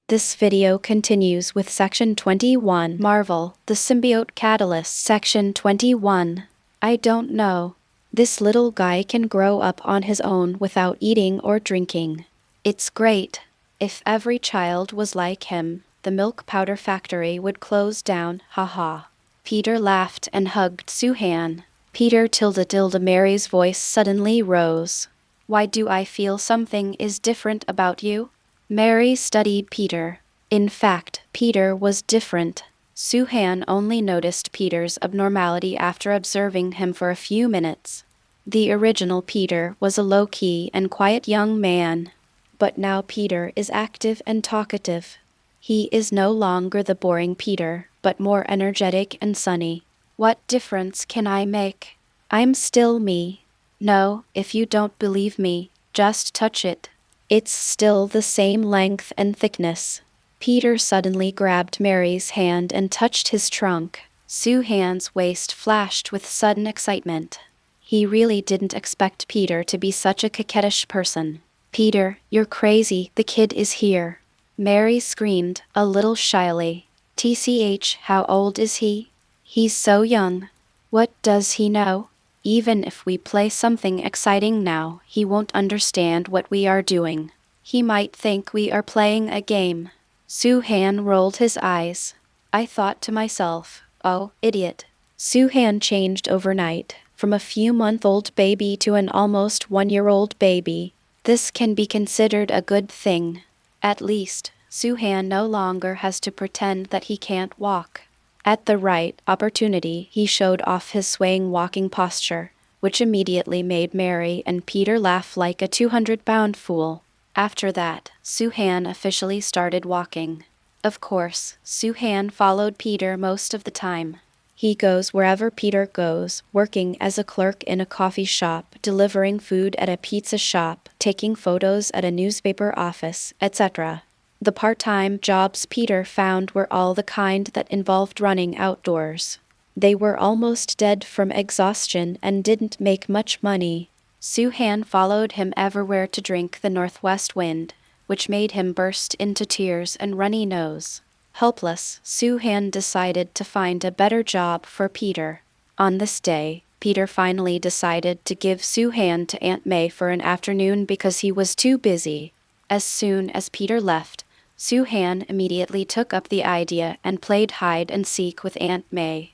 This video continues with Section 21, Marvel, the Symbiote Catalyst. Section 21. I don't know. This little guy can grow up on his own without eating or drinking. It's great. If every child was like him, the milk powder factory would close down, haha. Peter laughed and hugged Suhan. Peter tilde Mary's voice suddenly rose. Why do I feel something is different about you? Mary studied Peter. In fact, Peter was different. Suhan only noticed Peter's abnormality after observing him for a few minutes. The original Peter was a low-key and quiet young man. But now Peter is active and talkative. He is no longer the boring Peter, but more energetic and sunny. What difference can I make? I'm still me. No, if you don't believe me, just touch it. It's still the same length and thickness. Peter suddenly grabbed Mary's hand and touched his trunk. Suhan's waist flashed with sudden excitement. He really didn't expect Peter to be such a coquettish person. Peter, you're crazy, the kid is here. Mary screamed, a little shyly. TCH, how old is he? He's so young. What does he know? Even if we play something exciting now, he won't understand what we are doing. He might think we are playing a game. Suhan rolled his eyes. I thought to myself, oh, idiot. Suhan changed overnight, from a few-month-old baby to an almost one-year-old baby. This can be considered a good thing. At least, Suhan no longer has to pretend that he can't walk. At the right opportunity, he showed off his swaying walking posture, which immediately made Mary and Peter laugh like a 200-pound fool. After that, Suhan officially started walking. Of course, Suhan followed Peter most of the time. He goes wherever Peter goes, working as a clerk in a coffee shop, delivering food at a pizza shop, taking photos at a newspaper office, etc. The part-time jobs Peter found were all the kind that involved running outdoors. They were almost dead from exhaustion and didn't make much money. Suhan followed him everywhere to drink the northwest wind, which made him burst into tears and runny nose. Helpless, Suhan decided to find a better job for Peter. On this day, Peter finally decided to give Suhan to Aunt May for an afternoon because he was too busy. As soon as Peter left, Suhan immediately took up the idea and played hide-and-seek with Aunt May.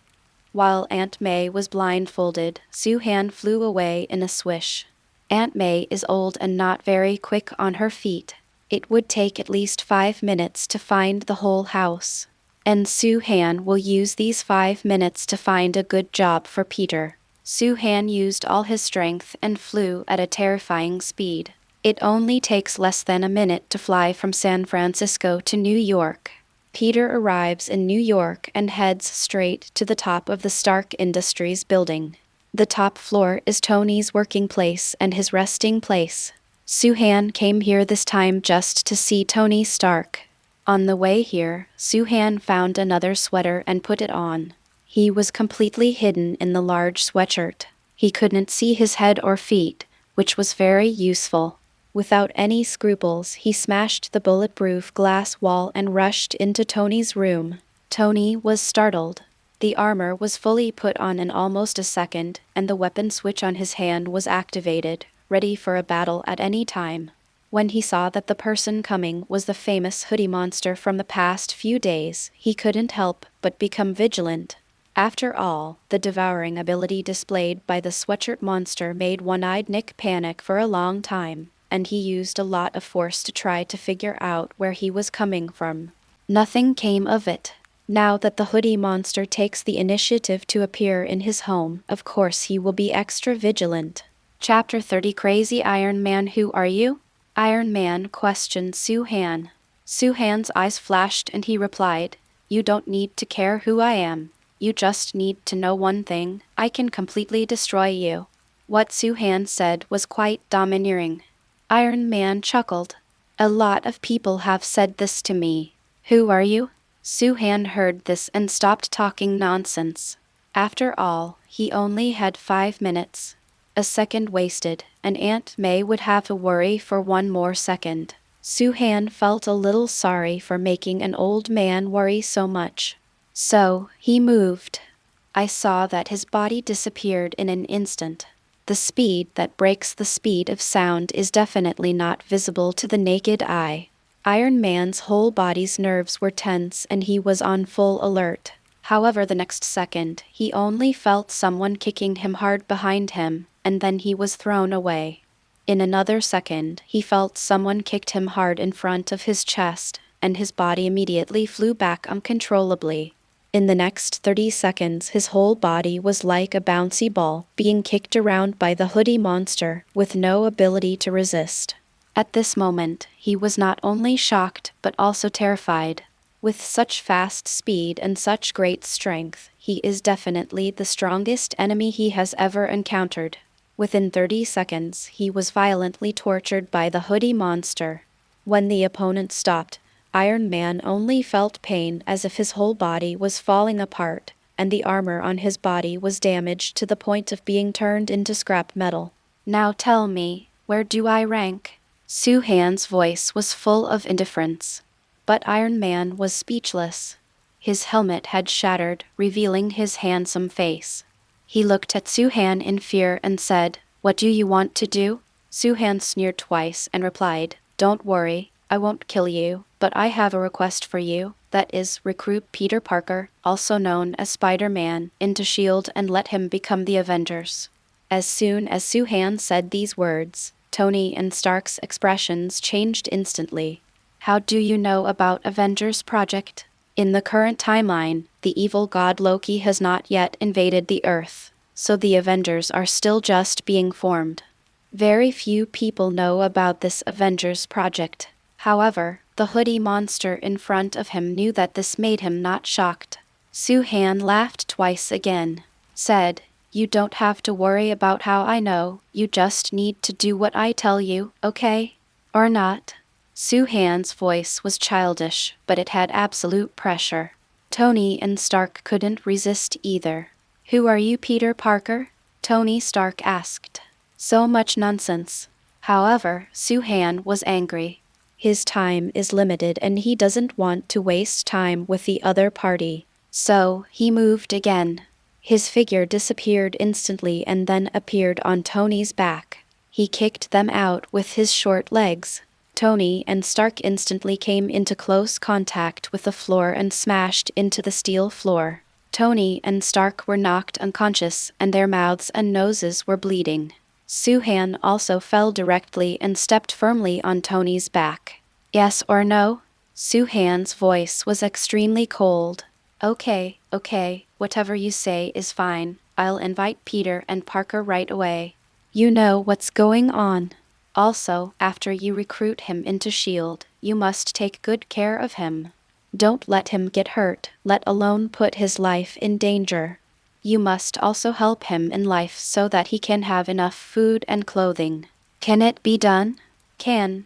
While Aunt May was blindfolded, Suhan flew away in a swish. Aunt May is old and not very quick on her feet. It would take at least 5 minutes to find the whole house. And Suhan will use these 5 minutes to find a good job for Peter. Suhan used all his strength and flew at a terrifying speed. It only takes less than a minute to fly from San Francisco to New York. Peter arrives in New York and heads straight to the top of the Stark Industries building. The top floor is Tony's working place and his resting place. Suhan came here this time just to see Tony Stark. On the way here, Suhan found another sweater and put it on. He was completely hidden in the large sweatshirt. He couldn't see his head or feet, which was very useful. Without any scruples, he smashed the bulletproof glass wall and rushed into Tony's room. Tony was startled. The armor was fully put on in almost a second, and the weapon switch on his hand was activated, ready for a battle at any time. When he saw that the person coming was the famous hoodie monster from the past few days, he couldn't help but become vigilant. After all, the devouring ability displayed by the sweatshirt monster made One-Eyed Nick panic for a long time, and he used a lot of force to try to figure out where he was coming from. Nothing came of it. Now that the hoodie monster takes the initiative to appear in his home, of course he will be extra vigilant. Chapter 30 Crazy Iron Man, who are you? Iron Man questioned Suhan. Suhan's eyes flashed and he replied, you don't need to care who I am. You just need to know one thing, I can completely destroy you. What Suhan said was quite domineering. Iron Man chuckled. A lot of people have said this to me. Who are you? Suhan heard this and stopped talking nonsense. After all, he only had 5 minutes. A second wasted, and Aunt May would have to worry for one more second. Suhan felt a little sorry for making an old man worry so much. So, he moved. I saw that his body disappeared in an instant. The speed that breaks the speed of sound is definitely not visible to the naked eye. Iron Man's whole body's nerves were tense and he was on full alert. However, the next second, he only felt someone kicking him hard behind him, and then he was thrown away. In another second, he felt someone kicked him hard in front of his chest, and his body immediately flew back uncontrollably. In the next 30 seconds, his whole body was like a bouncy ball being kicked around by the hoodie monster with no ability to resist. At this moment, he was not only shocked but also terrified. With such fast speed and such great strength, he is definitely the strongest enemy he has ever encountered. Within 30 seconds, he was violently tortured by the hoodie monster. When the opponent stopped, Iron Man only felt pain as if his whole body was falling apart, and the armor on his body was damaged to the point of being turned into scrap metal. Now tell me, where do I rank? Suhan's voice was full of indifference. But Iron Man was speechless. His helmet had shattered, revealing his handsome face. He looked at Suhan in fear and said, "What do you want to do?" Suhan sneered twice and replied, "Don't worry, I won't kill you, but I have a request for you, that is, recruit Peter Parker, also known as Spider-Man, into S.H.I.E.L.D. and let him become the Avengers." As soon as Suhan said these words, Tony and Stark's expressions changed instantly. How do you know about Avengers Project? In the current timeline, the evil god Loki has not yet invaded the Earth, so the Avengers are still just being formed. Very few people know about this Avengers Project. However, the hoodie monster in front of him knew that this made him not shocked. Suhan laughed twice again, said, "You don't have to worry about how I know, you just need to do what I tell you, okay? Or not?" Suhan's voice was childish, but it had absolute pressure. Tony and Stark couldn't resist either. "Who are you, Peter Parker?" Tony Stark asked. So much nonsense. However, Suhan was angry. His time is limited and he doesn't want to waste time with the other party. So, he moved again. His figure disappeared instantly and then appeared on Tony's back. He kicked them out with his short legs. Tony and Stark instantly came into close contact with the floor and smashed into the steel floor. Tony and Stark were knocked unconscious and their mouths and noses were bleeding. Suhan also fell directly and stepped firmly on Tony's back. "Yes or no?" Suhan's voice was extremely cold. Okay, whatever you say is fine. I'll invite Peter and Parker right away. You know what's going on. Also, after you recruit him into S.H.I.E.L.D., you must take good care of him. Don't let him get hurt, let alone put his life in danger. You must also help him in life so that he can have enough food and clothing. Can it be done? Can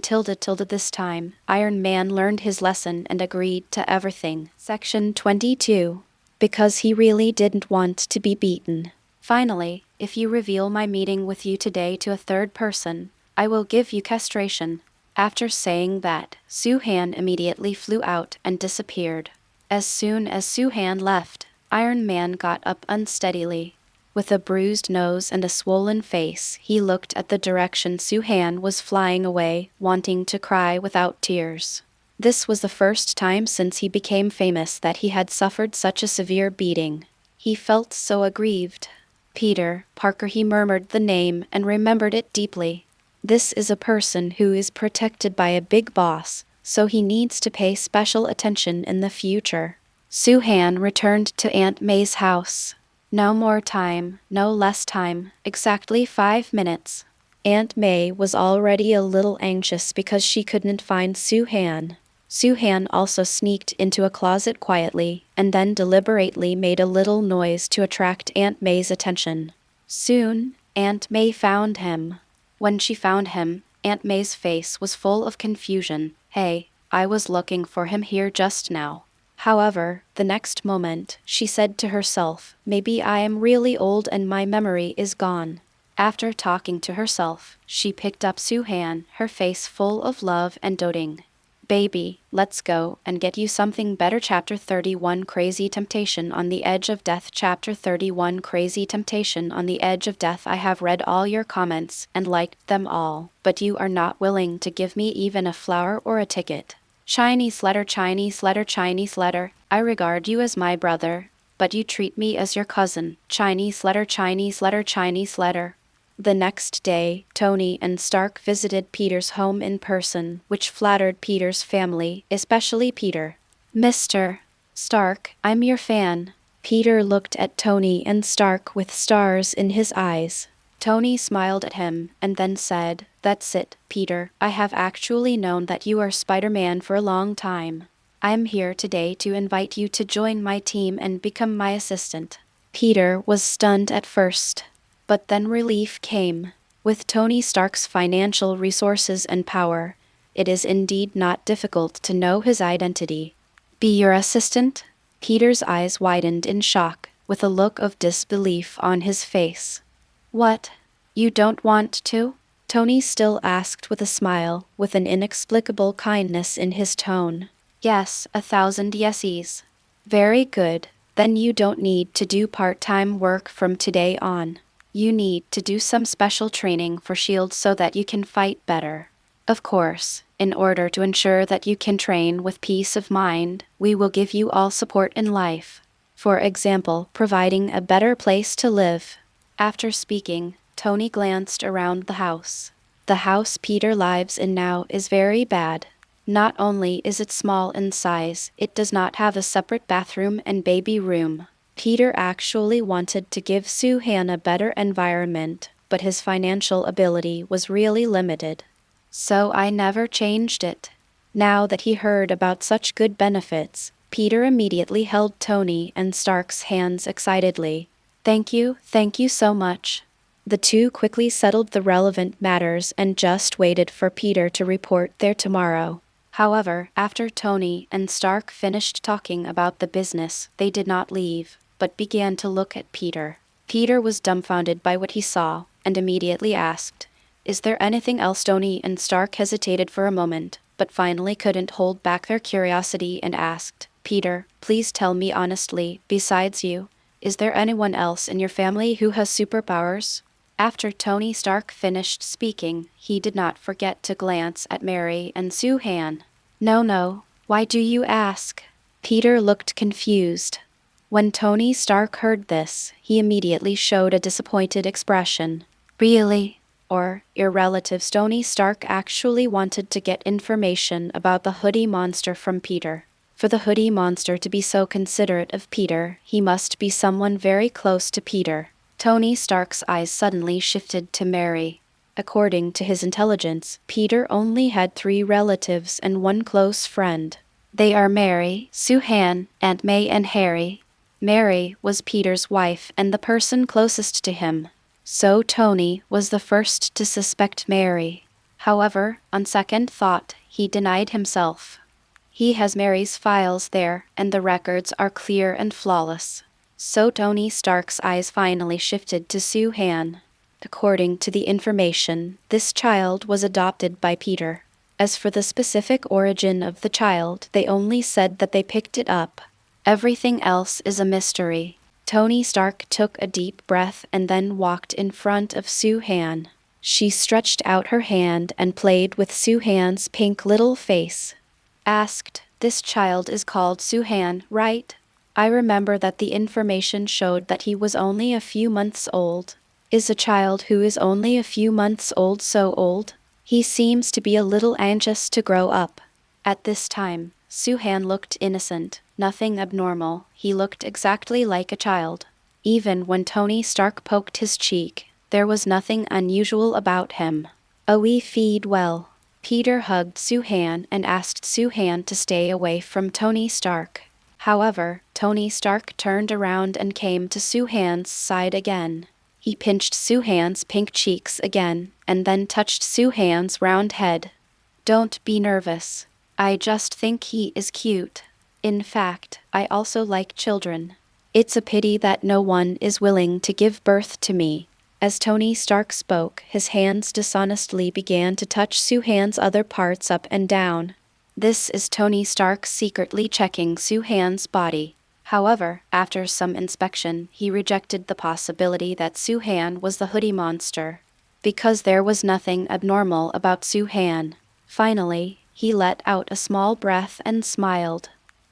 tilde this time. Iron Man learned his lesson and agreed to everything. Section 22. Because he really didn't want to be beaten. Finally, if you reveal my meeting with you today to a third person, I will give you castration. After saying that, Suhan immediately flew out and disappeared. As soon as Suhan left, Iron Man got up unsteadily. With a bruised nose and a swollen face, he looked at the direction Suhan was flying away, wanting to cry without tears. This was the first time since he became famous that he had suffered such a severe beating. He felt so aggrieved. Peter Parker, he murmured the name and remembered it deeply. This is a person who is protected by a big boss, so he needs to pay special attention in the future. Suhan returned to Aunt May's house. No more time, no less time, exactly 5 minutes. Aunt May was already a little anxious because she couldn't find Suhan. Suhan also sneaked into a closet quietly, and then deliberately made a little noise to attract Aunt May's attention. Soon, Aunt May found him. When she found him, Aunt May's face was full of confusion. "Hey, I was looking for him here just now." However, the next moment, she said to herself, "Maybe I am really old and my memory is gone." After talking to herself, she picked up Soo-han, her face full of love and doting. Baby, let's go and get you something better. Chapter 31 Crazy Temptation on the Edge of Death. Chapter 31 Crazy Temptation on the Edge of Death. I have read all your comments and liked them all, but you are not willing to give me even a flower or a ticket. Chinese letter, Chinese letter, Chinese letter. I regard you as my brother, but you treat me as your cousin. Chinese letter, Chinese letter, Chinese letter. The next day, Tony and Stark visited Peter's home in person, which flattered Peter's family, especially Peter. Mr. Stark, I'm your fan. Peter looked at Tony and Stark with stars in his eyes. Tony smiled at him and then said, "That's it, Peter. I have actually known that you are Spider-Man for a long time. I'm here today to invite you to join my team and become my assistant." Peter was stunned at first, but then relief came. With Tony Stark's financial resources and power, it is indeed not difficult to know his identity. Be your assistant? Peter's eyes widened in shock, with a look of disbelief on his face. What? You don't want to? Tony still asked with a smile, with an inexplicable kindness in his tone. Yes, 1,000 yesies. Very good. Then you don't need to do part-time work from today on. You need to do some special training for S.H.I.E.L.D. so that you can fight better. Of course, in order to ensure that you can train with peace of mind, we will give you all support in life. For example, providing a better place to live. After speaking, Tony glanced around the house. The house Peter lives in now is very bad. Not only is it small in size, it does not have a separate bathroom and baby room. Peter actually wanted to give Soo-han a better environment, but his financial ability was really limited. So I never changed it. Now that he heard about such good benefits, Peter immediately held Tony and Stark's hands excitedly. Thank you so much. The two quickly settled the relevant matters and just waited for Peter to report there tomorrow. However, after Tony and Stark finished talking about the business, they did not leave, but began to look at Peter. Peter was dumbfounded by what he saw, and immediately asked, "Is there anything else?" Tony and Stark hesitated for a moment, but finally couldn't hold back their curiosity and asked, "Peter, please tell me honestly, besides you, is there anyone else in your family who has superpowers?" After Tony Stark finished speaking, he did not forget to glance at Mary and Soo-han. No, why do you ask? Peter looked confused. When Tony Stark heard this, he immediately showed a disappointed expression. Really? Or, your relatives? Tony Stark actually wanted to get information about the hoodie monster from Peter. For the hoodie monster to be so considerate of Peter, he must be someone very close to Peter. Tony Stark's eyes suddenly shifted to Mary. According to his intelligence, Peter only had 3 relatives and 1 close friend. They are Mary, Soo-han, Aunt May and Harry. Mary was Peter's wife and the person closest to him. So Tony was the first to suspect Mary. However, on second thought, he denied himself. He has Mary's files there, and the records are clear and flawless. So Tony Stark's eyes finally shifted to Soo-han. According to the information, this child was adopted by Peter. As for the specific origin of the child, they only said that they picked it up. Everything else is a mystery. Tony Stark took a deep breath and then walked in front of Soo-han. She stretched out her hand and played with Soo-han's pink little face. Asked, "This child is called Soo-han, right? I remember that the information showed that he was only a few months old. Is a child who is only a few months old so old? He seems to be a little anxious to grow up." At this time, Soo-han looked innocent, nothing abnormal. He looked exactly like a child. Even when Tony Stark poked his cheek, there was nothing unusual about him. We feed well. Peter hugged Soo-han and asked Soo-han to stay away from Tony Stark. However, Tony Stark turned around and came to Soo-han's side again. He pinched Soo-han's pink cheeks again, and then touched Soo-han's round head. "Don't be nervous. I just think he is cute. In fact, I also like children. It's a pity that no one is willing to give birth to me." As Tony Stark spoke, his hands dishonestly began to touch Soo-Han's other parts up and down. This is Tony Stark secretly checking Soo-Han's body. However, after some inspection, he rejected the possibility that Soo-Han was the hoodie monster, because there was nothing abnormal about Soo-Han. Finally, he let out a small breath and smiled.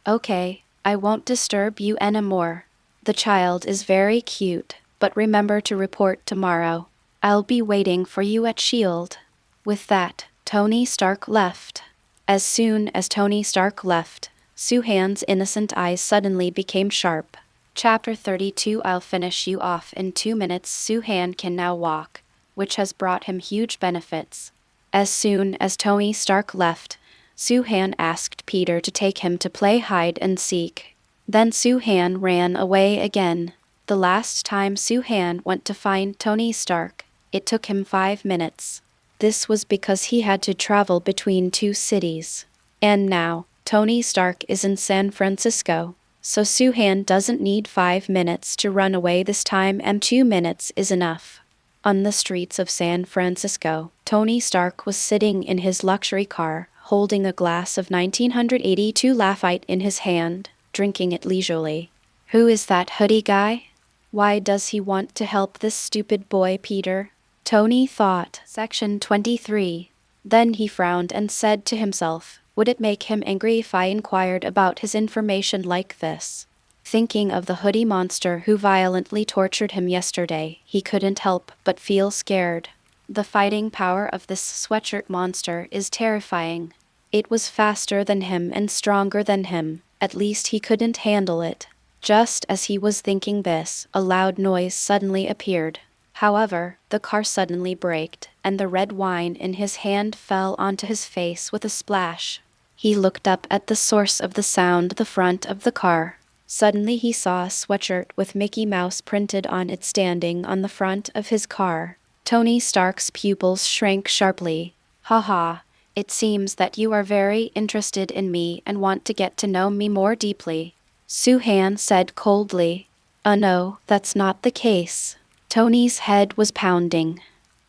Okay, I won't disturb you anymore. The child is very cute, but remember to report tomorrow. I'll be waiting for you at S.H.I.E.L.D. With that, Tony Stark left. As soon as Tony Stark left, Soo-Han's innocent eyes suddenly became sharp. Chapter 32. I'll finish you off in 2 minutes. Soo-Han can now walk, which has brought him huge benefits. As soon as Tony Stark left, Soo-Han asked Peter to take him to play hide and seek. Then Soo-Han ran away again. The last time Soo-Han went to find Tony Stark, it took him 5 minutes. This was because he had to travel between 2 cities. And now, Tony Stark is in San Francisco, so Soo-Han doesn't need 5 minutes to run away this time, and 2 minutes is enough. On the streets of San Francisco, Tony Stark was sitting in his luxury car, holding a glass of 1982 Lafite in his hand, drinking it leisurely. Who is that hoodie guy? Why does he want to help this stupid boy Peter? Tony thought. Section 23. Then he frowned and said to himself, would it make him angry if I inquired about his information like this? Thinking of the hoodie monster who violently tortured him yesterday, he couldn't help but feel scared. The fighting power of this sweatshirt monster is terrifying. It was faster than him and stronger than him. At least he couldn't handle it. Just as he was thinking this, a loud noise suddenly appeared. However, the car suddenly braked, and the red wine in his hand fell onto his face with a splash. He looked up at the source of the sound, the front of the car. Suddenly he saw a sweatshirt with Mickey Mouse printed on it standing on the front of his car. Tony Stark's pupils shrank sharply. Haha, it seems that you are very interested in me and want to get to know me more deeply, Soo-Han said coldly. No, that's not the case. Tony's head was pounding.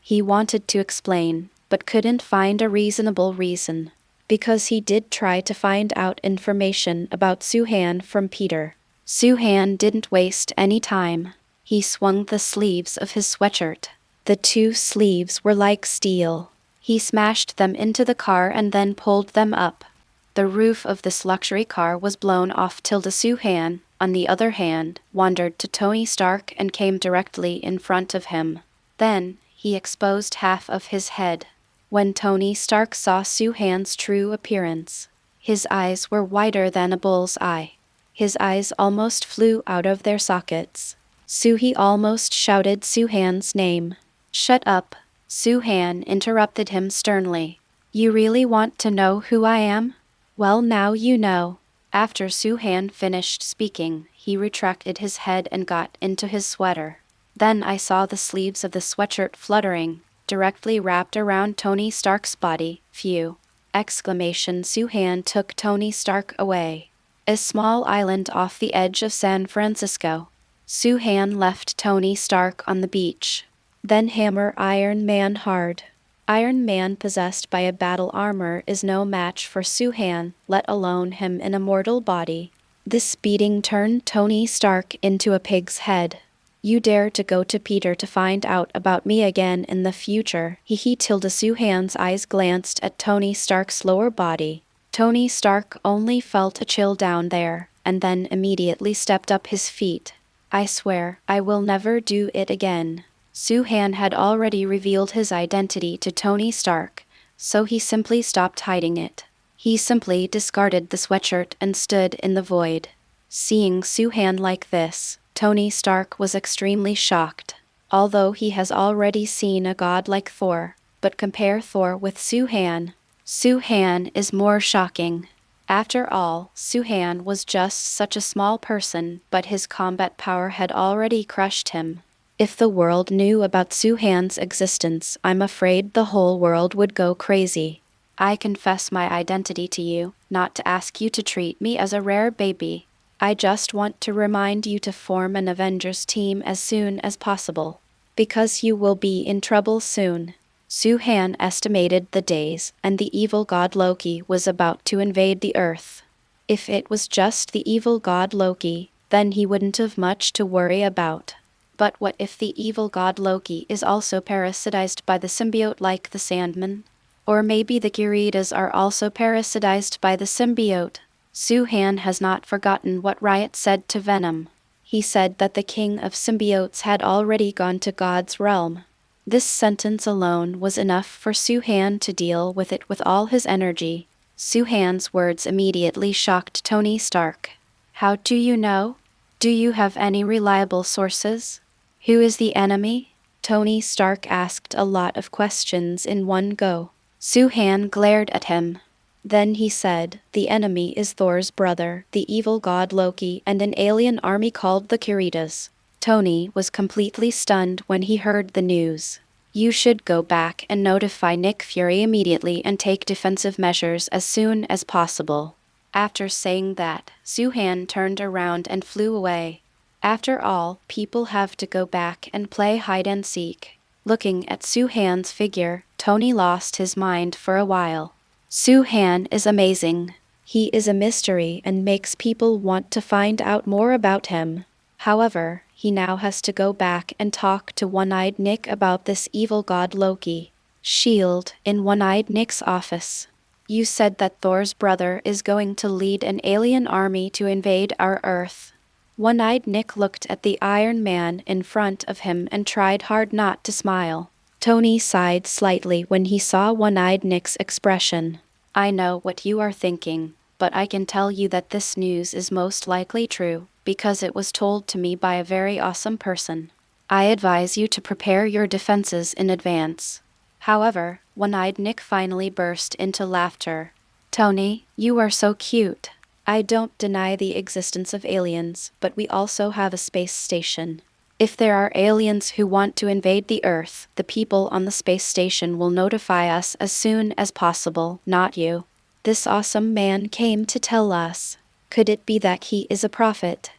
He wanted to explain, but couldn't find a reasonable reason. Because he did try to find out information about Soo-Han from Peter. Soo-Han didn't waste any time. He swung the sleeves of his sweatshirt. The 2 sleeves were like steel. He smashed them into the car and then pulled them up. The roof of this luxury car was blown off. Soo-Han, on the other hand, wandered to Tony Stark and came directly in front of him. Then, he exposed half of his head. When Tony Stark saw Soo-Han's true appearance, his eyes were wider than a bull's eye. His eyes almost flew out of their sockets. He almost shouted Soo-Han's name. Shut up, Soo-Han interrupted him sternly. You really want to know who I am? Well, now you know. After Soo-Han finished speaking, he retracted his head and got into his sweater. Then I saw the sleeves of the sweatshirt fluttering, directly wrapped around Tony Stark's body. Phew! Exclamation. Soo-Han took Tony Stark away. A small island off the edge of San Francisco. Soo-Han left Tony Stark on the beach. Then hammer Iron Man hard. Iron Man possessed by a battle armor is no match for Soo-Han, let alone him in a mortal body. This beating turned Tony Stark into a pig's head. You dare to go to Peter to find out about me again in the future, he tilde. Soo-Han's eyes glanced at Tony Stark's lower body. Tony Stark only felt a chill down there, and then immediately stepped up his feet. I swear, I will never do it again. Soo-Han had already revealed his identity to Tony Stark, so he simply stopped hiding it. He simply discarded the sweatshirt and stood in the void. Seeing Soo-Han like this, Tony Stark was extremely shocked. Although he has already seen a god like Thor, but compare Thor with Soo-Han. Soo-Han is more shocking. After all, Soo-Han was just such a small person, but his combat power had already crushed him. If the world knew about Soo-Han's existence, I'm afraid the whole world would go crazy. I confess my identity to you, not to ask you to treat me as a rare baby. I just want to remind you to form an Avengers team as soon as possible. because you will be in trouble soon. Su-Han estimated the days, and the evil god Loki was about to invade the Earth. If it was just the evil god Loki, then he wouldn't have much to worry about. But what if the evil god Loki is also parasitized by the symbiote like the Sandman? Or maybe the Kiritas are also parasitized by the symbiote. Su-Han has not forgotten what Riot said to Venom. He said that the king of symbiotes had already gone to God's realm. This sentence alone was enough for Su-Han to deal with it with all his energy. Su-Han's words immediately shocked Tony Stark. How do you know? Do you have any reliable sources? Who is the enemy? Tony Stark asked a lot of questions in one go. Su-Han glared at him. Then he said, the enemy is Thor's brother, the evil god Loki, and an alien army called the Kiritas. Tony was completely stunned when he heard the news. You should go back and notify Nick Fury immediately and take defensive measures as soon as possible. After saying that, Su-Han turned around and flew away. After all, people have to go back and play hide and seek. Looking at Su-Han's figure, Tony lost his mind for a while. Su-Han is amazing. He is a mystery and makes people want to find out more about him. However, he now has to go back and talk to One-Eyed Nick about this evil god Loki. Shield, in One-Eyed Nick's office. You said that Thor's brother is going to lead an alien army to invade our Earth. One-Eyed Nick looked at the Iron Man in front of him and tried hard not to smile. Tony sighed slightly when he saw One-Eyed Nick's expression. I know what you are thinking, but I can tell you that this news is most likely true, because it was told to me by a very awesome person. I advise you to prepare your defenses in advance. However, One-Eyed Nick finally burst into laughter. Tony, you are so cute. I don't deny the existence of aliens, but we also have a space station. If there are aliens who want to invade the Earth, the people on the space station will notify us as soon as possible, not you. This awesome man came to tell us. Could it be that he is a prophet?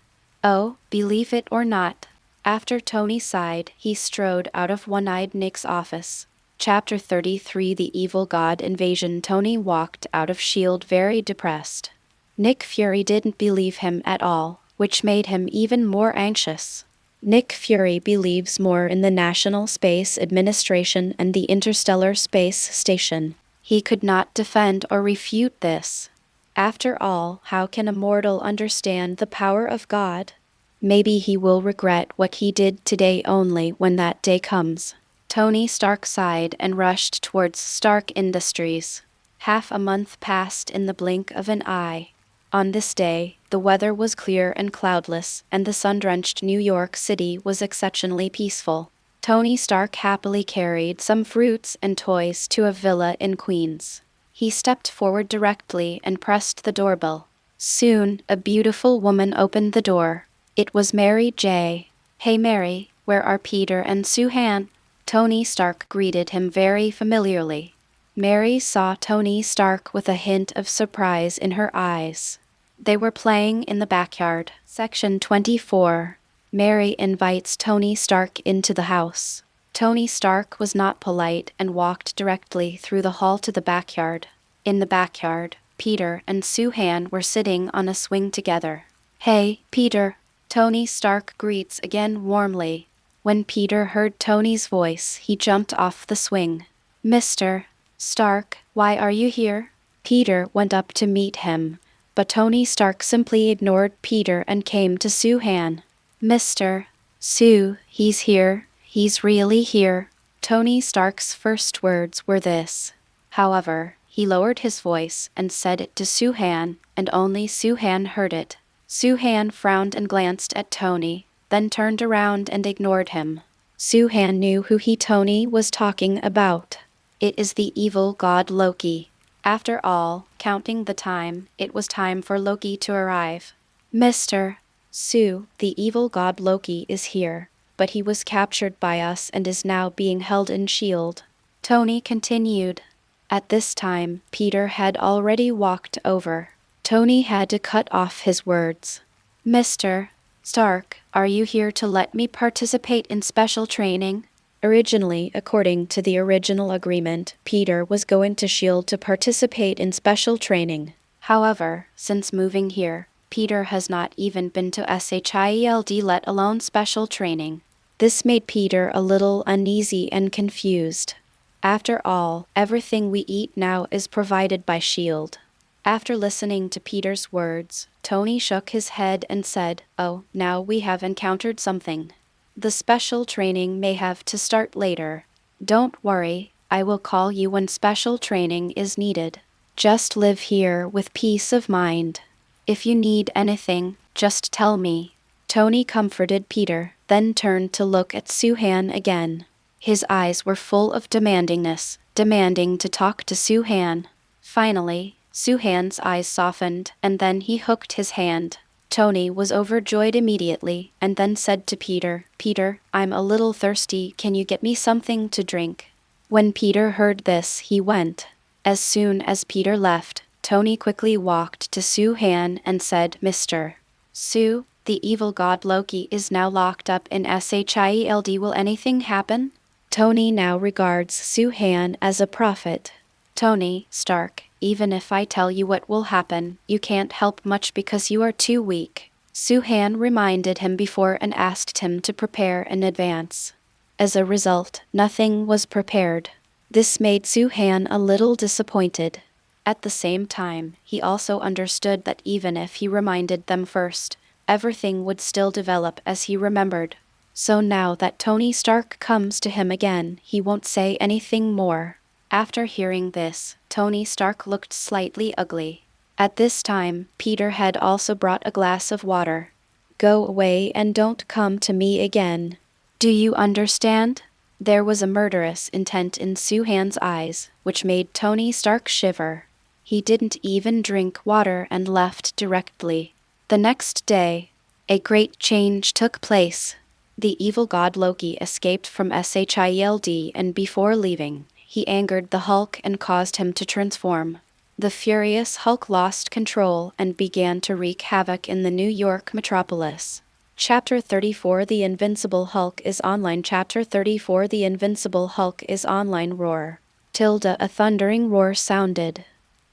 Oh, believe it or not. After Tony sighed, he strode out of One-Eyed Nick's office. Chapter 33 The Evil God Invasion. Tony walked out of S.H.I.E.L.D. very depressed. Nick Fury didn't believe him at all, which made him even more anxious. Nick Fury believes more in the National Space Administration and the Interstellar Space Station. He could not defend or refute this. After all, how can a mortal understand the power of God? Maybe he will regret what he did today only when that day comes. Tony Stark sighed and rushed towards Stark Industries. Half a month passed in the blink of an eye. On this day, the weather was clear and cloudless, and the sun-drenched New York City was exceptionally peaceful. Tony Stark happily carried some fruits and toys to a villa in Queens. He stepped forward directly and pressed the doorbell. Soon, a beautiful woman opened the door. It was Mary J. Hey Mary, where are Peter and Su-Han? Tony Stark greeted him very familiarly. Mary saw Tony Stark with a hint of surprise in her eyes. They were playing in the backyard. Section 24. Mary invites Tony Stark into the house. Tony Stark was not polite and walked directly through the hall to the backyard. In the backyard, Peter and Su-Han were sitting on a swing together. Hey, Peter. Tony Stark greets again warmly. When Peter heard Tony's voice, he jumped off the swing. Mr. Stark, why are you here? Peter went up to meet him, but Tony Stark simply ignored Peter and came to Su-Han. Mr. Sue, he's here. He's really here. Tony Stark's first words were this. However, he lowered his voice and said it to Su-Han, and only Su-Han heard it. Su-Han frowned and glanced at Tony, then turned around and ignored him. Su-Han knew who Tony was talking about. It is the evil god Loki. After all, counting the time, it was time for Loki to arrive. Mr. Sue, the evil god Loki is here, but he was captured by us and is now being held in S.H.I.E.L.D. Tony continued. At this time, Peter had already walked over. Tony had to cut off his words. Mr. Stark, are you here to let me participate in special training? Originally, according to the original agreement, Peter was going to SHIELD to participate in special training. However, since moving here, Peter has not even been to SHIELD, let alone special training. This made Peter a little uneasy and confused. After all, everything we eat now is provided by SHIELD. After listening to Peter's words, Tony shook his head and said, "Oh, now we have encountered something. The special training may have to start later. Don't worry, I will call you when special training is needed. Just live here with peace of mind. If you need anything, just tell me." Tony comforted Peter, then turned to look at Suhan again. His eyes were full of demandingness, demanding to talk to Suhan. Finally, Suhan's eyes softened, and then he hooked his hand. Tony was overjoyed immediately, and then said to Peter, "Peter, I'm a little thirsty, can you get me something to drink?" When Peter heard this, he went. As soon as Peter left, Tony quickly walked to Suhan and said, "Mr. Su, the evil god Loki is now locked up in SHIELD. Will anything happen?" Tony now regards Suhan as a prophet. "Tony Stark, even if I tell you what will happen, you can't help much because you are too weak." Suhan reminded him before and asked him to prepare in advance. As a result, nothing was prepared. This made Suhan a little disappointed. At the same time, he also understood that even if he reminded them first, everything would still develop as he remembered. So now that Tony Stark comes to him again, he won't say anything more. After hearing this, Tony Stark looked slightly ugly. At this time, Peter had also brought a glass of water. "Go away and don't come to me again. Do you understand?" There was a murderous intent in Suhan's eyes, which made Tony Stark shiver. He didn't even drink water and left directly. The next day, a great change took place. The evil god Loki escaped from SHIELD, and before leaving, he angered the Hulk and caused him to transform. The furious Hulk lost control and began to wreak havoc in the New York metropolis. Chapter 34 The Invincible Hulk is online. Chapter 34 The Invincible Hulk is online. Roar. A thundering roar sounded.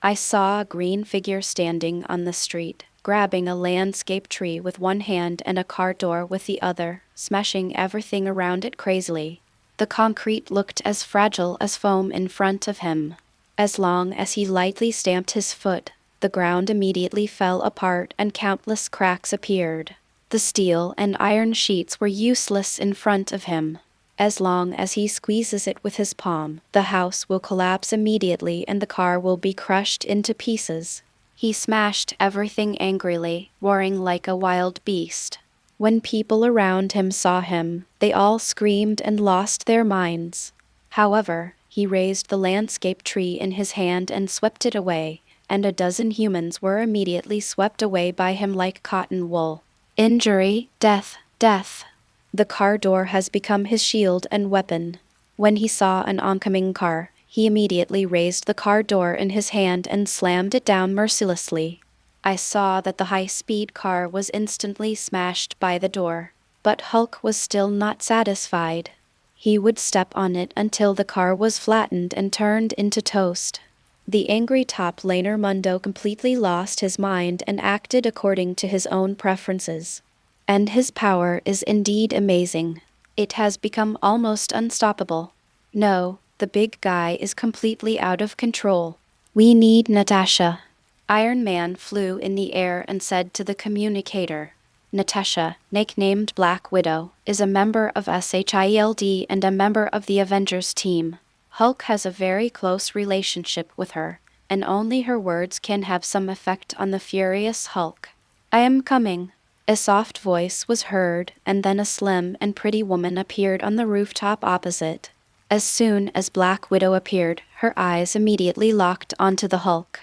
I saw a green figure standing on the street, grabbing a landscape tree with one hand and a car door with the other, smashing everything around it crazily. The concrete looked as fragile as foam in front of him. As long as he lightly stamped his foot, the ground immediately fell apart and countless cracks appeared. The steel and iron sheets were useless in front of him. As long as he squeezes it with his palm, the house will collapse immediately and the car will be crushed into pieces. He smashed everything angrily, roaring like a wild beast. When people around him saw him, they all screamed and lost their minds. However, he raised the landscape tree in his hand and swept it away, and a dozen humans were immediately swept away by him like cotton wool. Injury, death, death. The car door has become his shield and weapon. When he saw an oncoming car, he immediately raised the car door in his hand and slammed it down mercilessly. I saw that the high-speed car was instantly smashed by the door, but Hulk was still not satisfied. He would step on it until the car was flattened and turned into toast. The angry top laner Mundo completely lost his mind and acted according to his own preferences. And his power is indeed amazing. It has become almost unstoppable. No, the big guy is completely out of control. We need Natasha. Iron Man flew in the air and said to the communicator, "Natasha, nicknamed Black Widow, is a member of SHIELD and a member of the Avengers team. Hulk has a very close relationship with her, and only her words can have some effect on the furious Hulk." "I am coming." A soft voice was heard, and then a slim and pretty woman appeared on the rooftop opposite. As soon as Black Widow appeared, her eyes immediately locked onto the Hulk.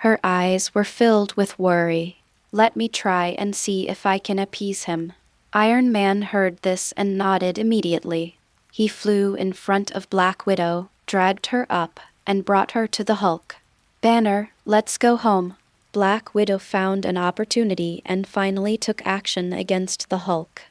Her eyes were filled with worry. "Let me try and see if I can appease him." Iron Man heard this and nodded immediately. He flew in front of Black Widow, dragged her up, and brought her to the Hulk. "Banner, let's go home." Black Widow found an opportunity and finally took action against the Hulk.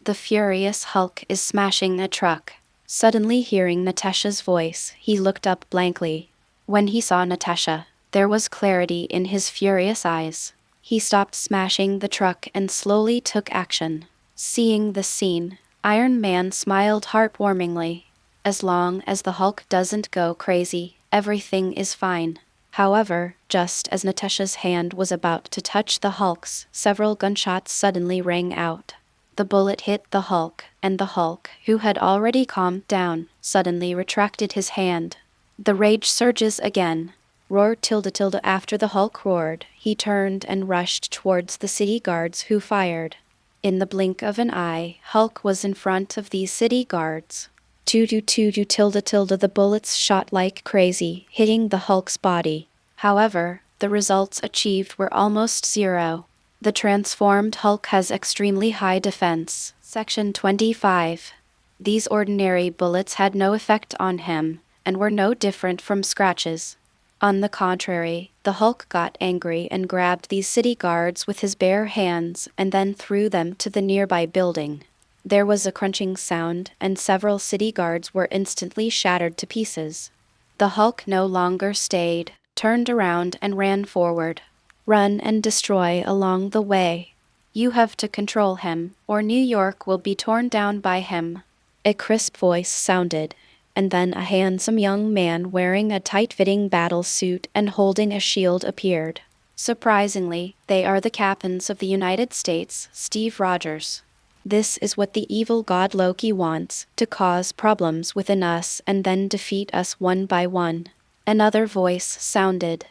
The furious Hulk is smashing a truck. Suddenly hearing Natasha's voice, he looked up blankly. When he saw Natasha, there was clarity in his furious eyes. He stopped smashing the truck and slowly took action. Seeing the scene, Iron Man smiled heartwarmingly. As long as the Hulk doesn't go crazy, everything is fine. However, just as Natasha's hand was about to touch the Hulk's, several gunshots suddenly rang out. The bullet hit the Hulk, and the Hulk, who had already calmed down, suddenly retracted his hand. The rage surges again. Roar tilde tilde. After the Hulk roared, he turned and rushed towards the city guards who fired. In the blink of an eye, Hulk was in front of these city guards. Tilde tilde. The bullets shot like crazy, hitting the Hulk's body. However, the results achieved were almost zero. The transformed Hulk has extremely high defense. Section 25. These ordinary bullets had no effect on him, and were no different from scratches. On the contrary, the Hulk got angry and grabbed these city guards with his bare hands and then threw them to the nearby building. There was a crunching sound, and several city guards were instantly shattered to pieces. The Hulk no longer stayed, turned around and ran forward. Run and destroy along the way. You have to control him, or New York will be torn down by him. A crisp voice sounded, and then a handsome young man wearing a tight-fitting battle suit and holding a shield appeared. Surprisingly, they are the captains of the United States, Steve Rogers. This is what the evil god Loki wants, to cause problems within us and then defeat us one by one. Another voice sounded.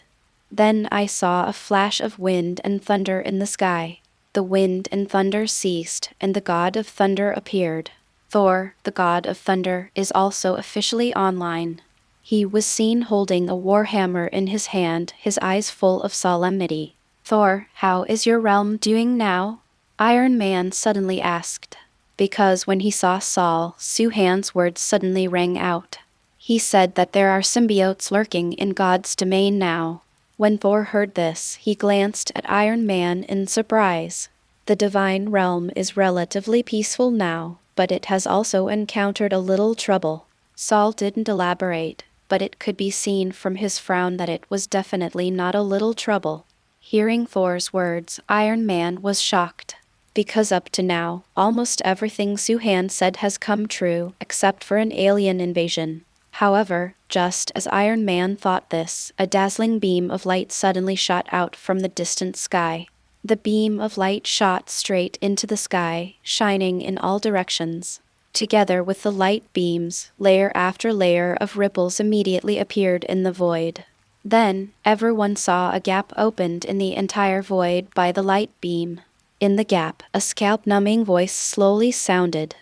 Then I saw a flash of wind and thunder in the sky. The wind and thunder ceased, and the god of thunder appeared. Thor, the god of thunder, is also officially online. He was seen holding a warhammer in his hand, his eyes full of solemnity. Thor, how is your realm doing now? Iron Man suddenly asked. Because when he saw Saul, Suhan's words suddenly rang out. He said that there are symbiotes lurking in God's domain now. When Thor heard this, he glanced at Iron Man in surprise. The divine realm is relatively peaceful now, but it has also encountered a little trouble. Saul didn't elaborate, but it could be seen from his frown that it was definitely not a little trouble. Hearing Thor's words, Iron Man was shocked. Because up to now, almost everything Suhan said has come true, except for an alien invasion. However, just as Iron Man thought this, a dazzling beam of light suddenly shot out from the distant sky. The beam of light shot straight into the sky, shining in all directions. Together with the light beams, layer after layer of ripples immediately appeared in the void. Then, everyone saw a gap opened in the entire void by the light beam. In the gap, a scalp-numbing voice slowly sounded.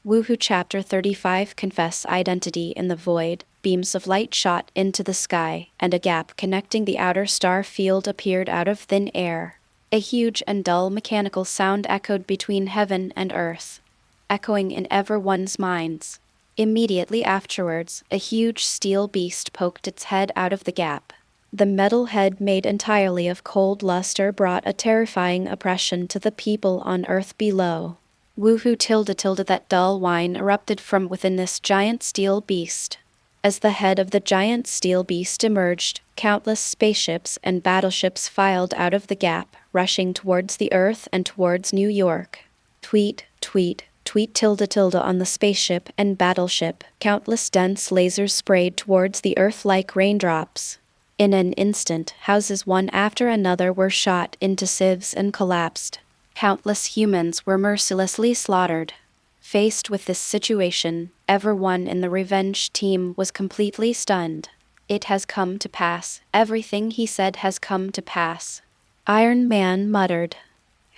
Woohoo! Chapter 35. Confess identity in the void. Beams of light shot into the sky, and a gap connecting the outer star field appeared out of thin air. A huge and dull mechanical sound echoed between heaven and earth, echoing in everyone's minds. Immediately afterwards, a huge steel beast poked its head out of the gap. The metal head made entirely of cold luster brought a terrifying oppression to the people on earth below. Woohoo! That dull whine erupted from within this giant steel beast. As the head of the giant steel beast emerged, countless spaceships and battleships filed out of the gap, rushing towards the Earth and towards New York. Tweet on the spaceship and battleship, countless dense lasers sprayed towards the Earth like raindrops. In an instant, houses one after another were shot into sieves and collapsed. Countless humans were mercilessly slaughtered. Faced with this situation, everyone in the revenge team was completely stunned. It has come to pass. Everything he said has come to pass. Iron Man muttered.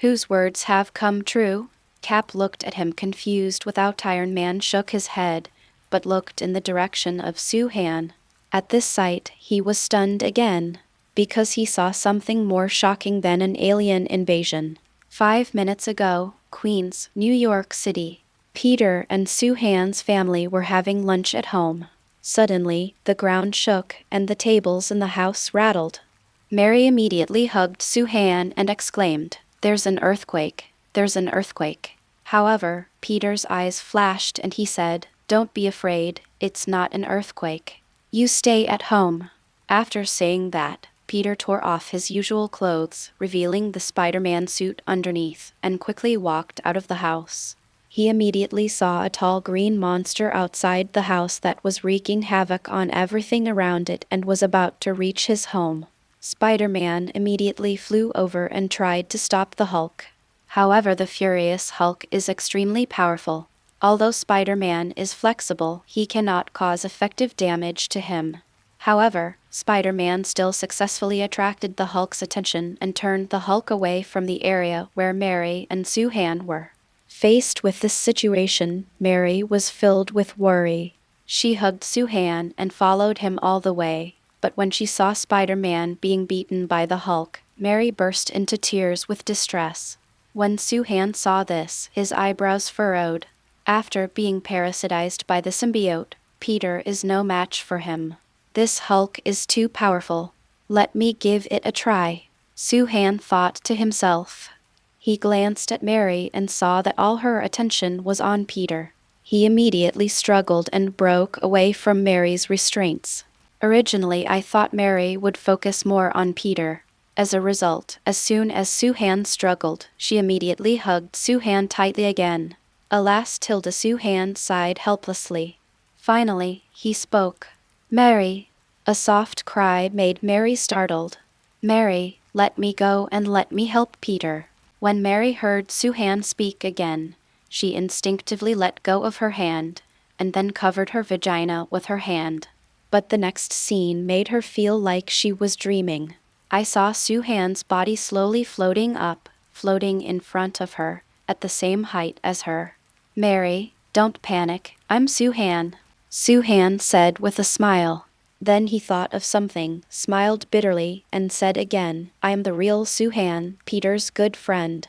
Whose words have come true? Cap looked at him confused without Iron Man shook his head, but looked in the direction of Suhan. At this sight, he was stunned again, because he saw something more shocking than an alien invasion. 5 minutes ago, Queens, New York City. Peter and Suhan's family were having lunch at home. Suddenly, the ground shook and the tables in the house rattled. Mary immediately hugged Suhan and exclaimed, "There's an earthquake! There's an earthquake!" However, Peter's eyes flashed and he said, Don't be afraid, it's not an earthquake. You stay at home." After saying that, Peter tore off his usual clothes, revealing the Spider-Man suit underneath, and quickly walked out of the house. He immediately saw a tall green monster outside the house that was wreaking havoc on everything around it and was about to reach his home. Spider-Man immediately flew over and tried to stop the Hulk. However, the furious Hulk is extremely powerful. Although Spider-Man is flexible, he cannot cause effective damage to him. However, Spider-Man still successfully attracted the Hulk's attention and turned the Hulk away from the area where Mary and Sue-Han were. Faced with this situation, Mary was filled with worry. She hugged Sue-Han and followed him all the way, but when she saw Spider-Man being beaten by the Hulk, Mary burst into tears with distress. When Sue-Han saw this, his eyebrows furrowed. After being parasitized by the symbiote, Peter is no match for him. "This Hulk is too powerful. Let me give it a try," Sue-Han thought to himself. He glanced at Mary and saw that all her attention was on Peter. He immediately struggled and broke away from Mary's restraints. Originally, I thought Mary would focus more on Peter. As a result, as soon as Sue-Han struggled, she immediately hugged Sue-Han tightly again. Alas, Sue-Han sighed helplessly. Finally, he spoke. "Mary." A soft cry made Mary startled. "Mary, let me go and let me help Peter." When Mary heard Sue-Han speak again, she instinctively let go of her hand, and then covered her vagina with her hand. But the next scene made her feel like she was dreaming. I saw Sue-Han's body slowly floating up, floating in front of her, at the same height as her. "Mary, don't panic, I'm Sue-Han," Sue-Han said with a smile. Then he thought of something, smiled bitterly, and said again, "I am the real Sue-Han, Peter's good friend.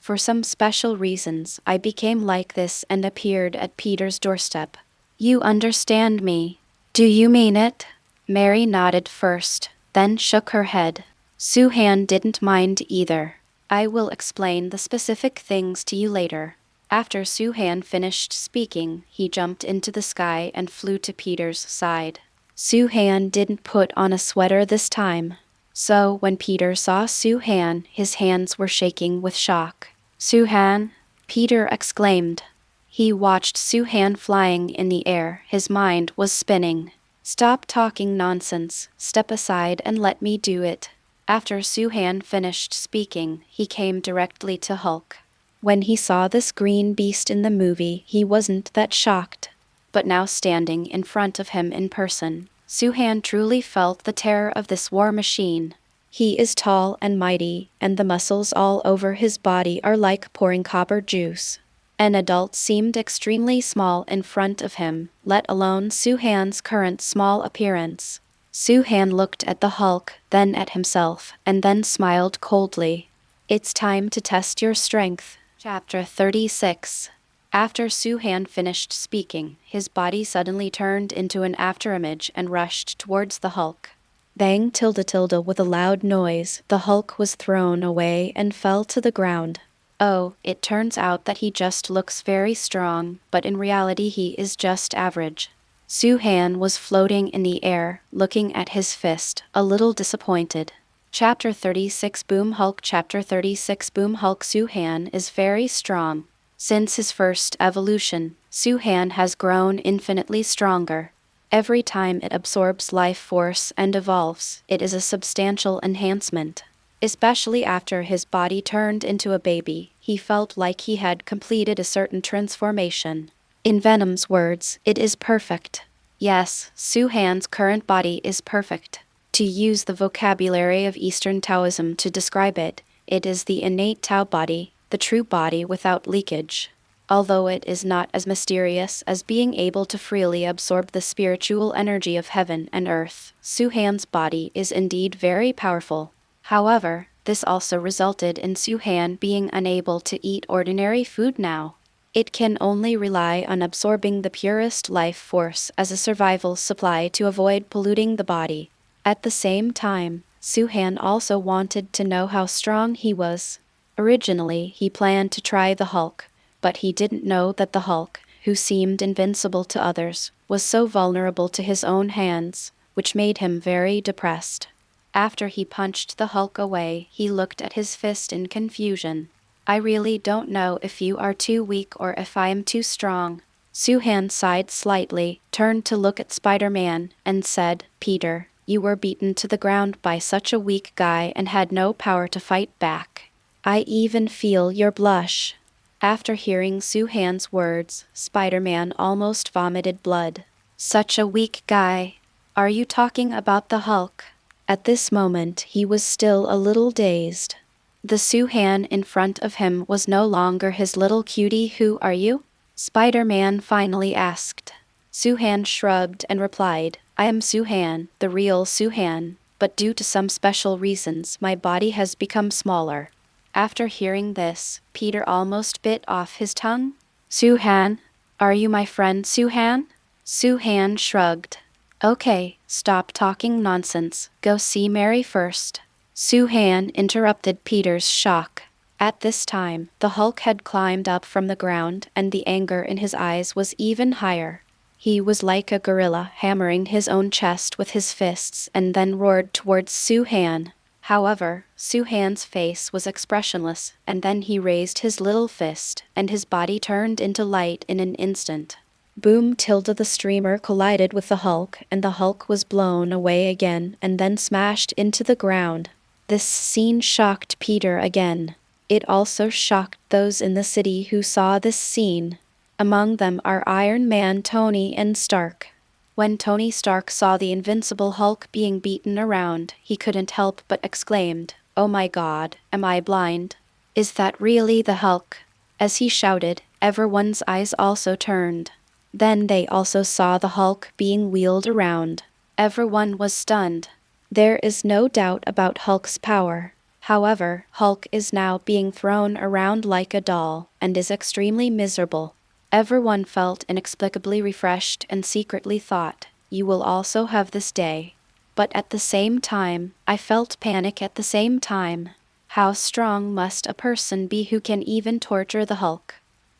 For some special reasons, I became like this and appeared at Peter's doorstep. You understand me? Do you mean it?" Mary nodded first, then shook her head. Sue-Han didn't mind either. "I will explain the specific things to you later." After Sue-Han finished speaking, he jumped into the sky and flew to Peter's side. Sue-Han didn't put on a sweater this time. So when Peter saw Sue-Han, his hands were shaking with shock. "Sue-Han?" Peter exclaimed. He watched Sue-Han flying in the air. His mind was spinning. "Stop talking nonsense, step aside and let me do it." After Sue-Han finished speaking, he came directly to Hulk. When he saw this green beast in the movie, he wasn't that shocked. But now standing in front of him in person, Sue-Han truly felt the terror of this war machine. He is tall and mighty, and the muscles all over his body are like pouring copper juice. An adult seemed extremely small in front of him, let alone Sue-Han's current small appearance. Sue-Han looked at the Hulk, then at himself, and then smiled coldly. "It's time to test your strength." Chapter 36. After Sue-Han finished speaking, his body suddenly turned into an afterimage and rushed towards the Hulk. Bang with a loud noise, the Hulk was thrown away and fell to the ground. Oh, it turns out that he just looks very strong, but in reality he is just average. Sue-Han was floating in the air, looking at his fist, a little disappointed. Chapter 36 Boom Hulk Chapter 36 Boom Hulk Sue-Han is very strong. Since his first evolution, Sue-Han has grown infinitely stronger. Every time it absorbs life force and evolves, it is a substantial enhancement. Especially after his body turned into a baby, he felt like he had completed a certain transformation. In Venom's words, it is perfect. Yes, Sue-Han's current body is perfect. To use the vocabulary of Eastern Taoism to describe it, it is the innate Tao body, the true body without leakage. Although it is not as mysterious as being able to freely absorb the spiritual energy of heaven and earth, Sue-Han's body is indeed very powerful. However, this also resulted in Sue-Han being unable to eat ordinary food now. It can only rely on absorbing the purest life force as a survival supply to avoid polluting the body. At the same time, Sue-Han also wanted to know how strong he was. Originally, he planned to try the Hulk, but he didn't know that the Hulk, who seemed invincible to others, was so vulnerable to his own hands, which made him very depressed. After he punched the Hulk away, he looked at his fist in confusion. I really don't know if you are too weak or if I am too strong. Suhan sighed slightly, turned to look at Spider-Man, and said, Peter, you were beaten to the ground by such a weak guy and had no power to fight back. I even feel your blush. After hearing Suhan's words, Spider-Man almost vomited blood. Such a weak guy. Are you talking about the Hulk? At this moment he was still a little dazed. The Suhan in front of him was no longer his little cutie. Who are you? Spider-Man finally asked. Suhan shrugged and replied, I am Suhan, the real Suhan, but due to some special reasons my body has become smaller. After hearing this, Peter almost bit off his tongue. Suhan? Are you my friend Suhan? Suhan shrugged. Okay, stop talking nonsense, go see Mary first. Suhan interrupted Peter's shock. At this time, the Hulk had climbed up from the ground, and the anger in his eyes was even higher. He was like a gorilla hammering his own chest with his fists and then roared towards Suhan. However, Suhan's face was expressionless, and then he raised his little fist, and his body turned into light in an instant. Boom! The streamer collided with the Hulk, and the Hulk was blown away again and then smashed into the ground. This scene shocked Peter again. It also shocked those in the city who saw this scene. Among them are Iron Man, Tony, and Stark. When Tony Stark saw the invincible Hulk being beaten around, he couldn't help but exclaimed, Oh my God, am I blind? Is that really the Hulk? As he shouted, everyone's eyes also turned. Then they also saw the Hulk being wheeled around. Everyone was stunned. There is no doubt about Hulk's power. However, Hulk is now being thrown around like a doll, and is extremely miserable. Everyone felt inexplicably refreshed and secretly thought, you will also have this day. But at the same time, I felt panic at the same time. How strong must a person be who can even torture the Hulk?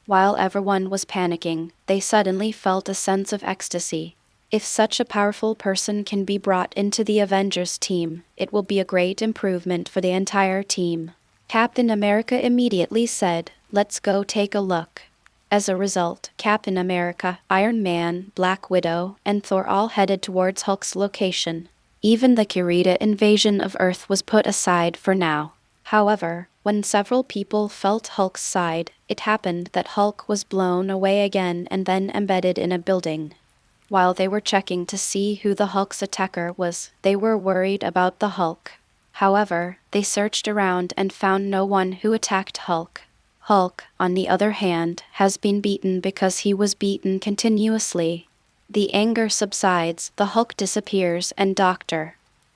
While everyone was panicking, they suddenly felt a sense of ecstasy. If such a powerful person can be brought into the Avengers team, it will be a great improvement for the entire team. Captain America immediately said, Let's go take a look. As a result, Captain America, Iron Man, Black Widow, and Thor all headed towards Hulk's location. Even the Kurita invasion of Earth was put aside for now. However, when several people felt Hulk's side, it happened that Hulk was blown away again and then embedded in a building. While they were checking to see who the Hulk's attacker was, they were worried about the Hulk. However, they searched around and found no one who attacked Hulk. Hulk, on the other hand, has been beaten because he was beaten continuously. The anger subsides, the Hulk disappears, and Dr.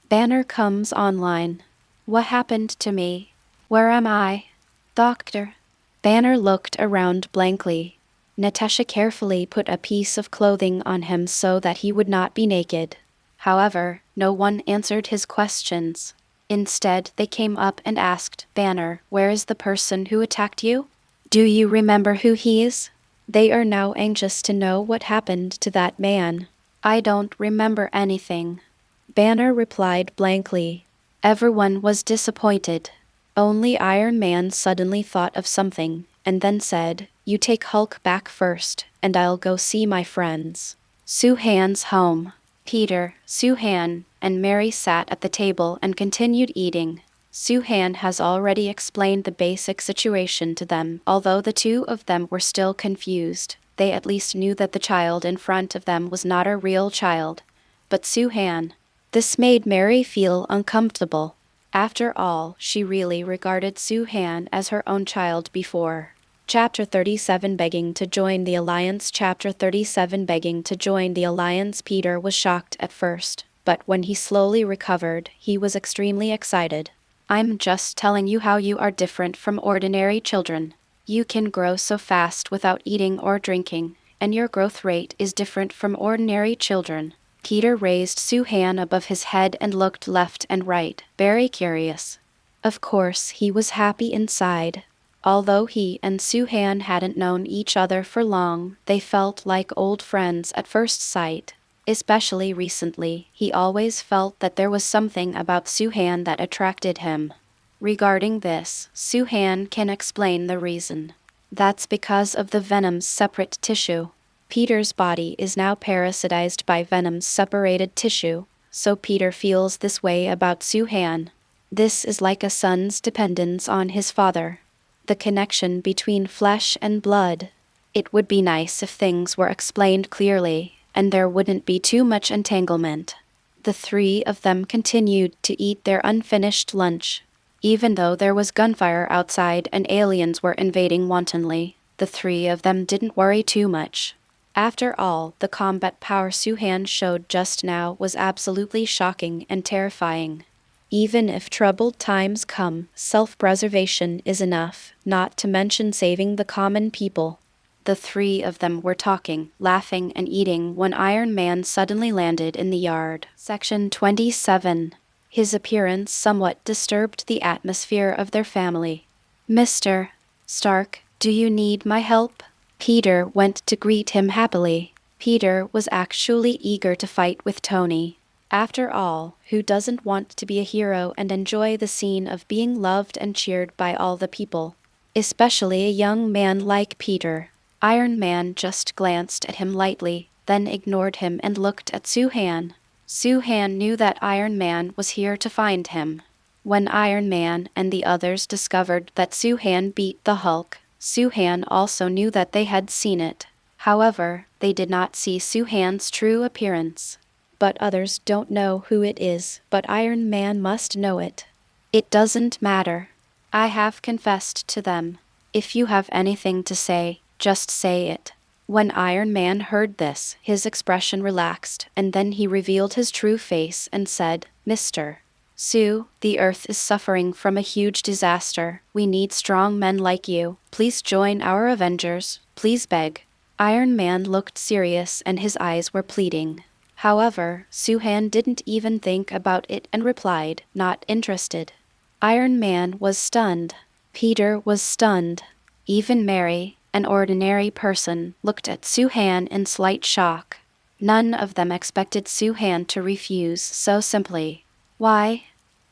Banner comes online. What happened to me? Where am I? Doctor. Banner looked around blankly. Natasha carefully put a piece of clothing on him so that he would not be naked. However, no one answered his questions. Instead, they came up and asked, Banner, where is the person who attacked you? Do you remember who he is? They are now anxious to know what happened to that man. I don't remember anything. Banner replied blankly. Everyone was disappointed. Only Iron Man suddenly thought of something, and then said, You take Hulk back first, and I'll go see my friends. Suhan's home. Peter, Suhan, and Mary sat at the table and continued eating. Suhan has already explained the basic situation to them. Although the two of them were still confused, they at least knew that the child in front of them was not a real child, but Suhan. This made Mary feel uncomfortable. After all, she really regarded Suhan as her own child before. Chapter 37 Begging to join the Alliance. Chapter 37 Begging to join the Alliance. Peter was shocked at first, but when he slowly recovered, he was extremely excited. I'm just telling you how you are different from ordinary children. You can grow so fast without eating or drinking, and your growth rate is different from ordinary children. Peter raised Suhan above his head and looked left and right, very curious. Of course, he was happy inside. Although he and Soo-han hadn't known each other for long, they felt like old friends at first sight. Especially recently, he always felt that there was something about Soo-han that attracted him. Regarding this, Soo-han can explain the reason. That's because of the venom's separate tissue. Peter's body is now parasitized by venom's separated tissue, so Peter feels this way about Soo-han. This is like a son's dependence on his father. The connection between flesh and blood. It would be nice if things were explained clearly, and there wouldn't be too much entanglement. The three of them continued to eat their unfinished lunch. Even though there was gunfire outside and aliens were invading wantonly, the three of them didn't worry too much. After all, the combat power Soo-han showed just now was absolutely shocking and terrifying. Even if troubled times come, self-preservation is enough, not to mention saving the common people. The three of them were talking, laughing, and eating when Iron Man suddenly landed in the yard. Section 27. His appearance somewhat disturbed the atmosphere of their family. "Mr. Stark, do you need my help?" Peter went to greet him happily. Peter was actually eager to fight with Tony. After all, who doesn't want to be a hero and enjoy the scene of being loved and cheered by all the people? Especially a young man like Peter. Iron Man just glanced at him lightly, then ignored him and looked at Soo-han. Soo-han knew that Iron Man was here to find him. When Iron Man and the others discovered that Soo-han beat the Hulk, Soo-han also knew that they had seen it. However, they did not see Soo-han's true appearance. But others don't know who it is, but Iron Man must know it. It doesn't matter. I have confessed to them. If you have anything to say, just say it. When Iron Man heard this, his expression relaxed, and then he revealed his true face and said, "Mr. Sue, the Earth is suffering from a huge disaster. We need strong men like you. Please join our Avengers. Please beg." Iron Man looked serious and his eyes were pleading. However, Soo-han didn't even think about it and replied, not interested. Iron Man was stunned. Peter was stunned. Even Mary, an ordinary person, looked at Soo-han in slight shock. None of them expected Soo-han to refuse so simply. "Why?"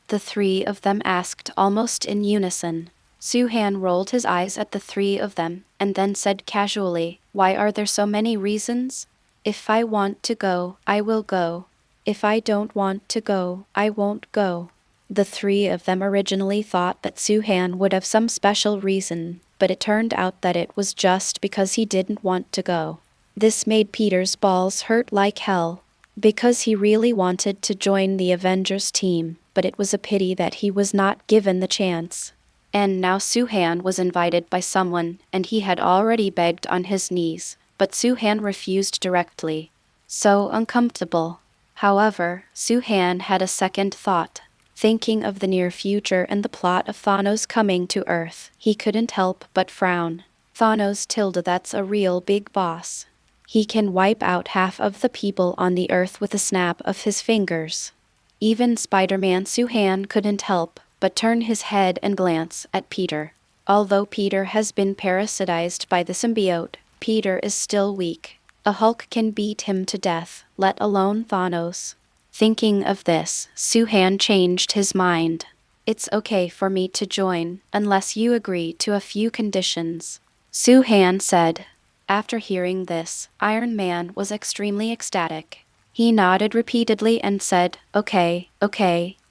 the three of them asked almost in unison. Soo-han rolled his eyes at the three of them, and then said casually, "Why are there so many reasons? If I want to go, I will go. If I don't want to go, I won't go." The three of them originally thought that Soo-han would have some special reason, but it turned out that it was just because he didn't want to go. This made Peter's balls hurt like hell, because he really wanted to join the Avengers team, but it was a pity that he was not given the chance. And now Soo-han was invited by someone, and he had already begged on his knees, but Soo-han refused directly. So uncomfortable. However, Soo-han had a second thought. Thinking of the near future and the plot of Thanos coming to Earth, he couldn't help but frown. Thanos tilde, that's a real big boss. He can wipe out half of the people on the Earth with a snap of his fingers. Even Spider-Man Soo-han couldn't help but turn his head and glance at Peter. Although Peter has been parasitized by the symbiote, Peter is still weak. A Hulk can beat him to death, let alone Thanos. Thinking of this, Soo-han changed his mind. "It's okay for me to join, unless you agree to a few conditions," Soo-han said. After hearing this, Iron Man was extremely ecstatic. He nodded repeatedly and said, okay,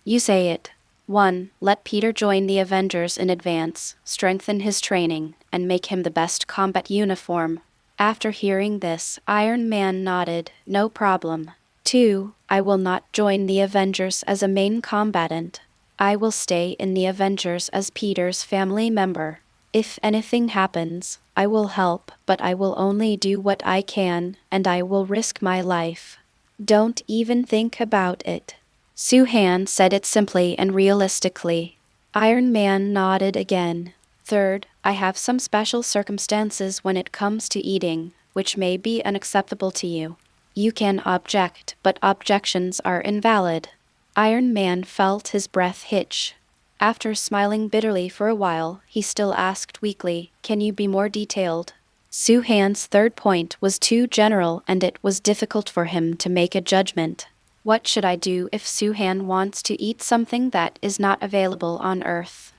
you say it." 1. Let Peter join the Avengers in advance, strengthen his training, and make him the best combat uniform. After hearing this, Iron Man nodded, "No problem." 2. I will not join the Avengers as a main combatant. I will stay in the Avengers as Peter's family member. If anything happens, I will help, but I will only do what I can, and I will risk my life. Don't even think about it. Soo-han said it simply and realistically. Iron Man nodded again. 3. I have some special circumstances when it comes to eating, which may be unacceptable to you. You can object, but objections are invalid. Iron Man felt his breath hitch. After smiling bitterly for a while, he still asked weakly, "Can you be more detailed?" Suhan's third point was too general and it was difficult for him to make a judgment. What should I do if Suhan wants to eat something that is not available on Earth?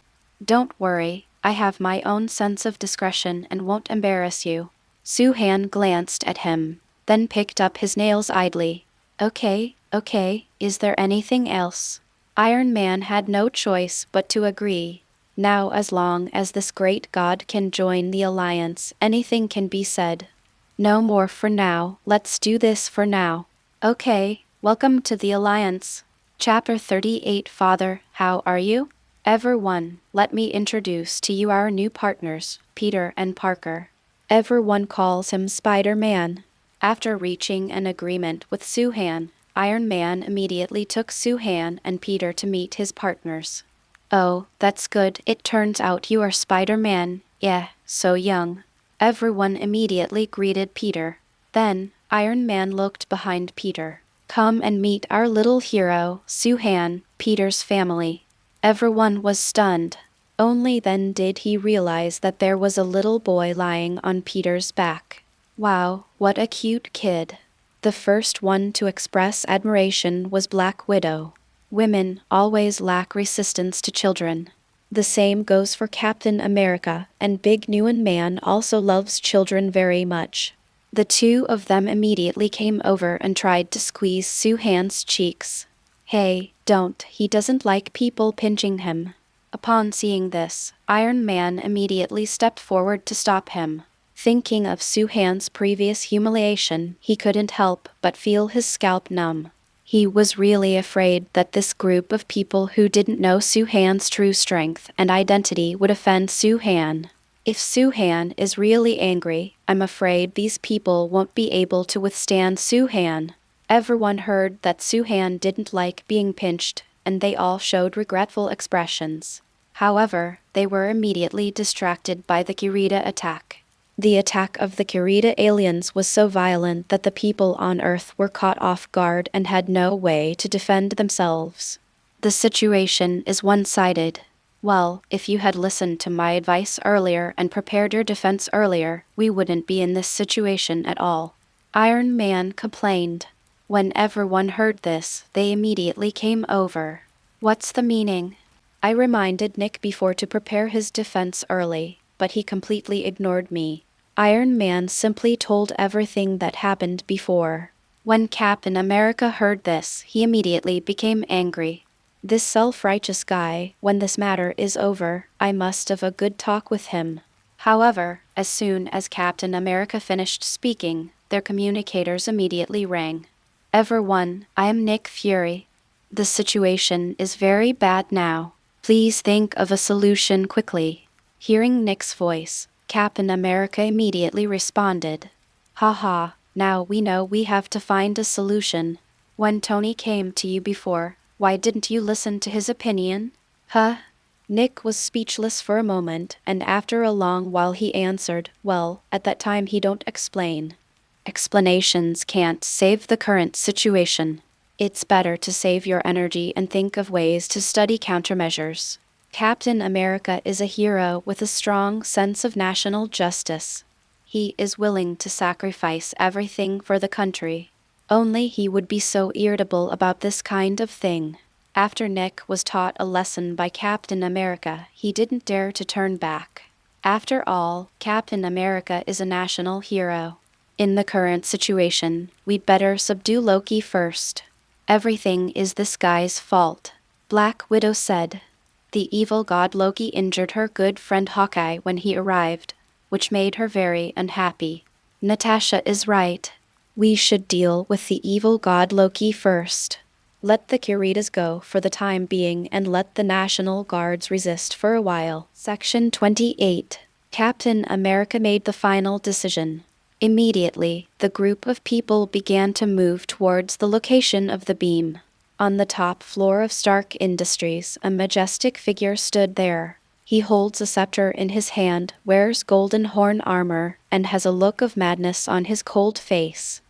Don't worry, I have my own sense of discretion and won't embarrass you. Suhan glanced at him, then picked up his nails idly. Okay, is there anything else? Iron Man had no choice but to agree. Now as long as this great god can join the alliance, anything can be said. No more for now, let's do this for now. Okay, welcome to the alliance. Chapter 38. Father, how are you? Everyone, let me introduce to you our new partners, Peter and Parker. Everyone calls him Spider-Man. After reaching an agreement with Suhan, Iron Man immediately took Suhan and Peter to meet his partners. Oh, that's good. It turns out you are Spider-Man. Yeah, so young. Everyone immediately greeted Peter. Then, Iron Man looked behind Peter. Come and meet our little hero, Suhan, Peter's family. Everyone was stunned. Only then did he realize that there was a little boy lying on Peter's back. Wow, what a cute kid. The first one to express admiration was Black Widow. Women always lack resistance to children. The same goes for Captain America, and Big Nguyen Man also loves children very much. The two of them immediately came over and tried to squeeze Suhan's cheeks. Hey, don't, he doesn't like people pinching him. Upon seeing this, Iron Man immediately stepped forward to stop him. Thinking of Suhan's previous humiliation, he couldn't help but feel his scalp numb. He was really afraid that this group of people who didn't know Suhan's true strength and identity would offend Suhan. If Suhan is really angry, I'm afraid these people won't be able to withstand Suhan. Everyone heard that Suhan didn't like being pinched, and they all showed regretful expressions. However, they were immediately distracted by the Kirita attack. The attack of the Kirita aliens was so violent that the people on Earth were caught off guard and had no way to defend themselves. The situation is one-sided. Well, if you had listened to my advice earlier and prepared your defense earlier, we wouldn't be in this situation at all. Iron Man complained. When everyone heard this, they immediately came over. What's the meaning? I reminded Nick before to prepare his defense early, but he completely ignored me. Iron Man simply told everything that happened before. When Captain America heard this, he immediately became angry. This self-righteous guy, when this matter is over, I must have a good talk with him. However, as soon as Captain America finished speaking, their communicators immediately rang. Everyone, I am Nick Fury. The situation is very bad now. Please think of a solution quickly. Hearing Nick's voice, Captain America immediately responded. Haha, now we know we have to find a solution. When Tony came to you before, why didn't you listen to his opinion? Huh? Nick was speechless for a moment, and after a long while he answered, well, at that time he don't explain. Explanations can't save the current situation. It's better to save your energy and think of ways to study countermeasures. Captain America is a hero with a strong sense of national justice. He is willing to sacrifice everything for the country. Only he would be so irritable about this kind of thing. After Nick was taught a lesson by Captain America, he didn't dare to turn back. After all, Captain America is a national hero. In the current situation, we'd better subdue Loki first. Everything is this guy's fault, Black Widow said. The evil god Loki injured her good friend Hawkeye when he arrived, which made her very unhappy. Natasha is right. We should deal with the evil god Loki first. Let the Kiritas go for the time being and let the National Guards resist for a while. Section 28. Captain America made the final decision. Immediately, the group of people began to move towards the location of the beam. On the top floor of Stark Industries, a majestic figure stood there. He holds a scepter in his hand, wears golden horn armor, and has a look of madness on his cold face.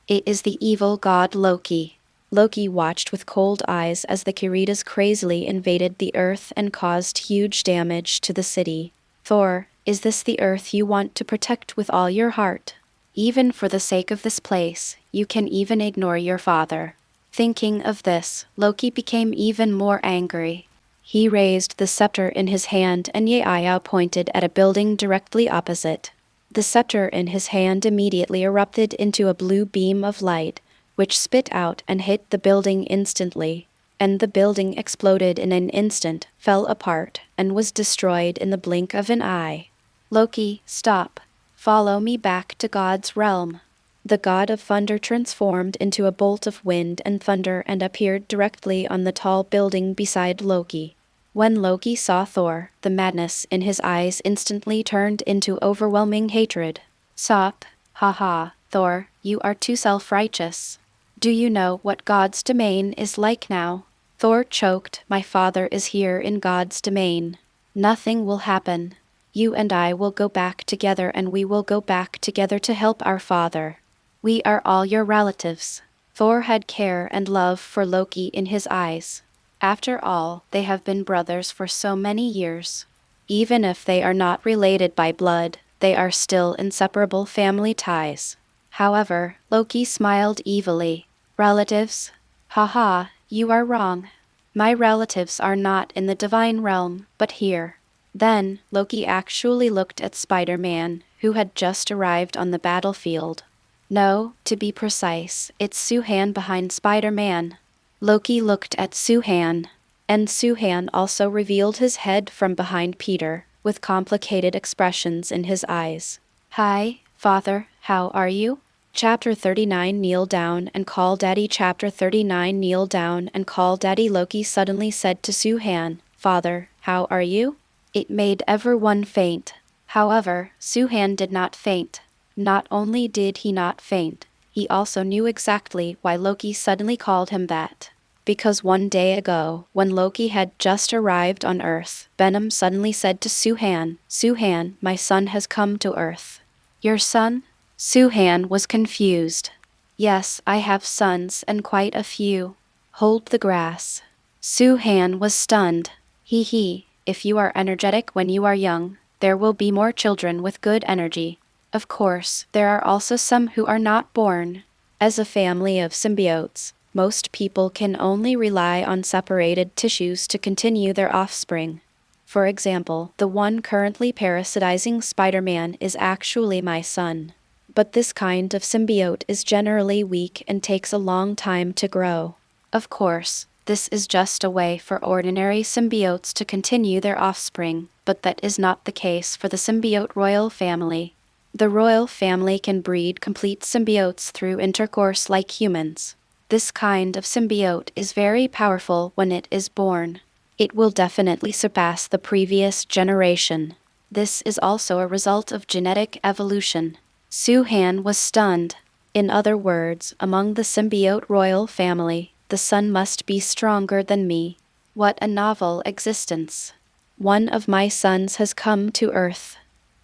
It is the evil god Loki. Loki watched with cold eyes as the Kiritas crazily invaded the Earth and caused huge damage to the city. Thor, is this the Earth you want to protect with all your heart? Even for the sake of this place, you can even ignore your father. Thinking of this, Loki became even more angry. He raised the scepter in his hand and Yeaya pointed at a building directly opposite. The scepter in his hand immediately erupted into a blue beam of light, which spit out and hit the building instantly, and the building exploded in an instant, fell apart, and was destroyed in the blink of an eye. Loki, stop. Follow me back to God's realm. The god of thunder transformed into a bolt of wind and thunder and appeared directly on the tall building beside Loki. When Loki saw Thor, the madness in his eyes instantly turned into overwhelming hatred. Sop, haha, Thor, you are too self-righteous. Do you know what God's domain is like now? Thor choked, my father is here in God's domain. Nothing will happen. You and I will go back together and we will go back together to help our father. We are all your relatives. Thor had care and love for Loki in his eyes. After all, they have been brothers for so many years. Even if they are not related by blood, they are still inseparable family ties. However, Loki smiled evilly. Relatives? Haha, you are wrong. My relatives are not in the divine realm, but here. Then, Loki actually looked at Spider-Man, who had just arrived on the battlefield. No, to be precise, it's Suhan behind Spider-Man. Loki looked at Suhan, and Suhan also revealed his head from behind Peter, with complicated expressions in his eyes. Hi, Father, how are you? Chapter 39 Kneel down and call Daddy. Chapter 39 Kneel down and call Daddy. Loki suddenly said to Suhan, Father, how are you? It made everyone faint. However, Suhan did not faint. Not only did he not faint, he also knew exactly why Loki suddenly called him that. Because one day ago, when Loki had just arrived on Earth, Venom suddenly said to Suhan, Suhan, my son has come to Earth. Your son? Suhan was confused. Yes, I have sons and quite a few. Hold the grass. Suhan was stunned. Hee, if you are energetic when you are young, there will be more children with good energy. Of course, there are also some who are not born. As a family of symbiotes, most people can only rely on separated tissues to continue their offspring. For example, the one currently parasitizing Spider-Man is actually my son. But this kind of symbiote is generally weak and takes a long time to grow. Of course, this is just a way for ordinary symbiotes to continue their offspring, but that is not the case for the symbiote royal family. The royal family can breed complete symbiotes through intercourse like humans. This kind of symbiote is very powerful when it is born. It will definitely surpass the previous generation. This is also a result of genetic evolution. Suhan was stunned. In other words, among the symbiote royal family, the son must be stronger than me. What a novel existence. One of my sons has come to Earth.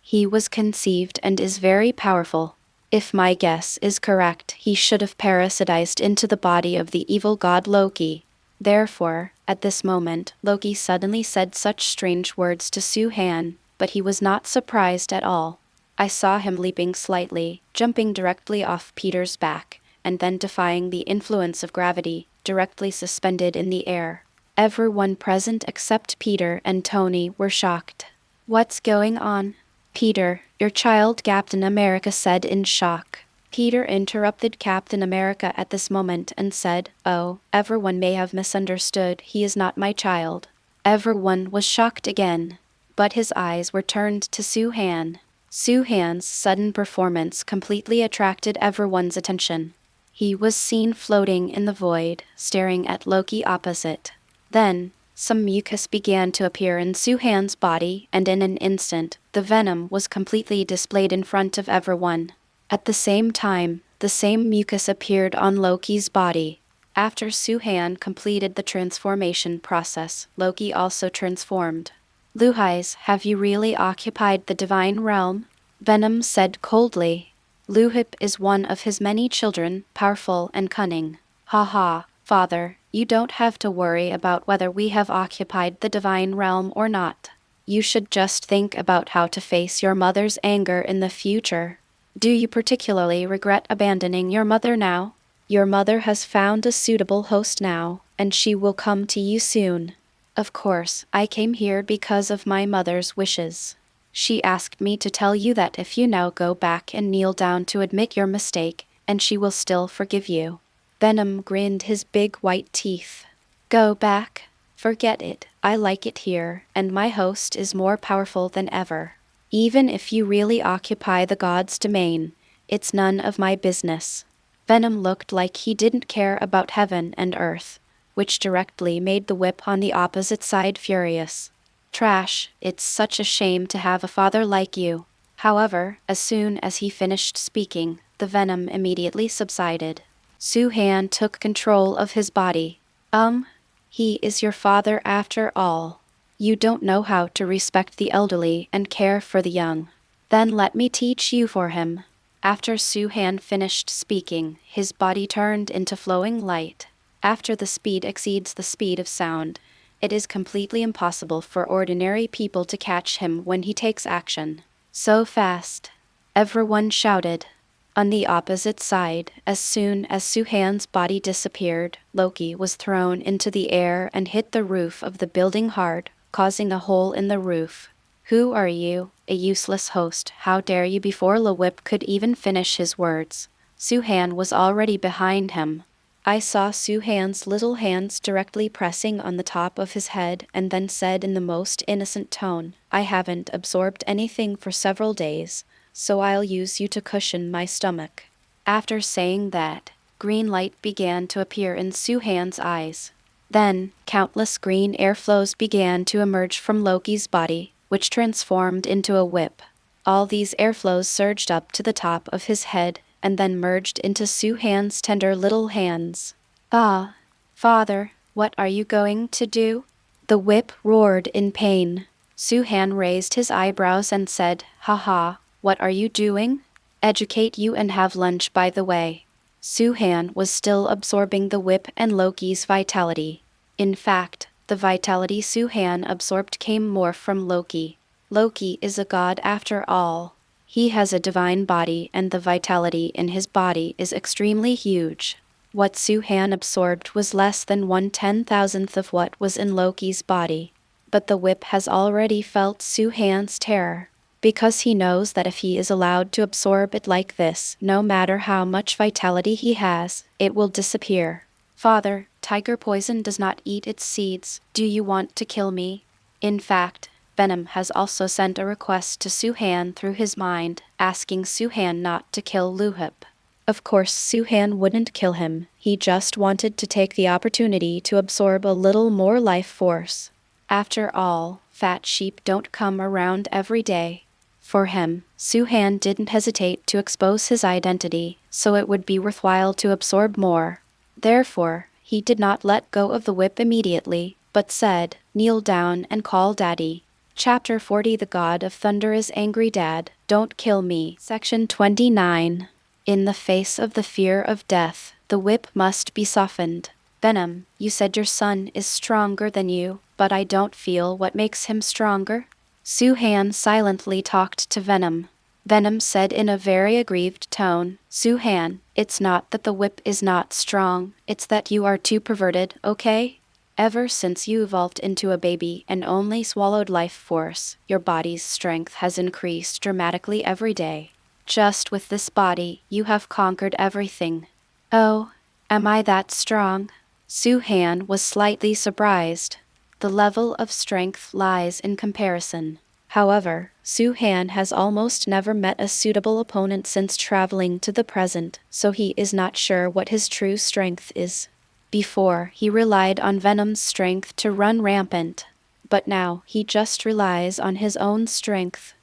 He was conceived and is very powerful. If my guess is correct, he should have parasitized into the body of the evil god Loki. Therefore, at this moment, Loki suddenly said such strange words to Suhan, but he was not surprised at all. I saw him leaping slightly, jumping directly off Peter's back, and then defying the influence of gravity, directly suspended in the air. Everyone present except Peter and Tony were shocked. What's going on? Peter, your child, Captain America said in shock. Peter interrupted Captain America at this moment and said, Oh, everyone may have misunderstood, he is not my child. Everyone was shocked again, but his eyes were turned to Suhan. Suhan's sudden performance completely attracted everyone's attention. He was seen floating in the void, staring at Loki opposite. Then, some mucus began to appear in Suhan's body, and in an instant, the venom was completely displayed in front of everyone. At the same time, the same mucus appeared on Loki's body. After Suhan completed the transformation process, Loki also transformed. Luhais, have you really occupied the divine realm? Venom said coldly. Luhip is one of his many children, powerful and cunning. Haha, Father, you don't have to worry about whether we have occupied the divine realm or not. You should just think about how to face your mother's anger in the future. Do you particularly regret abandoning your mother now? Your mother has found a suitable host now, and she will come to you soon. Of course, I came here because of my mother's wishes. She asked me to tell you that if you now go back and kneel down to admit your mistake, and she will still forgive you. Venom grinned his big white teeth. Go back? Forget it, I like it here, and my host is more powerful than ever. Even if you really occupy the god's domain, it's none of my business. Venom looked like he didn't care about heaven and earth, which directly made the whip on the opposite side furious. Trash, it's such a shame to have a father like you. However, as soon as he finished speaking, the venom immediately subsided. Su-Han took control of his body. He is your father after all. You don't know how to respect the elderly and care for the young. Then let me teach you for him. After Su-Han finished speaking, his body turned into flowing light. After the speed exceeds the speed of sound, it is completely impossible for ordinary people to catch him when he takes action. So fast. Everyone shouted. On the opposite side, as soon as Su-Han's body disappeared, Loki was thrown into the air and hit the roof of the building hard, causing a hole in the roof. Who are you, a useless host? How dare you? Before Lewip could even finish his words, Su-Han was already behind him. I saw Su-Han's little hands directly pressing on the top of his head and then said in the most innocent tone, I haven't absorbed anything for several days, so I'll use you to cushion my stomach. After saying that, green light began to appear in Su-Han's eyes. Then, countless green airflows began to emerge from Loki's body, which transformed into a whip. All these airflows surged up to the top of his head and then merged into Su-Han's tender little hands. Ah, father, what are you going to do? The whip roared in pain. Su-Han raised his eyebrows and said, Haha, what are you doing? Educate you and have lunch by the way. Su-Han was still absorbing the whip and Loki's vitality. In fact, the vitality Su-Han absorbed came more from Loki. Loki is a god after all. He has a divine body and the vitality in his body is extremely huge. What Su-Han absorbed was less than 1/10,000th of what was in Loki's body. But the whip has already felt Su-Han's terror, because he knows that if he is allowed to absorb it like this, no matter how much vitality he has, it will disappear. Father, tiger poison does not eat its seeds. Do you want to kill me? In fact, Venom has also sent a request to Su-Han through his mind, asking Su-Han not to kill Luhip. Of course Su-Han wouldn't kill him, he just wanted to take the opportunity to absorb a little more life force. After all, fat sheep don't come around every day. For him, Su-Han didn't hesitate to expose his identity, so it would be worthwhile to absorb more. Therefore, he did not let go of the whip immediately, but said, kneel down and call Daddy. Chapter 40 The God of Thunder is angry. Dad, don't kill me. Section 29. In the face of the fear of death, the whip must be softened. Venom, you said your son is stronger than you, but I don't feel what makes him stronger. Su-Han silently talked to Venom. Venom said in a very aggrieved tone, Su-Han, it's not that the whip is not strong, it's that you are too perverted, okay? Ever since you evolved into a baby and only swallowed life force, your body's strength has increased dramatically every day. Just with this body, you have conquered everything. Oh, am I that strong? Su-Han was slightly surprised. The level of strength lies in comparison. However, Su-Han has almost never met a suitable opponent since traveling to the present, so he is not sure what his true strength is. Before, he relied on Venom's strength to run rampant, but now he just relies on his own strength.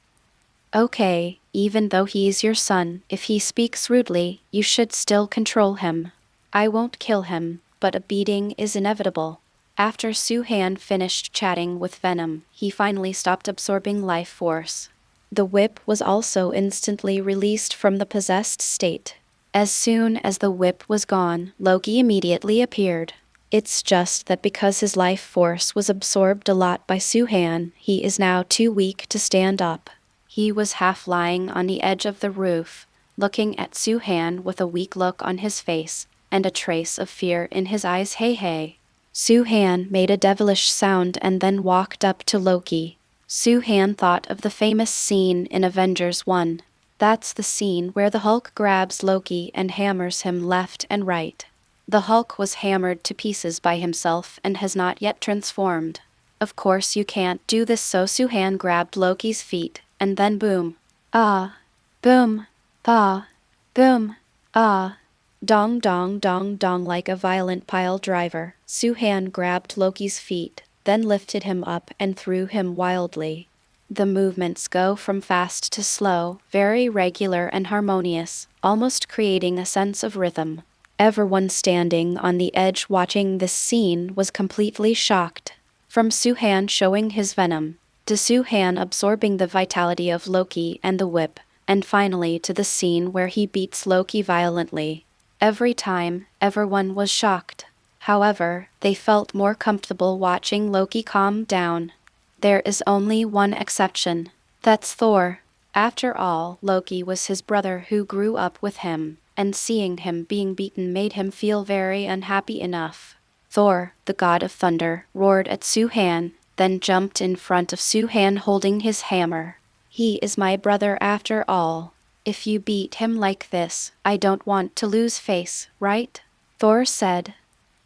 Okay, even though he's your son, if he speaks rudely, you should still control him. I won't kill him, but a beating is inevitable. After Su-Han finished chatting with Venom, he finally stopped absorbing life force. The whip was also instantly released from the possessed state. As soon as the whip was gone, Loki immediately appeared. It's just that because his life force was absorbed a lot by Suhan, he is now too weak to stand up. He was half lying on the edge of the roof, looking at Suhan with a weak look on his face, and a trace of fear in his eyes. Hey hey. Suhan made a devilish sound and then walked up to Loki. Suhan thought of the famous scene in Avengers 1. That's the scene where the Hulk grabs Loki and hammers him left and right. The Hulk was hammered to pieces by himself and has not yet transformed. Of course you can't do this, so Suhan grabbed Loki's feet, and then boom. Ah. Boom. Ah. Boom. Ah. Dong dong dong dong like a violent pile driver. Suhan grabbed Loki's feet, then lifted him up and threw him wildly. The movements go from fast to slow, very regular and harmonious, almost creating a sense of rhythm. Everyone standing on the edge watching this scene was completely shocked. From Suhan showing his venom, to Suhan absorbing the vitality of Loki and the whip, and finally to the scene where he beats Loki violently. Every time, everyone was shocked. However, they felt more comfortable watching Loki calm down. There is only one exception. That's Thor. After all, Loki was his brother who grew up with him, and seeing him being beaten made him feel very unhappy enough. Thor, the god of thunder, roared at Suhan, then jumped in front of Suhan holding his hammer. He is my brother after all. If you beat him like this, I don't want to lose face, right? Thor said.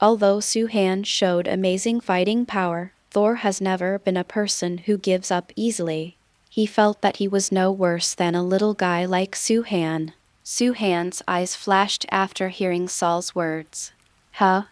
Although Suhan showed amazing fighting power, Thor has never been a person who gives up easily. He felt that he was no worse than a little guy like Suhan. Suhan's eyes flashed after hearing Saul's words.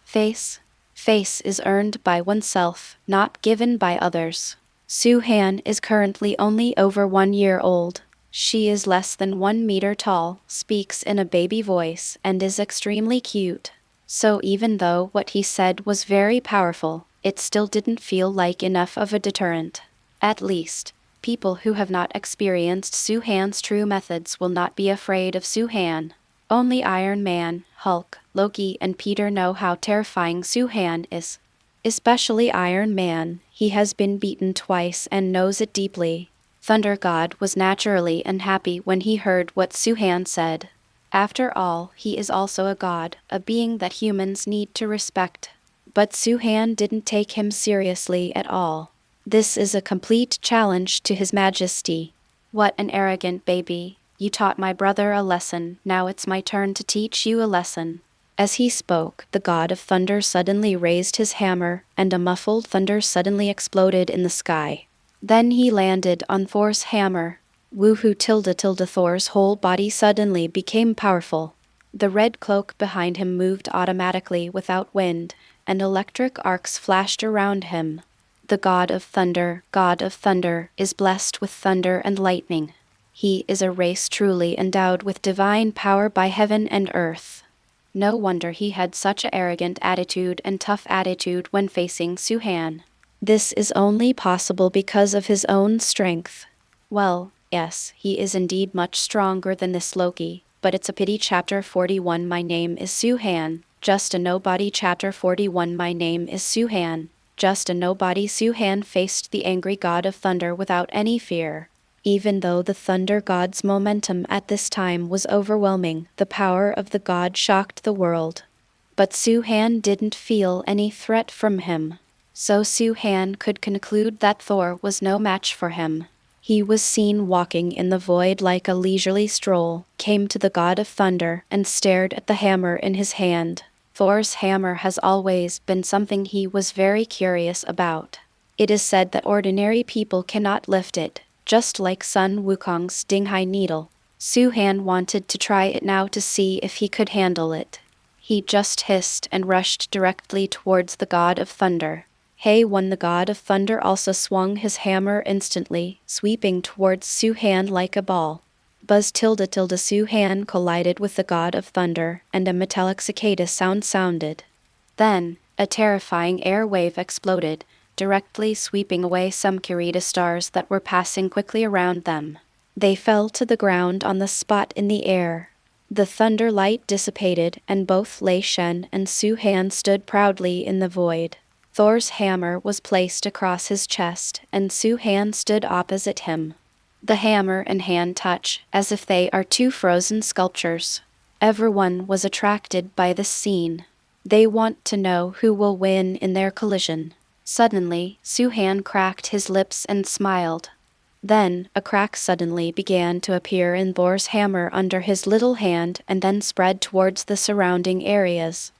Face? Face is earned by oneself, not given by others. Suhan is currently only over 1 year old. She is less than 1 meter tall, speaks in a baby voice, and is extremely cute. So even though what he said was very powerful, it still didn't feel like enough of a deterrent. At least, people who have not experienced Suhan's true methods will not be afraid of Suhan. Only Iron Man, Hulk, Loki, and Peter know how terrifying Suhan is. Especially Iron Man, he has been beaten twice and knows it deeply. Thunder God was naturally unhappy when he heard what Suhan said. After all, he is also a god, a being that humans need to respect. But Suhan didn't take him seriously at all. This is a complete challenge to His Majesty. What an arrogant baby. You taught my brother a lesson, now it's my turn to teach you a lesson. As he spoke, the god of thunder suddenly raised his hammer, and a muffled thunder suddenly exploded in the sky. Then he landed on Thor's hammer. Woohoo tilde Thor's whole body suddenly became powerful. The red cloak behind him moved automatically without wind, and electric arcs flashed around him. The god of thunder, is blessed with thunder and lightning. He is a race truly endowed with divine power by heaven and earth. No wonder he had such an arrogant attitude and tough attitude when facing Suhan. This is only possible because of his own strength. Well, yes, he is indeed much stronger than this Loki, but it's a pity. Chapter 41 My name is Suhan, just a nobody. Chapter 41 My name is Suhan, just a nobody. Suhan faced the angry god of thunder without any fear. Even though the thunder god's momentum at this time was overwhelming, the power of the god shocked the world. But Suhan didn't feel any threat from him. So Suhan could conclude that Thor was no match for him. He was seen walking in the void like a leisurely stroll, came to the god of thunder, and stared at the hammer in his hand. Thor's hammer has always been something he was very curious about. It is said that ordinary people cannot lift it, just like Sun Wukong's Dinghai needle. Suhan wanted to try it now to see if he could handle it. He just hissed and rushed directly towards the god of thunder. Hey when the god of thunder also swung his hammer instantly, sweeping towards Suhan like a ball. Buzz tilde Suhan collided with the god of thunder, and a metallic cicada sound sounded. Then, a terrifying air wave exploded, directly sweeping away some Kirita stars that were passing quickly around them. They fell to the ground on the spot in the air. The thunder light dissipated, and both Lei Shen and Su Han stood proudly in the void. Thor's hammer was placed across his chest, and Su Han stood opposite him. The hammer and hand touch, as if they are two frozen sculptures. Everyone was attracted by this scene. They want to know who will win in their collision. Suddenly, Su Han cracked his lips and smiled. Then, a crack suddenly began to appear in Thor's hammer under his little hand and then spread towards the surrounding areas.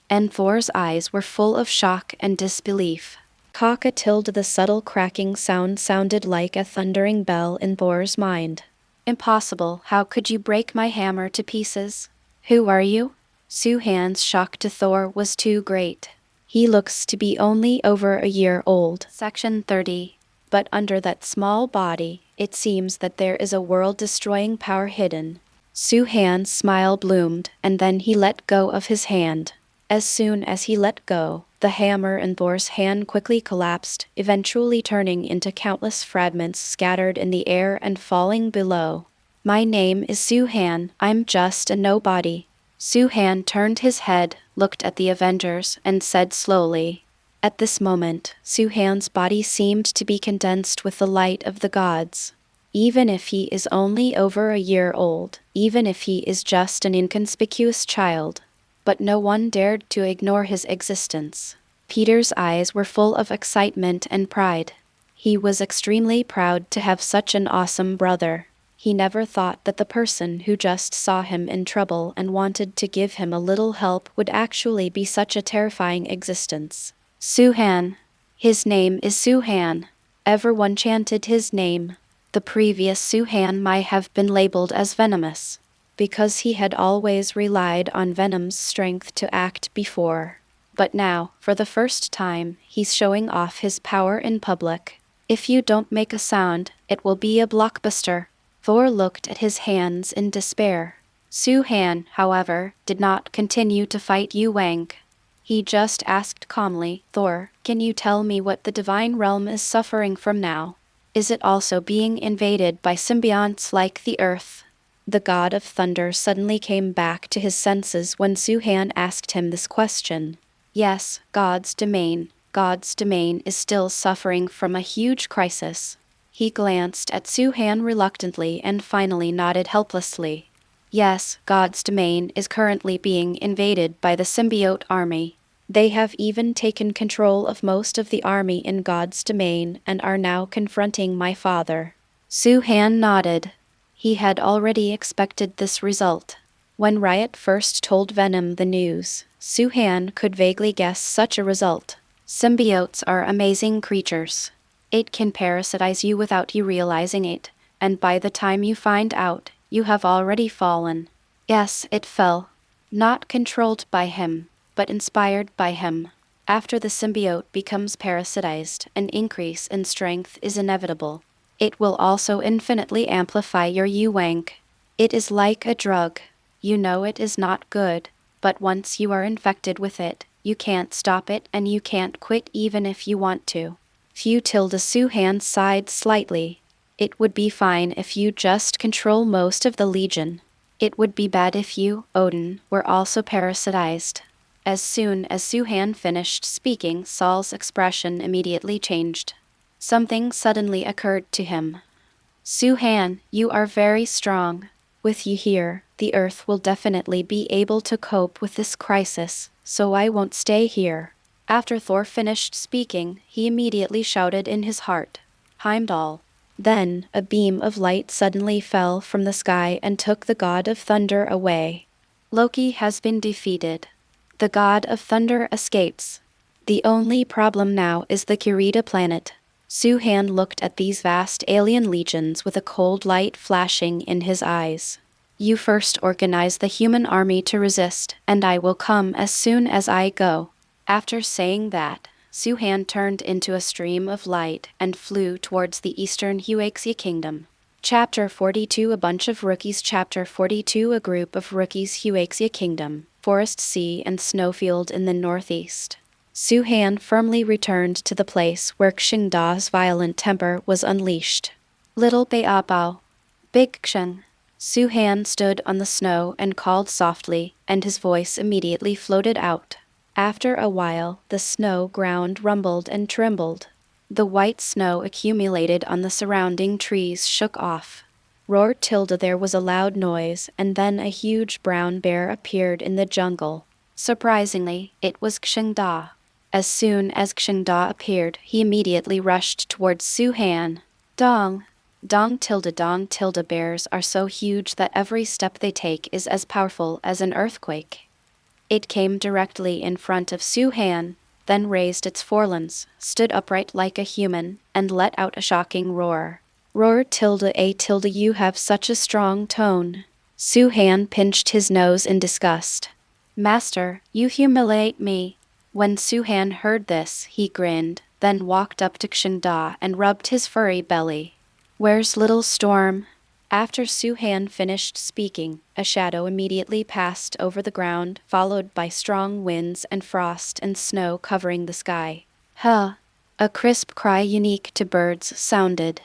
And Thor's eyes were full of shock and disbelief. The subtle cracking sound sounded like a thundering bell in Thor's mind. Impossible, how could you break my hammer to pieces? Who are you? Su Han's shock to Thor was too great. He looks to be only over a year old. Section 30. But under that small body, it seems that there is a world-destroying power hidden. Su Han's smile bloomed, and then he let go of his hand. As soon as he let go, the hammer in Thor's hand quickly collapsed, eventually turning into countless fragments scattered in the air and falling below. My name is Su Han, I'm just a nobody. Su Han turned his head, looked at the Avengers, and said slowly. At this moment, Su Han's body seemed to be condensed with the light of the gods. Even if he is only over a year old, even if he is just an inconspicuous child. But no one dared to ignore his existence. Peter's eyes were full of excitement and pride. He was extremely proud to have such an awesome brother. He never thought that the person who just saw him in trouble and wanted to give him a little help would actually be such a terrifying existence. Su Han. His name is Su Han. Everyone chanted his name. The previous Su Han might have been labeled as venomous, because he had always relied on Venom's strength to act before. But now, for the first time, he's showing off his power in public. If you don't make a sound, it will be a blockbuster. Thor looked at his hands in despair. Su Han, however, did not continue to fight Yu Wang. He just asked calmly, Thor, can you tell me what the divine realm is suffering from now? Is it also being invaded by symbionts like the earth? The god of thunder suddenly came back to his senses when Su Han asked him this question. Yes, God's domain. God's domain is still suffering from a huge crisis. He glanced at Su Han reluctantly and finally nodded helplessly. Yes, God's domain is currently being invaded by the symbiote army. They have even taken control of most of the army in God's domain and are now confronting my father. Su Han nodded. He had already expected this result. When Riot first told Venom the news, Su Han could vaguely guess such a result. Symbiotes are amazing creatures. It can parasitize you without you realizing it, and by the time you find out, you have already fallen. Yes, it fell. Not controlled by him, but inspired by him. After the symbiote becomes parasitized, an increase in strength is inevitable. It will also infinitely amplify your Yu Wang. It is like a drug. You know it is not good, but once you are infected with it, you can't stop it and you can't quit even if you want to. Su Han sighed slightly. It would be fine if you just control most of the Legion. It would be bad if you, Odin, were also parasitized. As soon as Su Han finished speaking, Saul's expression immediately changed. Something suddenly occurred to him. Su Han, you are very strong. With you here, the Earth will definitely be able to cope with this crisis, so I won't stay here. After Thor finished speaking, he immediately shouted in his heart, Heimdall. Then, a beam of light suddenly fell from the sky and took the god of thunder away. Loki has been defeated. The god of thunder escapes. The only problem now is the Kirita planet. Su Han looked at these vast alien legions with a cold light flashing in his eyes. You first organize the human army to resist, and I will come as soon as I go. After saying that, Su Han turned into a stream of light and flew towards the eastern Huaxia kingdom. Chapter 42 A bunch of rookies. Chapter 42 A group of rookies. Huaxia kingdom, forest, sea, and snowfield in the northeast. Su Han firmly returned to the place where Xingda's violent temper was unleashed. Little Beabao. Big Xing. Suhan stood on the snow and called softly, and his voice immediately floated out. After a while, the snow ground rumbled and trembled. The white snow accumulated on the surrounding trees shook off. Roar tilde there was a loud noise, and then a huge brown bear appeared in the jungle. Surprisingly, it was Xingda. As soon as Xingda appeared, he immediately rushed towards Suhan. Dong! Dong tilde bears are so huge that every step they take is as powerful as an earthquake. It came directly in front of Suhan, then raised its forelimbs, stood upright like a human, and let out a shocking roar. Roar tilde a tilde you have such a strong tone. Suhan pinched his nose in disgust. Master, you humiliate me. When Suhan heard this, he grinned, then walked up to Xingda and rubbed his furry belly. Where's little Storm? After Suhan finished speaking, a shadow immediately passed over the ground, followed by strong winds and frost and snow covering the sky. Huh! A crisp cry unique to birds sounded.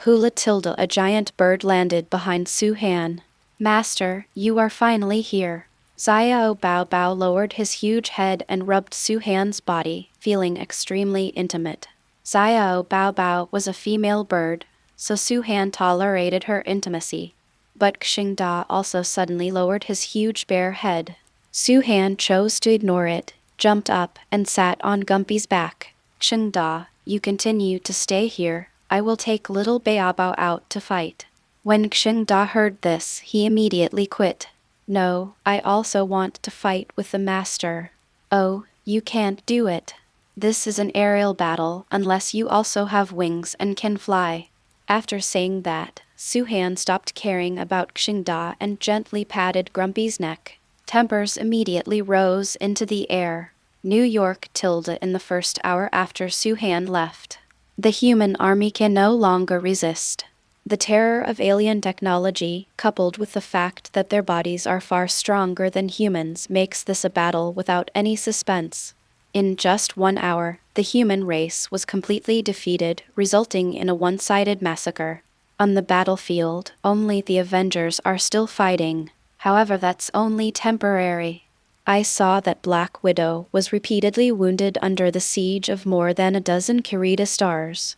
Hula tilde a giant bird landed behind Suhan. Master, you are finally here. Xiao Bao Bao lowered his huge head and rubbed Suhan's body, feeling extremely intimate. Xiao Bao Bao was a female bird, so Suhan tolerated her intimacy. But Xingda also suddenly lowered his huge bare head. Suhan chose to ignore it, jumped up, and sat on Gumpy's back. Xingda, you continue to stay here. I will take little Baobao out to fight. When Xingda heard this, he immediately quit. No, I also want to fight with the master. Oh, you can't do it. This is an aerial battle unless you also have wings and can fly. After saying that, Suhan stopped caring about Xingda and gently patted Grumpy's neck. Tempers immediately rose into the air. New York tilde in the first hour after Suhan left. The human army can no longer resist. The terror of alien technology, coupled with the fact that their bodies are far stronger than humans, makes this a battle without any suspense. In just 1 hour, the human race was completely defeated, resulting in a one-sided massacre. On the battlefield, only the Avengers are still fighting. However, that's only temporary. I saw that Black Widow was repeatedly wounded under the siege of more than a dozen Kirita stars.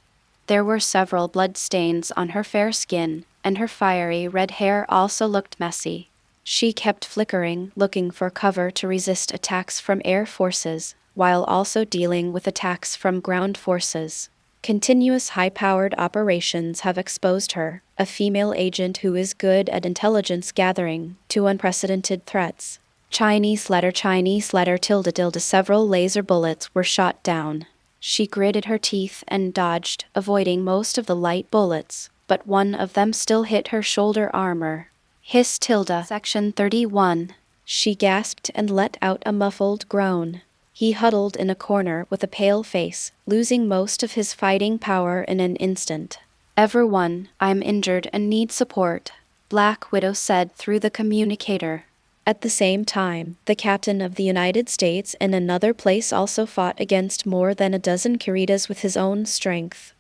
There were several blood stains on her fair skin, and her fiery red hair also looked messy. She kept flickering, looking for cover to resist attacks from air forces, while also dealing with attacks from ground forces. Continuous high-powered operations have exposed her, a female agent who is good at intelligence gathering, to unprecedented threats. Chinese letter tilde several laser bullets were shot down. She gritted her teeth and dodged, avoiding most of the light bullets, but one of them still hit her shoulder armor. Hiss tilde Section 31. She gasped and let out a muffled groan. He huddled in a corner with a pale face, losing most of his fighting power in an instant. Everyone, I'm injured and need support, Black Widow said through the communicator. At the same time, the captain of the United States in another place also fought against more than a dozen Kiritas with his own strength.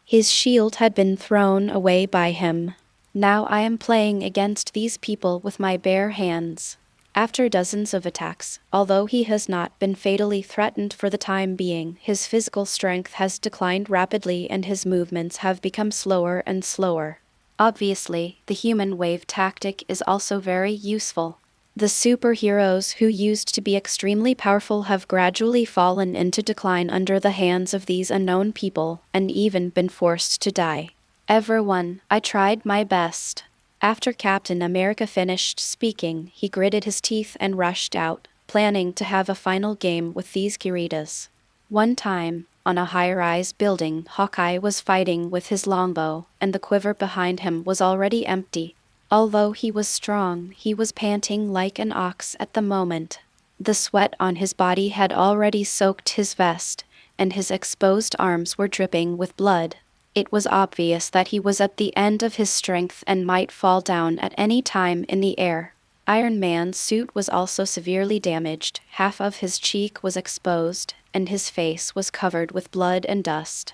His shield had been thrown away by him. Now I am playing against these people with my bare hands. After dozens of attacks, although he has not been fatally threatened for the time being, his physical strength has declined rapidly and his movements have become slower and slower. Obviously, the human wave tactic is also very useful. The superheroes who used to be extremely powerful have gradually fallen into decline under the hands of these unknown people, and even been forced to die. Everyone, I tried my best. After Captain America finished speaking, he gritted his teeth and rushed out, planning to have a final game with these Kiritas. One time, on a high-rise building, Hawkeye was fighting with his longbow, and the quiver behind him was already empty. Although he was strong, he was panting like an ox at the moment. The sweat on his body had already soaked his vest, and his exposed arms were dripping with blood. It was obvious that he was at the end of his strength and might fall down at any time in the air. Iron Man's suit was also severely damaged, half of his cheek was exposed, and his face was covered with blood and dust.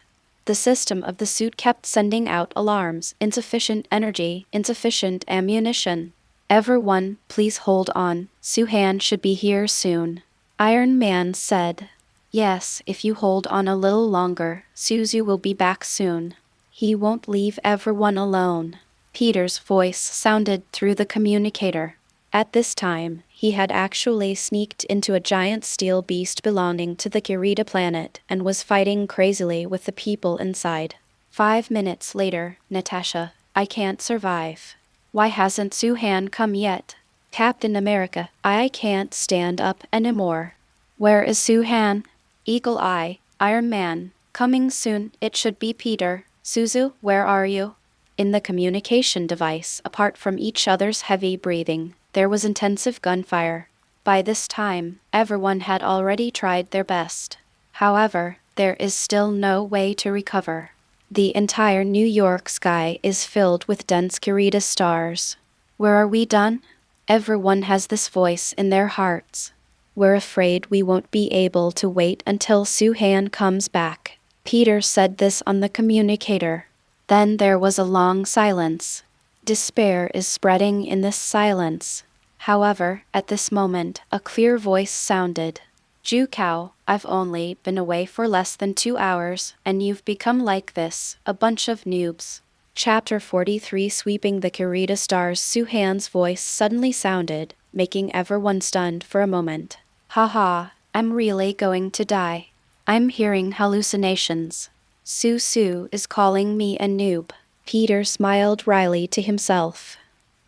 The system of the suit kept sending out alarms: insufficient energy, insufficient ammunition. Everyone, please hold on. Suhan should be here soon. Iron Man said. Yes, if you hold on a little longer, Suzu will be back soon. He won't leave everyone alone. Peter's voice sounded through the communicator. At this time, he had actually sneaked into a giant steel beast belonging to the Kirita planet and was fighting crazily with the people inside. 5 minutes later, Natasha, I can't survive. Why hasn't Suhan come yet? Captain America, I can't stand up anymore. Where is Suhan? Eagle Eye, Iron Man, coming soon. It should be Peter. Suzu, where are you? In the communication device, apart from each other's heavy breathing, there was intensive gunfire. By this time, everyone had already tried their best. However, there is still no way to recover. The entire New York sky is filled with dense Kirita stars. Where are we done? Everyone has this voice in their hearts. We're afraid we won't be able to wait until Suhan comes back. Peter said this on the communicator. Then there was a long silence. Despair is spreading in this silence. However, at this moment, a clear voice sounded. Jukao, I've only been away for less than 2 hours, and you've become like this, a bunch of noobs. Chapter 43. Sweeping the Kirita stars. Suhan's voice suddenly sounded, making everyone stunned for a moment. Haha, I'm really going to die. I'm hearing hallucinations. Su is calling me a noob. Peter smiled wryly to himself.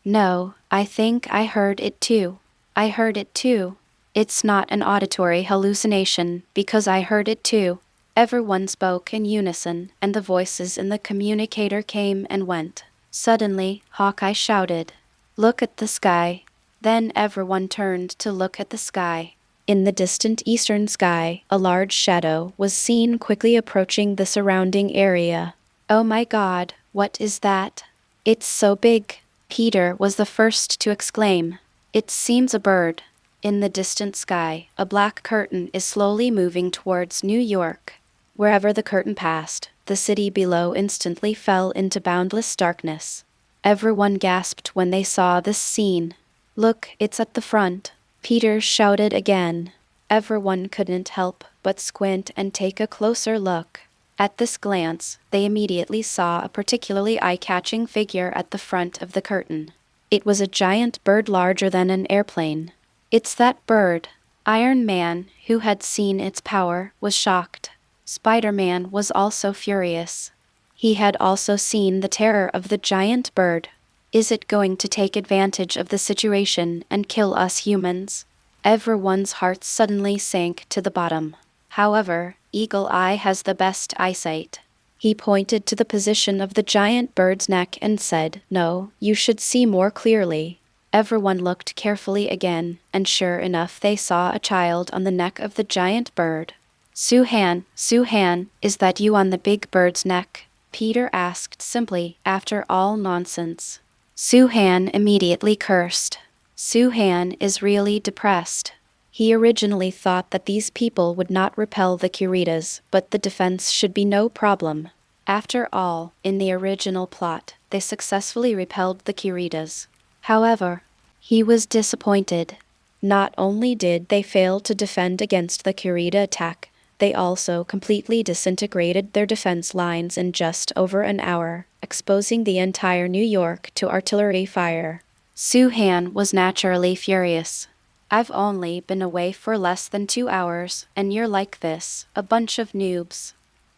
No, I think I heard it too. I heard it too. It's not an auditory hallucination, because I heard it too. Everyone spoke in unison, and the voices in the communicator came and went. Suddenly, Hawkeye shouted, Look at the sky. Then everyone turned to look at the sky. In the distant eastern sky, a large shadow was seen quickly approaching the surrounding area. Oh my God, what is that? It's so big. Peter was the first to exclaim. It seems a bird. In the distant sky, a black curtain is slowly moving towards New York. Wherever the curtain passed, the city below instantly fell into boundless darkness. Everyone gasped when they saw this scene. Look, it's at the front. Peter shouted again. Everyone couldn't help but squint and take a closer look. At this glance, they immediately saw a particularly eye-catching figure at the front of the curtain. It was a giant bird larger than an airplane. It's that bird. Iron Man, who had seen its power, was shocked. Spider-Man was also furious. He had also seen the terror of the giant bird. Is it going to take advantage of the situation and kill us humans? Everyone's hearts suddenly sank to the bottom. However, Eagle Eye has the best eyesight. He pointed to the position of the giant bird's neck and said, No, you should see more clearly. Everyone looked carefully again, and sure enough they saw a child on the neck of the giant bird. Suhan, is that you on the big bird's neck? Peter asked simply, after all nonsense. Suhan immediately cursed. Suhan is really depressed. He originally thought that these people would not repel the Kiritas, but the defense should be no problem. After all, in the original plot, they successfully repelled the Kiritas. However, he was disappointed. Not only did they fail to defend against the Kirita attack, they also completely disintegrated their defense lines in just over an hour, exposing the entire New York to artillery fire. Suhan was naturally furious. I've only been away for less than 2 hours, and you're like this, a bunch of noobs.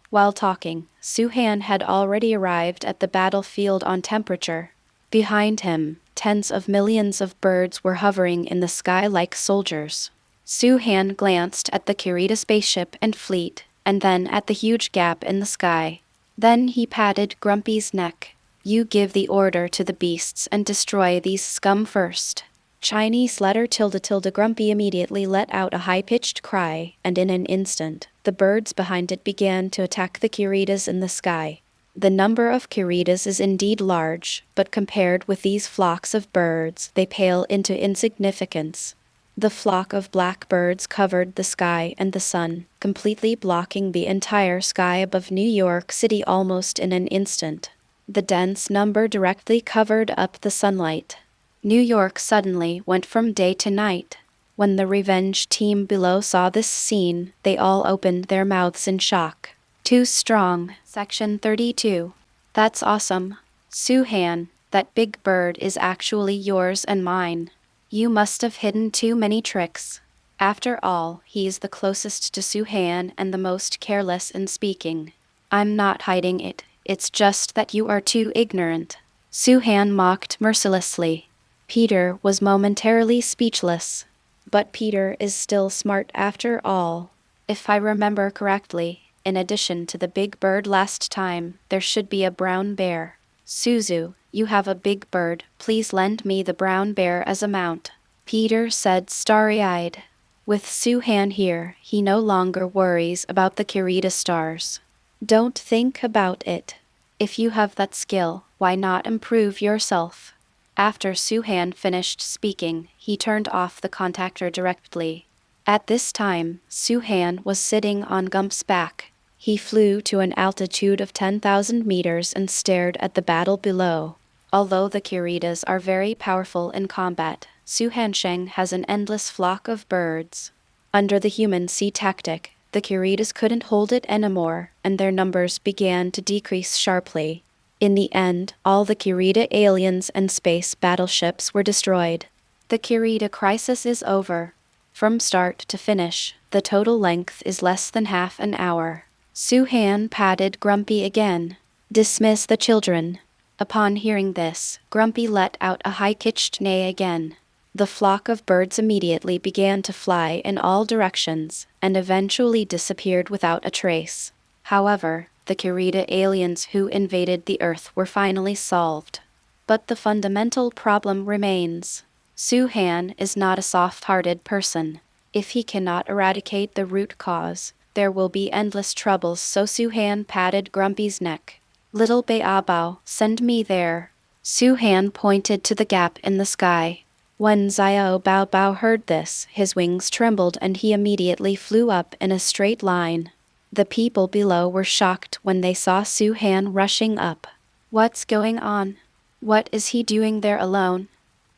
While talking, Suhan had already arrived at the battlefield on temperature. Behind him, tens of millions of birds were hovering in the sky like soldiers. Suhan glanced at the Kirita spaceship and fleet, and then at the huge gap in the sky. Then he patted Grumpy's neck. You give the order to the beasts and destroy these scum first. Chinese letter tilde Grumpy immediately let out a high-pitched cry, and in an instant, the birds behind it began to attack the Kiritas in the sky. The number of Kiritas is indeed large, but compared with these flocks of birds, they pale into insignificance. The flock of blackbirds covered the sky and the sun, completely blocking the entire sky above New York City almost in an instant. The dense number directly covered up the sunlight. New York suddenly went from day to night. When the revenge team below saw this scene, they all opened their mouths in shock. Too strong. Section 32. That's awesome. Suhan, that big bird is actually yours and mine. You must have hidden too many tricks. After all, he's the closest to Suhan and the most careless in speaking. I'm not hiding it, it's just that you are too ignorant. Suhan mocked mercilessly. Peter was momentarily speechless. But Peter is still smart after all. If I remember correctly, in addition to the big bird last time, there should be a brown bear. Suzu, you have a big bird, please lend me the brown bear as a mount. Peter said starry-eyed. With Suhan here, he no longer worries about the Kirita stars. Don't think about it. If you have that skill, why not improve yourself? After Suhan finished speaking, he turned off the contactor directly. At this time, Suhan was sitting on Gump's back. He flew to an altitude of 10,000 meters and stared at the battle below. Although the Kiritas are very powerful in combat, Suhansheng has an endless flock of birds. Under the human sea tactic, the Kiritas couldn't hold it anymore, and their numbers began to decrease sharply. In the end, all the Kirita aliens and space battleships were destroyed. The Kirita crisis is over. From start to finish, the total length is less than half an hour. Suhan patted Grumpy again. Dismiss the children. Upon hearing this, Grumpy let out a high-pitched neigh again. The flock of birds immediately began to fly in all directions, and eventually disappeared without a trace. However, the Kirita aliens who invaded the Earth were finally solved. But the fundamental problem remains. Suhan is not a soft-hearted person. If he cannot eradicate the root cause, there will be endless troubles, so Suhan patted Grumpy's neck. Little Beabao, send me there. Suhan pointed to the gap in the sky. When Xiao Bao Bao heard this, his wings trembled and he immediately flew up in a straight line. The people below were shocked when they saw Suhan rushing up. What's going on? What is he doing there alone?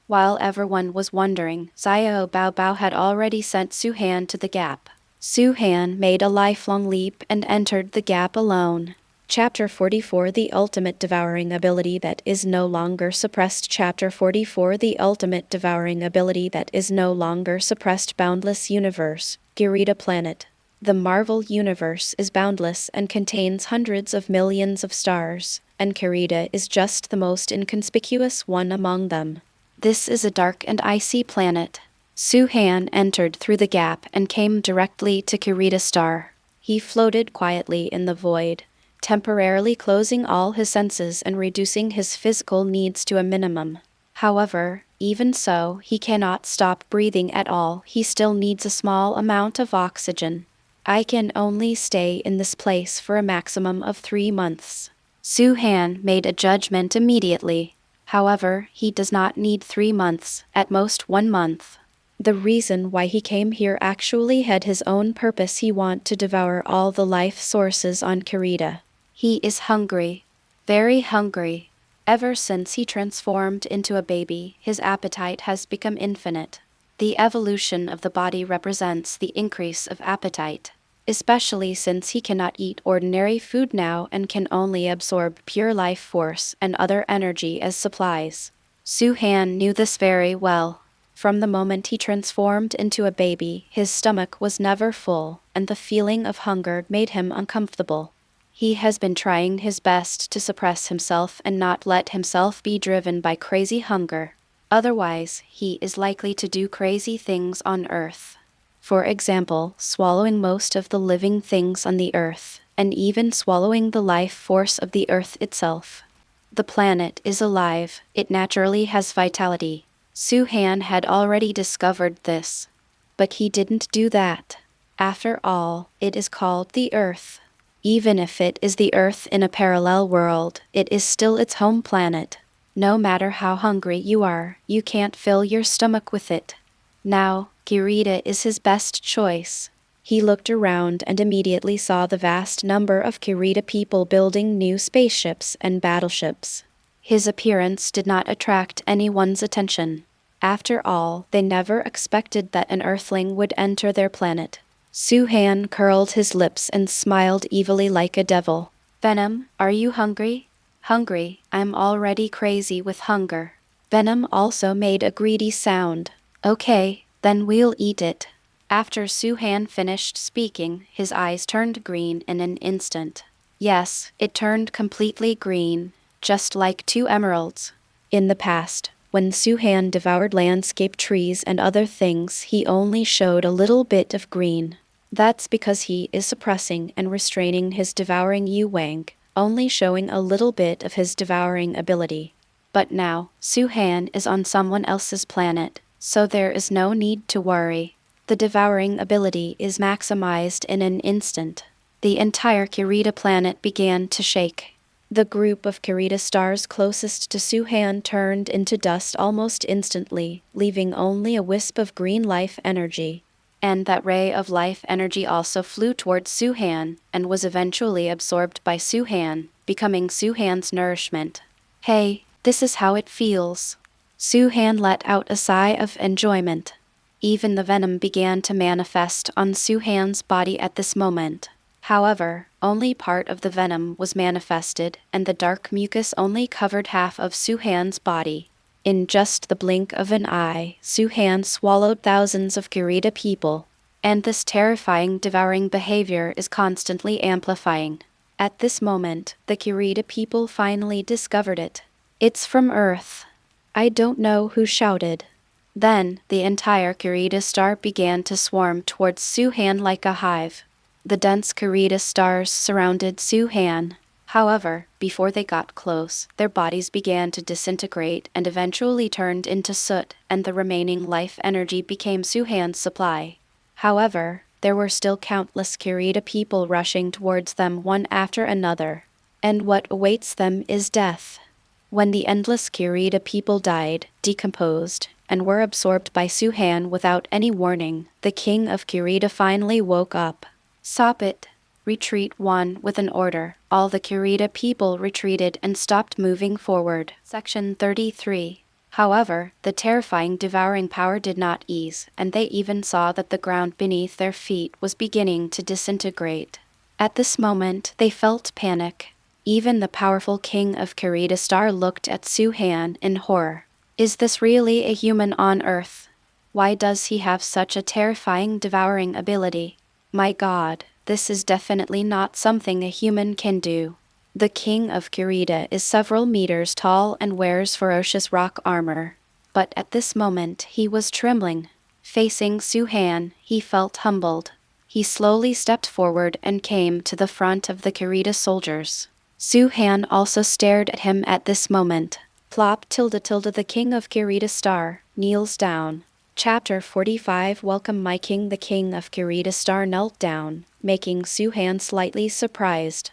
While everyone was wondering, Xiao Bao Bao had already sent Suhan to the gap. Suhan made a lifelong leap and entered the gap alone. Chapter 44 The Ultimate Devouring Ability That Is No Longer Suppressed. Chapter 44 The Ultimate Devouring Ability That Is No Longer Suppressed. Boundless Universe, Kirita Planet. The Marvel Universe is boundless and contains hundreds of millions of stars, and Kirita is just the most inconspicuous one among them. This is a dark and icy planet. Suhan entered through the gap and came directly to Kirita Star. He floated quietly in the void, temporarily closing all his senses and reducing his physical needs to a minimum. However, even so, he cannot stop breathing at all. He still needs a small amount of oxygen. I can only stay in this place for a maximum of 3 months. Suhan made a judgment immediately. However, he does not need 3 months, at most 1 month. The reason why he came here actually had his own purpose. He wanted to devour all the life sources on Kirita. He is hungry. Very hungry. Ever since he transformed into a baby, his appetite has become infinite. The evolution of the body represents the increase of appetite, especially since he cannot eat ordinary food now and can only absorb pure life force and other energy as supplies. Suhan knew this very well. From the moment he transformed into a baby, his stomach was never full, and the feeling of hunger made him uncomfortable. He has been trying his best to suppress himself and not let himself be driven by crazy hunger. Otherwise, he is likely to do crazy things on Earth. For example, swallowing most of the living things on the Earth, and even swallowing the life force of the Earth itself. The planet is alive, it naturally has vitality. Suhan had already discovered this. But he didn't do that. After all, it is called the Earth. Even if it is the Earth in a parallel world, it is still its home planet. No matter how hungry you are, you can't fill your stomach with it. Now, Kirita is his best choice. He looked around and immediately saw the vast number of Kirita people building new spaceships and battleships. His appearance did not attract anyone's attention. After all, they never expected that an Earthling would enter their planet. Suhan curled his lips and smiled evilly like a devil. Venom, are you hungry? Hungry, I'm already crazy with hunger. Venom also made a greedy sound. Okay, then we'll eat it. After Suhan finished speaking, his eyes turned green in an instant. Yes, it turned completely green, just like two emeralds. In the past, when Suhan devoured landscape trees and other things, he only showed a little bit of green. That's because he is suppressing and restraining his devouring Yu-Wang, only showing a little bit of his devouring ability. But now, Suhan is on someone else's planet, so there is no need to worry. The devouring ability is maximized in an instant. The entire Kirita planet began to shake. The group of Kirita stars closest to Suhan turned into dust almost instantly, leaving only a wisp of green life energy. And that ray of life energy also flew towards Suhan, and was eventually absorbed by Suhan, becoming Suhan's nourishment. Hey, this is how it feels. Suhan let out a sigh of enjoyment. Even the venom began to manifest on Suhan's body at this moment. However, only part of the venom was manifested, and the dark mucus only covered half of Suhan's body. In just the blink of an eye, Suhan swallowed thousands of Kirita people, and this terrifying devouring behavior is constantly amplifying. At this moment, the Kirita people finally discovered it. It's from Earth. I don't know who shouted. Then, the entire Kirita star began to swarm towards Suhan like a hive. The dense Kirita stars surrounded Suhan. However, before they got close, their bodies began to disintegrate and eventually turned into soot, and the remaining life energy became Suhan's supply. However, there were still countless Kirita people rushing towards them one after another. And what awaits them is death. When the endless Kirita people died, decomposed, and were absorbed by Suhan without any warning, the king of Kirita finally woke up. Stop it. Retreat 1 with an order. All the Kirita people retreated and stopped moving forward. Section 33. However, the terrifying devouring power did not ease, and they even saw that the ground beneath their feet was beginning to disintegrate. At this moment, they felt panic. Even the powerful king of Kirita Star looked at Suhan in horror. Is this really a human on Earth? Why does he have such a terrifying devouring ability? My God, this is definitely not something a human can do. The king of Kirita is several meters tall and wears ferocious rock armor. But at this moment he was trembling. Facing Suhan, he felt humbled. He slowly stepped forward and came to the front of the Kirita soldiers. Suhan also stared at him at this moment. Plop tilde tilde the king of Kirita Star kneels down. Chapter 45 Welcome my king. The king of Kirita Star knelt down, making Suhan slightly surprised.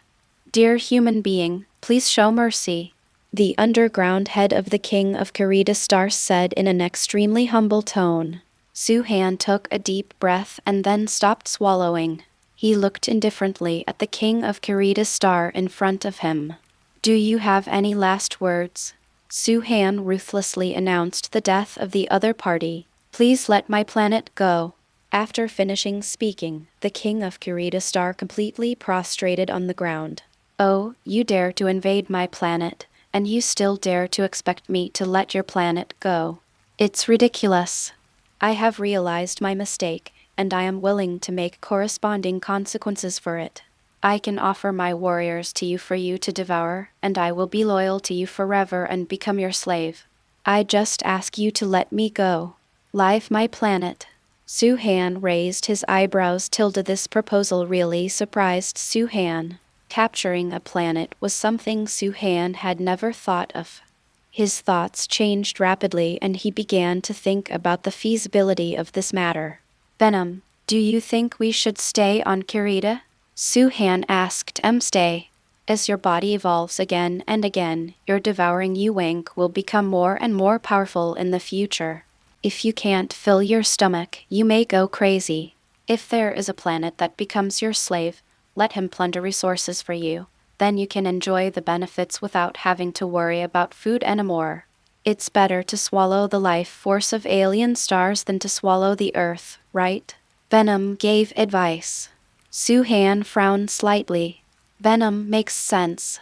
Dear human being, please show mercy. The underground head of the king of Kirita Star said in an extremely humble tone. Suhan took a deep breath and then stopped swallowing. He looked indifferently at the king of Kirita Star in front of him. Do you have any last words? Suhan ruthlessly announced the death of the other party. Please let my planet go. After finishing speaking, the king of Kirita Star completely prostrated on the ground. Oh, you dare to invade my planet, and you still dare to expect me to let your planet go. It's ridiculous. I have realized my mistake, and I am willing to make corresponding consequences for it. I can offer my warriors to you for you to devour, and I will be loyal to you forever and become your slave. I just ask you to let me go. Leave my planet. Suhan raised his eyebrows. This proposal really surprised Suhan. Capturing a planet was something Suhan had never thought of. His thoughts changed rapidly and he began to think about the feasibility of this matter. Venom, do you think we should stay on Kirita? Suhan asked. Stay. As your body evolves again and again, your devouring Yu-Wang will become more and more powerful in the future. If you can't fill your stomach, you may go crazy. If there is a planet that becomes your slave, let him plunder resources for you. Then you can enjoy the benefits without having to worry about food anymore. It's better to swallow the life force of alien stars than to swallow the Earth, right? Venom gave advice. Su-Han frowned slightly. Venom makes sense.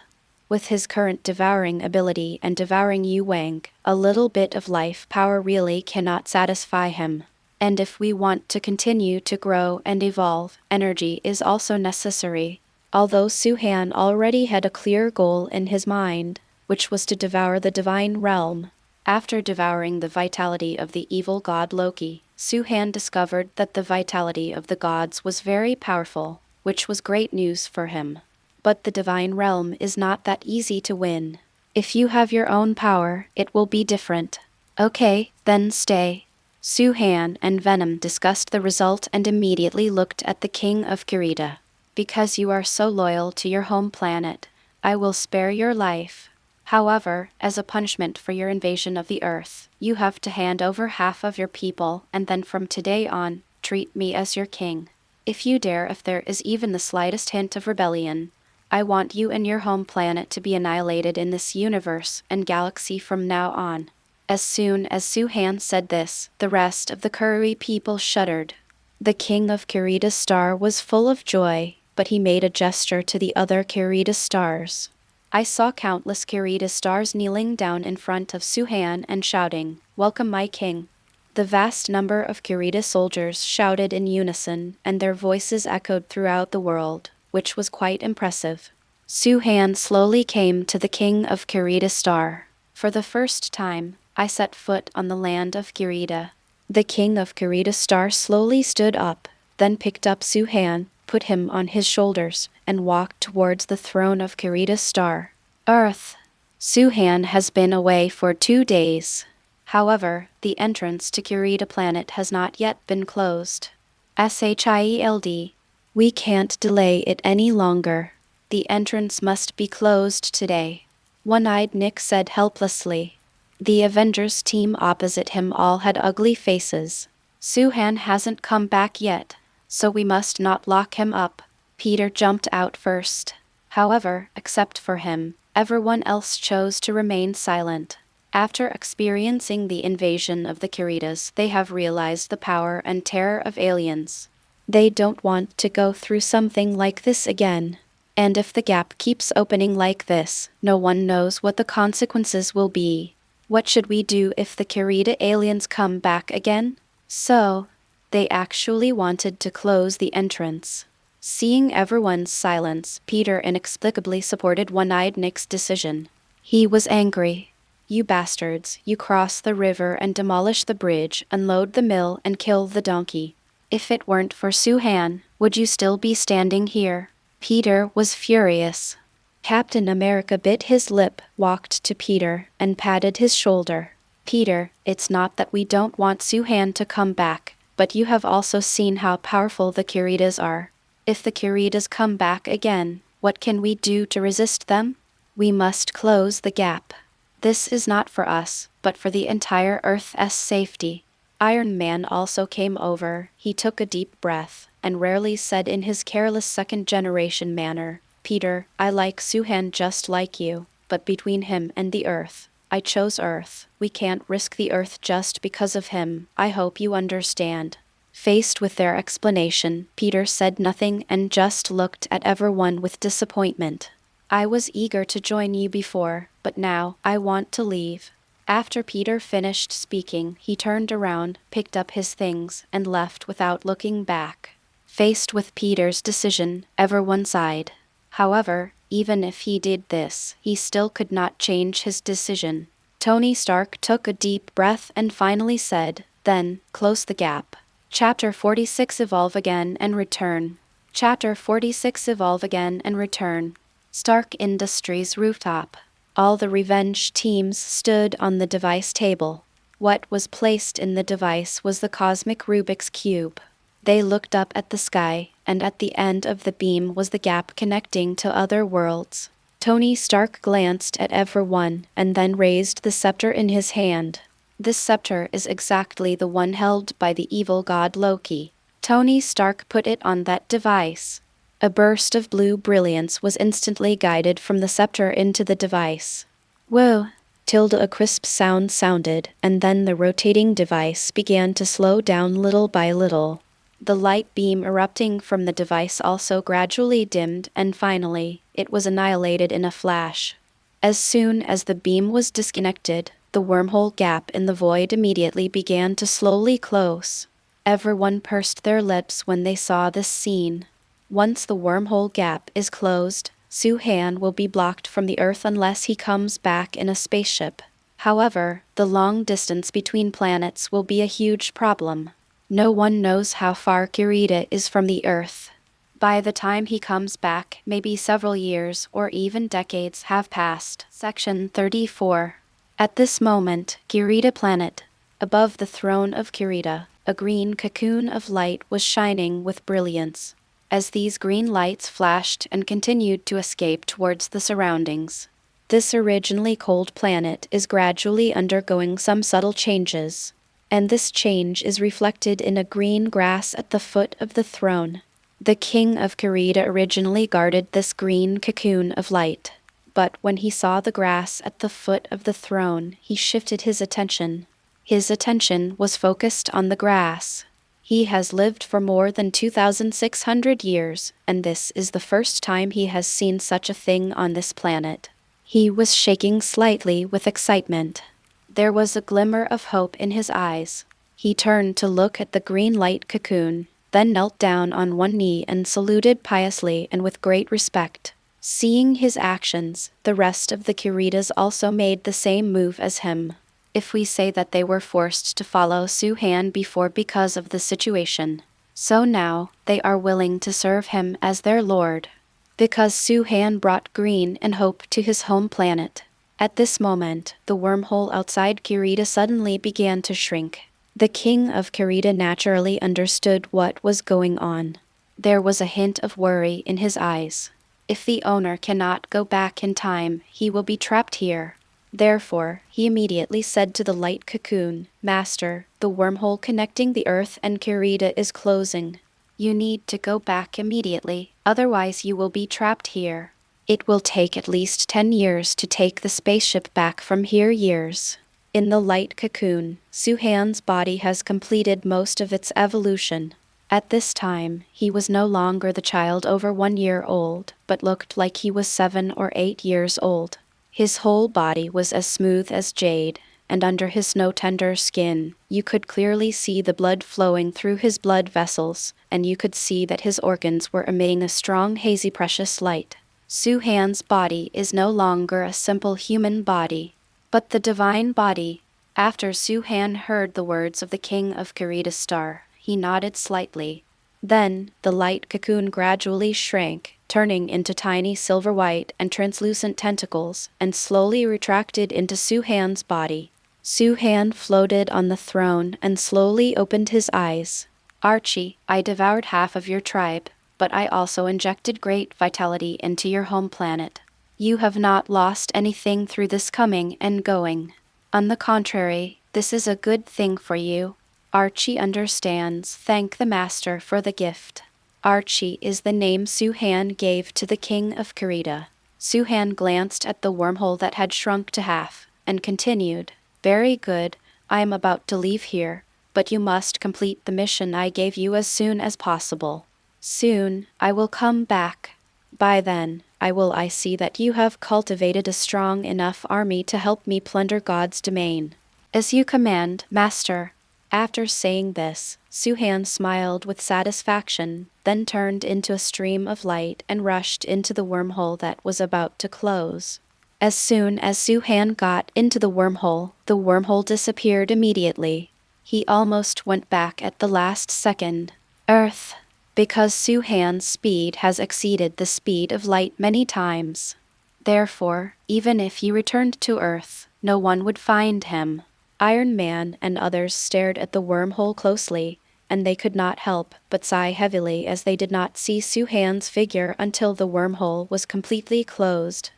With his current devouring ability and devouring Yu Wang, a little bit of life power really cannot satisfy him. And if we want to continue to grow and evolve, energy is also necessary. Although Su-Han already had a clear goal in his mind, which was to devour the divine realm. After devouring the vitality of the evil god Loki, Su-Han discovered that the vitality of the gods was very powerful, which was great news for him. But the divine realm is not that easy to win. If you have your own power, it will be different. Okay, then stay. Su-Han and Venom discussed the result and immediately looked at the king of Kurita. Because you are so loyal to your home planet, I will spare your life. However, as a punishment for your invasion of the Earth, you have to hand over half of your people and then from today on, treat me as your king. If you dare, if there is even the slightest hint of rebellion, I want you and your home planet to be annihilated in this universe and galaxy from now on. As soon as Su-Han said this, the rest of the Kuri people shuddered. The king of Kurita's star was full of joy, but he made a gesture to the other Kurita stars. I saw countless Kurita stars kneeling down in front of Su-Han and shouting, "Welcome my king." The vast number of Kurita soldiers shouted in unison, and their voices echoed throughout the world, which was quite impressive. Su-Han slowly came to the king of Kurita star. For the first time, I set foot on the land of Kurita. The king of Kurita star slowly stood up, then picked up Su-Han, put him on his shoulders, and walked towards the throne of Kurita star. Earth. Su-Han has been away for 2 days. However, the entrance to Kurita planet has not yet been closed. SHIELD. We can't delay it any longer. The entrance must be closed today. One-eyed Nick said helplessly. The Avengers team opposite him all had ugly faces. Su-Han hasn't come back yet, so we must not lock him up. Peter jumped out first. However, except for him, everyone else chose to remain silent. After experiencing the invasion of the Kuritas, they have realized the power and terror of aliens. They don't want to go through something like this again. And if the gap keeps opening like this, no one knows what the consequences will be. What should we do if the Kurita aliens come back again? So, they actually wanted to close the entrance. Seeing everyone's silence, Peter inexplicably supported One-Eyed Nick's decision. He was angry. You bastards, you cross the river and demolish the bridge, unload the mill and kill the donkey. If it weren't for Su-Han, would you still be standing here? Peter was furious. Captain America bit his lip, walked to Peter, and patted his shoulder. Peter, it's not that we don't want Su-Han to come back, but you have also seen how powerful the Kuritas are. If the Kuritas come back again, what can we do to resist them? We must close the gap. This is not for us, but for the entire Earth's safety. Iron Man also came over. He took a deep breath, and rarely said in his careless second-generation manner, "Peter, I like Su-Han just like you, but between him and the Earth, I chose Earth. We can't risk the Earth just because of him. I hope you understand." Faced with their explanation, Peter said nothing and just looked at everyone with disappointment. I was eager to join you before, but now I want to leave. After Peter finished speaking, he turned around, picked up his things, and left without looking back. Faced with Peter's decision, everyone sighed. However, even if he did this, he still could not change his decision. Tony Stark took a deep breath and finally said, "Then, close the gap." Chapter 46 Evolve Again and Return. Chapter 46 Evolve Again and Return. Stark Industries rooftop. All the revenge teams stood on the device table. What was placed in the device was the cosmic Rubik's Cube. They looked up at the sky, and at the end of the beam was the gap connecting to other worlds. Tony Stark glanced at everyone, and then raised the scepter in his hand. This scepter is exactly the one held by the evil god Loki. Tony Stark put it on that device. A burst of blue brilliance was instantly guided from the scepter into the device. Whoa! A crisp sound sounded, and then the rotating device began to slow down little by little. The light beam erupting from the device also gradually dimmed, and finally, it was annihilated in a flash. As soon as the beam was disconnected, the wormhole gap in the void immediately began to slowly close. Everyone pursed their lips when they saw this scene. Once the wormhole gap is closed, Soo-Han will be blocked from the Earth unless he comes back in a spaceship. However, the long distance between planets will be a huge problem. No one knows how far Kirita is from the Earth. By the time he comes back, maybe several years or even decades have passed. Section 34. At this moment, Kirita Planet. Above the throne of Kirita, a green cocoon of light was shining with brilliance. As these green lights flashed and continued to escape towards the surroundings, this originally cold planet is gradually undergoing some subtle changes, and this change is reflected in a green grass at the foot of the throne. The king of Kirita originally guarded this green cocoon of light, but when he saw the grass at the foot of the throne, he shifted his attention. His attention was focused on the grass. He has lived for more than 2,600 years, and this is the first time he has seen such a thing on this planet. He was shaking slightly with excitement. There was a glimmer of hope in his eyes. He turned to look at the green light cocoon, then knelt down on one knee and saluted piously and with great respect. Seeing his actions, the rest of the Kiritas also made the same move as him. If we say that they were forced to follow Soo-Han before because of the situation, so now they are willing to serve him as their lord. Because Soo-Han brought green and hope to his home planet. At this moment, the wormhole outside Kirita suddenly began to shrink. The king of Kirita naturally understood what was going on. There was a hint of worry in his eyes. If the owner cannot go back in time, he will be trapped here. Therefore, he immediately said to the light cocoon, "Master, the wormhole connecting the Earth and Kirita is closing. You need to go back immediately, otherwise you will be trapped here. It will take at least 10 years to take the spaceship back from here years." In the light cocoon, Soo-Han's body has completed most of its evolution. At this time, he was no longer the child over 1 year old, but looked like he was 7 or 8 years old. His whole body was as smooth as jade, and under his snow-tender skin, you could clearly see the blood flowing through his blood vessels, and you could see that his organs were emitting a strong hazy precious light. Soo-Han's body is no longer a simple human body, but the divine body. After Soo-Han heard the words of the king of Kirita Star, he nodded slightly. Then, the light cocoon gradually shrank, turning into tiny silver-white and translucent tentacles, and slowly retracted into Soo-Han's body. Soo-Han floated on the throne and slowly opened his eyes. "Archie, I devoured half of your tribe, but I also injected great vitality into your home planet. You have not lost anything through this coming and going. On the contrary, this is a good thing for you. Archie understands. Thank the master for the gift." Archie is the name Soo-Han gave to the king of Kirita. Soo-Han glanced at the wormhole that had shrunk to half, and continued, "Very good, I am about to leave here, but you must complete the mission I gave you as soon as possible. Soon, I will come back. By then, I see that you have cultivated a strong enough army to help me plunder God's domain." "As you command, master." After saying this, Soo-Han smiled with satisfaction, then turned into a stream of light and rushed into the wormhole that was about to close. As soon as Soo-Han got into the wormhole disappeared immediately. He almost went back at the last second. Earth. Because Soo-Han's speed has exceeded the speed of light many times. Therefore, even if he returned to Earth, no one would find him. Iron Man and others stared at the wormhole closely, and they could not help but sigh heavily as they did not see Soo-Han's figure until the wormhole was completely closed.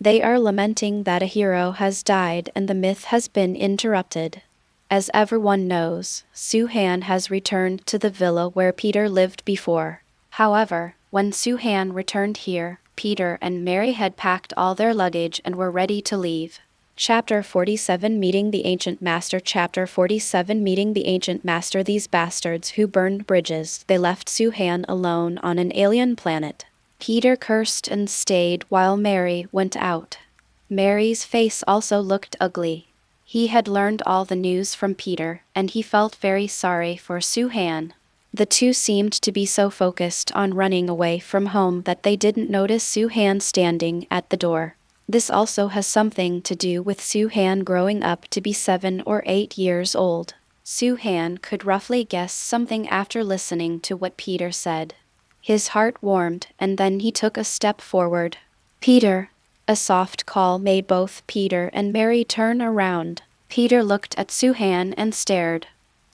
They are lamenting that a hero has died and the myth has been interrupted. As everyone knows, Soo-han has returned to the villa where Peter lived before. However, when Soo-han returned here, Peter and Mary had packed all their luggage and were ready to leave. Chapter 47 Meeting the Ancient Master. Chapter 47 Meeting the Ancient Master. These bastards who burned bridges, they left Soo-han alone on an alien planet. Peter cursed and stayed while Mary went out. Mary's face also looked ugly. He had learned all the news from Peter, and he felt very sorry for Soo-han. The two seemed to be so focused on running away from home that they didn't notice Soo-han standing at the door. This also has something to do with Soo-han growing up to be 7 or 8 years old. Soo-han could roughly guess something after listening to what Peter said. His heart warmed, and then he took a step forward. "Peter!" A soft call made both Peter and Mary turn around. Peter looked at Soo-han and stared.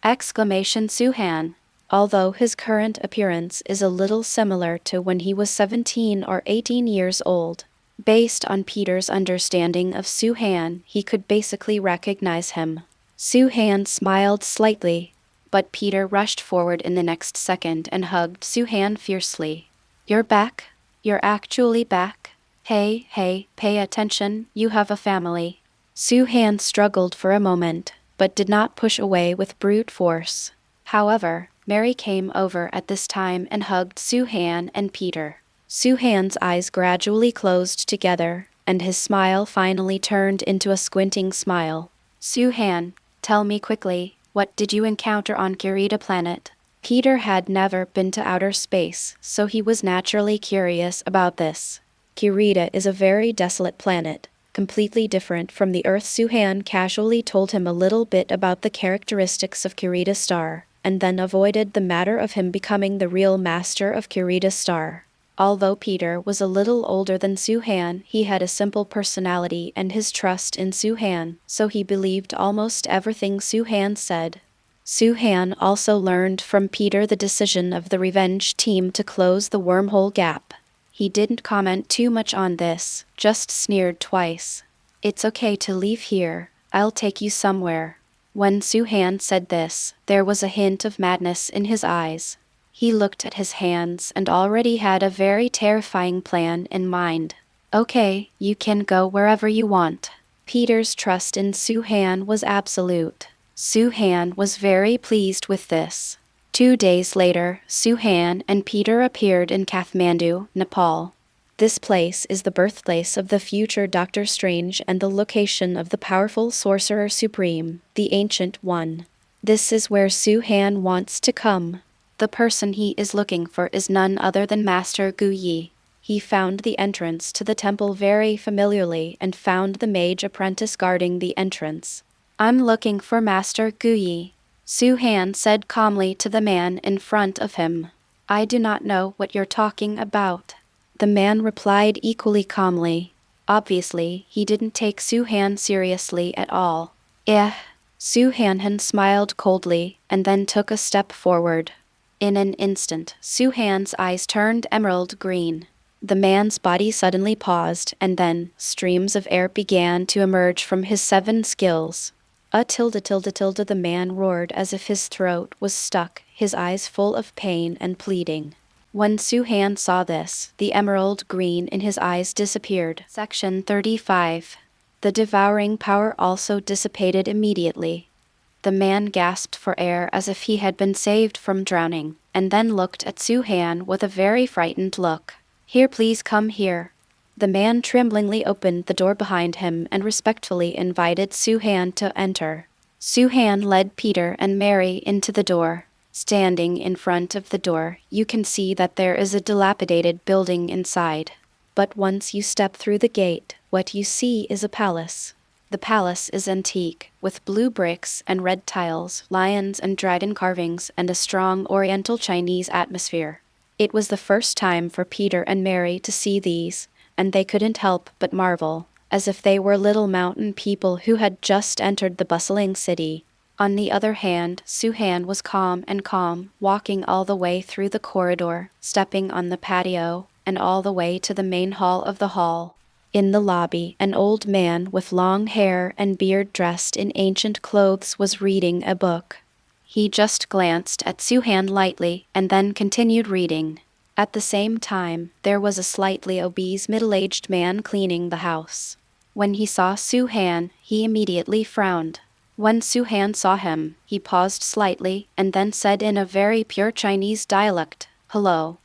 Soo-han, although his current appearance is a little similar to when he was 17 or 18 years old. Based on Peter's understanding of Soo-han, he could basically recognize him. Soo-han smiled slightly, but Peter rushed forward in the next second and hugged Soo-han fiercely. "You're back? You're actually back? Hey, pay attention, you have a family." Soo-han struggled for a moment, but did not push away with brute force. However, Mary came over at this time and hugged Soo-han and Peter. Soo-han's eyes gradually closed together, and his smile finally turned into a squinting smile. "Soo-han, tell me quickly, what did you encounter on Kurita planet?" Peter had never been to outer space, so he was naturally curious about this. Kurita is a very desolate planet, completely different from the Earth. Soo-han casually told him a little bit about the characteristics of Kurita Star, and then avoided the matter of him becoming the real master of Kurita Star. Although Peter was a little older than Soo-han, he had a simple personality and his trust in Soo-han, so he believed almost everything Soo-han said. Soo-han also learned from Peter the decision of the revenge team to close the wormhole gap. He didn't comment too much on this, just sneered twice. "It's okay to leave here, I'll take you somewhere." When Soo-han said this, there was a hint of madness in his eyes. He looked at his hands and already had a very terrifying plan in mind. "Okay, you can go wherever you want." Peter's trust in Soo-han was absolute. Soo-han was very pleased with this. 2 days later, Soo-han and Peter appeared in Kathmandu, Nepal. This place is the birthplace of the future Doctor Strange and the location of the powerful Sorcerer Supreme, the Ancient One. This is where Soo-han wants to come. The person he is looking for is none other than Master Gu Yi. He found the entrance to the temple very familiarly and found the mage apprentice guarding the entrance. "I'm looking for Master Gu Yi," Soo-han said calmly to the man in front of him. "I do not know what you're talking about." The man replied equally calmly. Obviously, he didn't take Soo-han seriously at all. Soo-han smiled coldly and then took a step forward. In an instant, Soo-han's eyes turned emerald green. The man's body suddenly paused, and then streams of air began to emerge from his 7 skills. The man roared as if his throat was stuck, his eyes full of pain and pleading. When Soo-han saw this, the emerald green in his eyes disappeared. Section 35. The devouring power also dissipated immediately. The man gasped for air as if he had been saved from drowning, and then looked at Soo-han with a very frightened look. "Here, please come here." The man tremblingly opened the door behind him and respectfully invited Soo-han to enter. Soo-han led Peter and Mary into the door. Standing in front of the door, you can see that there is a dilapidated building inside. But once you step through the gate, what you see is a palace. The palace is antique, with blue bricks and red tiles, lions and dragon carvings, and a strong Oriental Chinese atmosphere. It was the first time for Peter and Mary to see these, and they couldn't help but marvel, as if they were little mountain people who had just entered the bustling city. On the other hand, Soo-han was calm, walking all the way through the corridor, stepping on the patio, and all the way to the main hall of the hall. In the lobby, an old man with long hair and beard dressed in ancient clothes was reading a book. He just glanced at Suhan lightly and then continued reading. At the same time, there was a slightly obese middle-aged man cleaning the house. When he saw Suhan, he immediately frowned. When Suhan saw him, he paused slightly and then said in a very pure Chinese dialect, "Hello."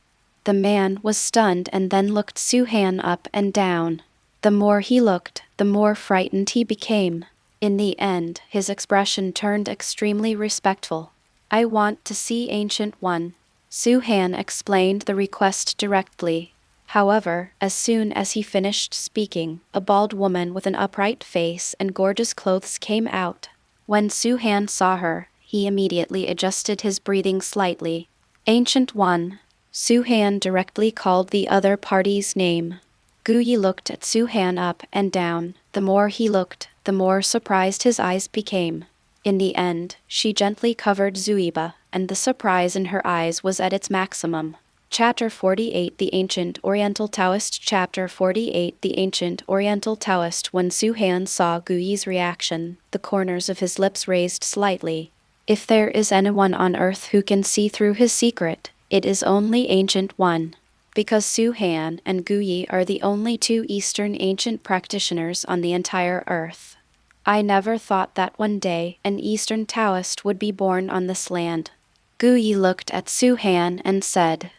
The man was stunned and then looked Suhan up and down. The more he looked, the more frightened he became. In the end, his expression turned extremely respectful. "I want to see Ancient One." Suhan explained the request directly. However, as soon as he finished speaking, a bald woman with an upright face and gorgeous clothes came out. When Suhan saw her, he immediately adjusted his breathing slightly. "Ancient One." Suhan directly called the other party's name. Guyi looked at Suhan up and down. The more he looked, the more surprised his eyes became. In the end, she gently covered Zuiba, and the surprise in her eyes was at its maximum. Chapter 48 The Ancient Oriental Taoist Chapter 48 The Ancient Oriental Taoist When Suhan saw Guyi's reaction, the corners of his lips raised slightly. If there is anyone on earth who can see through his secret, it is only Ancient One. Because Suhan and Guyi are the only two Eastern ancient practitioners on the entire earth. I never thought that one day an Eastern Taoist would be born on this land. Guyi looked at Suhan and said.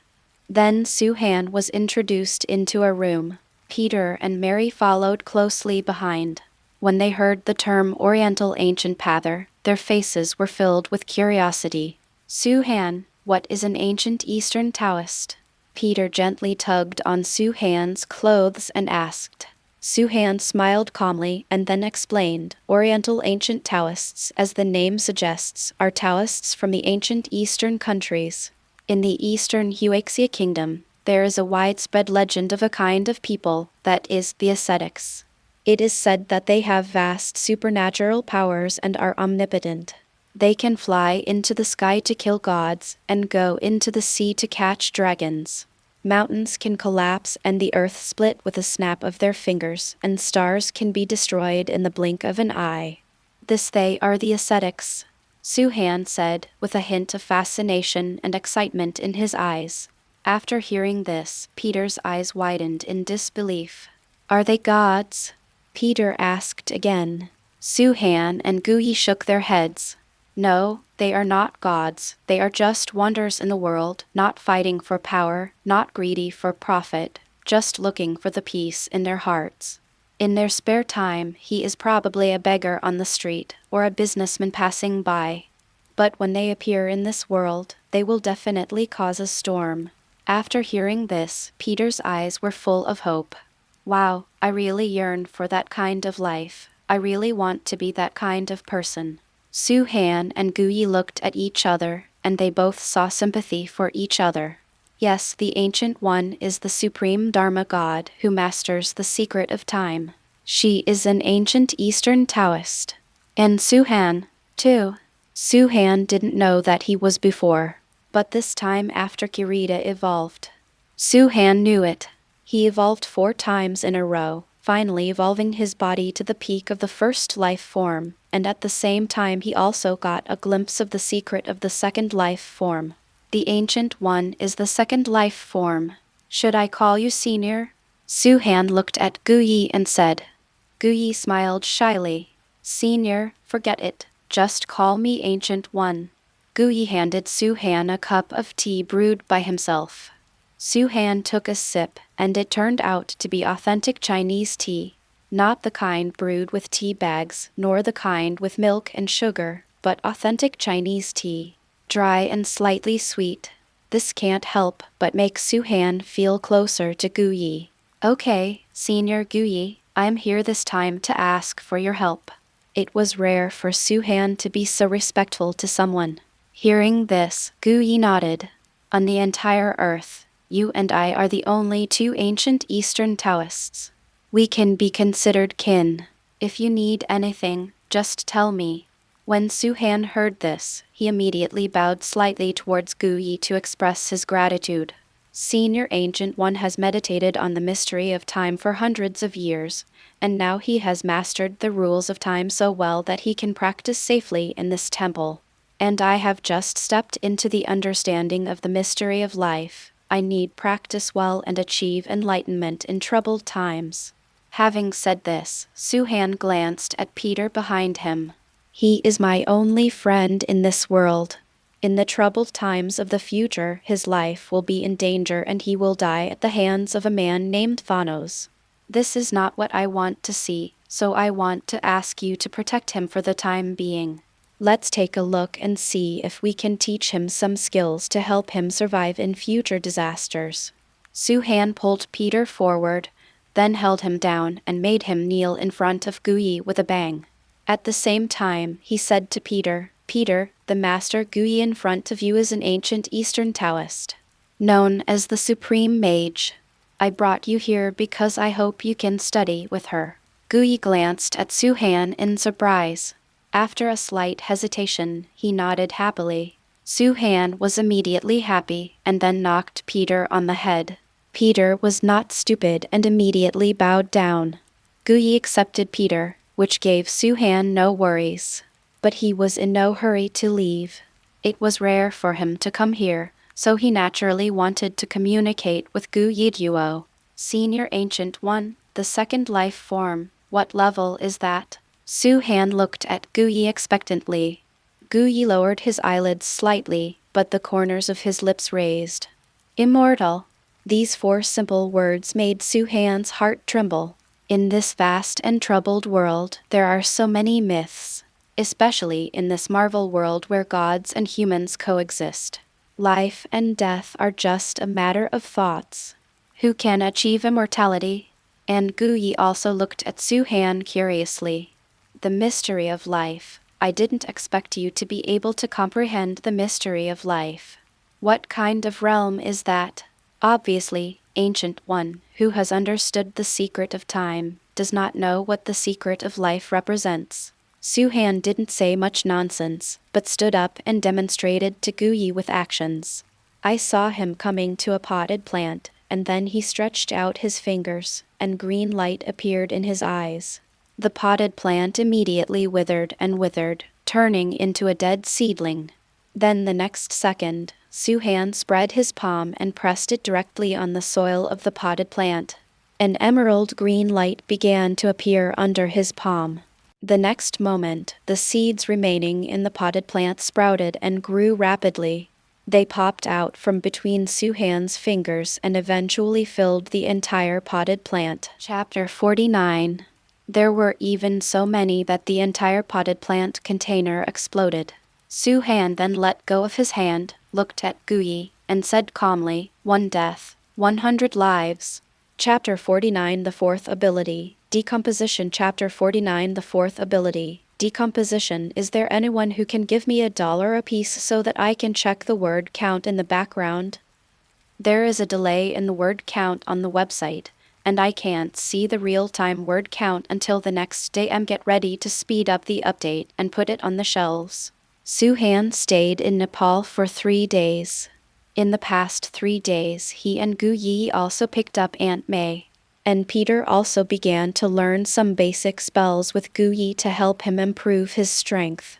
Then Suhan was introduced into a room. Peter and Mary followed closely behind. When they heard the term Oriental Ancient Pather, their faces were filled with curiosity. "Suhan, what is an ancient Eastern Taoist?" Peter gently tugged on Suhan's clothes and asked. Suhan smiled calmly and then explained, "Oriental Ancient Taoists, as the name suggests, are Taoists from the ancient Eastern countries. In the Eastern Huaxia Kingdom, there is a widespread legend of a kind of people, that is, the ascetics. It is said that they have vast supernatural powers and are omnipotent. They can fly into the sky to kill gods, and go into the sea to catch dragons. Mountains can collapse and the earth split with a snap of their fingers, and stars can be destroyed in the blink of an eye. They are the ascetics," Suhan said, with a hint of fascination and excitement in his eyes. After hearing this, Peter's eyes widened in disbelief. "Are they gods?" Peter asked again. Suhan and Guyi shook their heads. "No, they are not gods. They are just wonders in the world, not fighting for power, not greedy for profit, just looking for the peace in their hearts. In their spare time, he is probably a beggar on the street or a businessman passing by. But when they appear in this world, they will definitely cause a storm." After hearing this, Peter's eyes were full of hope. "Wow, I really yearn for that kind of life. I really want to be that kind of person." Suhan and Guyi looked at each other, and they both saw sympathy for each other. Yes, the Ancient One is the supreme Dharma God who masters the secret of time. She is an ancient Eastern Taoist. And Suhan, too. Suhan didn't know that he was before, but this time after Kirita evolved. Suhan knew it. He evolved 4 times in a row, finally evolving his body to the peak of the first life form, and at the same time he also got a glimpse of the secret of the second life form. The Ancient One is the second life form. "Should I call you Senior?" Suhan looked at Guyi and said. Guyi smiled shyly. "Senior, forget it. Just call me Ancient One." Guyi handed Suhan a cup of tea brewed by himself. Suhan took a sip, and it turned out to be authentic Chinese tea. Not the kind brewed with tea bags, nor the kind with milk and sugar, but authentic Chinese tea. Dry and slightly sweet. This can't help but make Suhan feel closer to Guyi. "Okay, Senior Guyi, I'm here this time to ask for your help." It was rare for Suhan to be so respectful to someone. Hearing this, Guyi nodded. "On the entire earth, you and I are the only 2 ancient Eastern Taoists. We can be considered kin. If you need anything, just tell me." When Suhan heard this, he immediately bowed slightly towards Guyi to express his gratitude. Senior Ancient One has meditated on the mystery of time for hundreds of years, and now he has mastered the rules of time so well that he can practice safely in this temple. And I have just stepped into the understanding of the mystery of life. I need practice well and achieve enlightenment in troubled times. Having said this, Suhan glanced at Peter behind him. He is my only friend in this world. In the troubled times of the future, his life will be in danger and he will die at the hands of a man named Vanos. This is not what I want to see, so I want to ask you to protect him for the time being. Let's take a look and see if we can teach him some skills to help him survive in future disasters. Suhan pulled Peter forward, then held him down and made him kneel in front of Guyi with a bang. At the same time, he said to Peter, "Peter, the master Guyi in front of you is an ancient Eastern Taoist, known as the Supreme Mage. I brought you here because I hope you can study with her." Guyi glanced at Suhan in surprise. After a slight hesitation, he nodded happily. Suhan was immediately happy and then knocked Peter on the head. Peter was not stupid and immediately bowed down. Guyi accepted Peter, which gave Suhan no worries. But he was in no hurry to leave. It was rare for him to come here, so he naturally wanted to communicate with Guyi Duo. Senior Ancient One, the second life form, what level is that? Suhan looked at Guyi expectantly. Guyi lowered his eyelids slightly, but the corners of his lips raised. Immortal. These 4 simple words made Suhan's heart tremble. In this vast and troubled world, there are so many myths, especially in this Marvel world where gods and humans coexist. Life and death are just a matter of thoughts. Who can achieve immortality? And Guyi also looked at Suhan curiously. The mystery of life. I didn't expect you to be able to comprehend the mystery of life. What kind of realm is that? Obviously, Ancient One, who has understood the secret of time, does not know what the secret of life represents. Suhan didn't say much nonsense, but stood up and demonstrated to Guyi with actions. I saw him coming to a potted plant, and then he stretched out his fingers, and green light appeared in his eyes. The potted plant immediately withered and withered, turning into a dead seedling. Then the next second, Suhan spread his palm and pressed it directly on the soil of the potted plant. An emerald green light began to appear under his palm. The next moment, the seeds remaining in the potted plant sprouted and grew rapidly. They popped out from between Suhan's fingers and eventually filled the entire potted plant. Chapter 49. There were even so many that the entire potted plant container exploded. Suhan then let go of his hand, looked at Guyi, and said calmly, 1 death, 100 lives. Chapter 49. The Fourth Ability. Decomposition. Chapter 49. The Fourth Ability. Decomposition. Is there anyone who can give me $1 apiece so that I can check the word count in the background? There is a delay in the word count on the website, and I can't see the real-time word count until the next day. Get ready to speed up the update and put it on the shelves. Suhan stayed in Nepal for 3 days. In the past 3 days, he and Guyi also picked up Aunt May. And Peter also began to learn some basic spells with Guyi to help him improve his strength.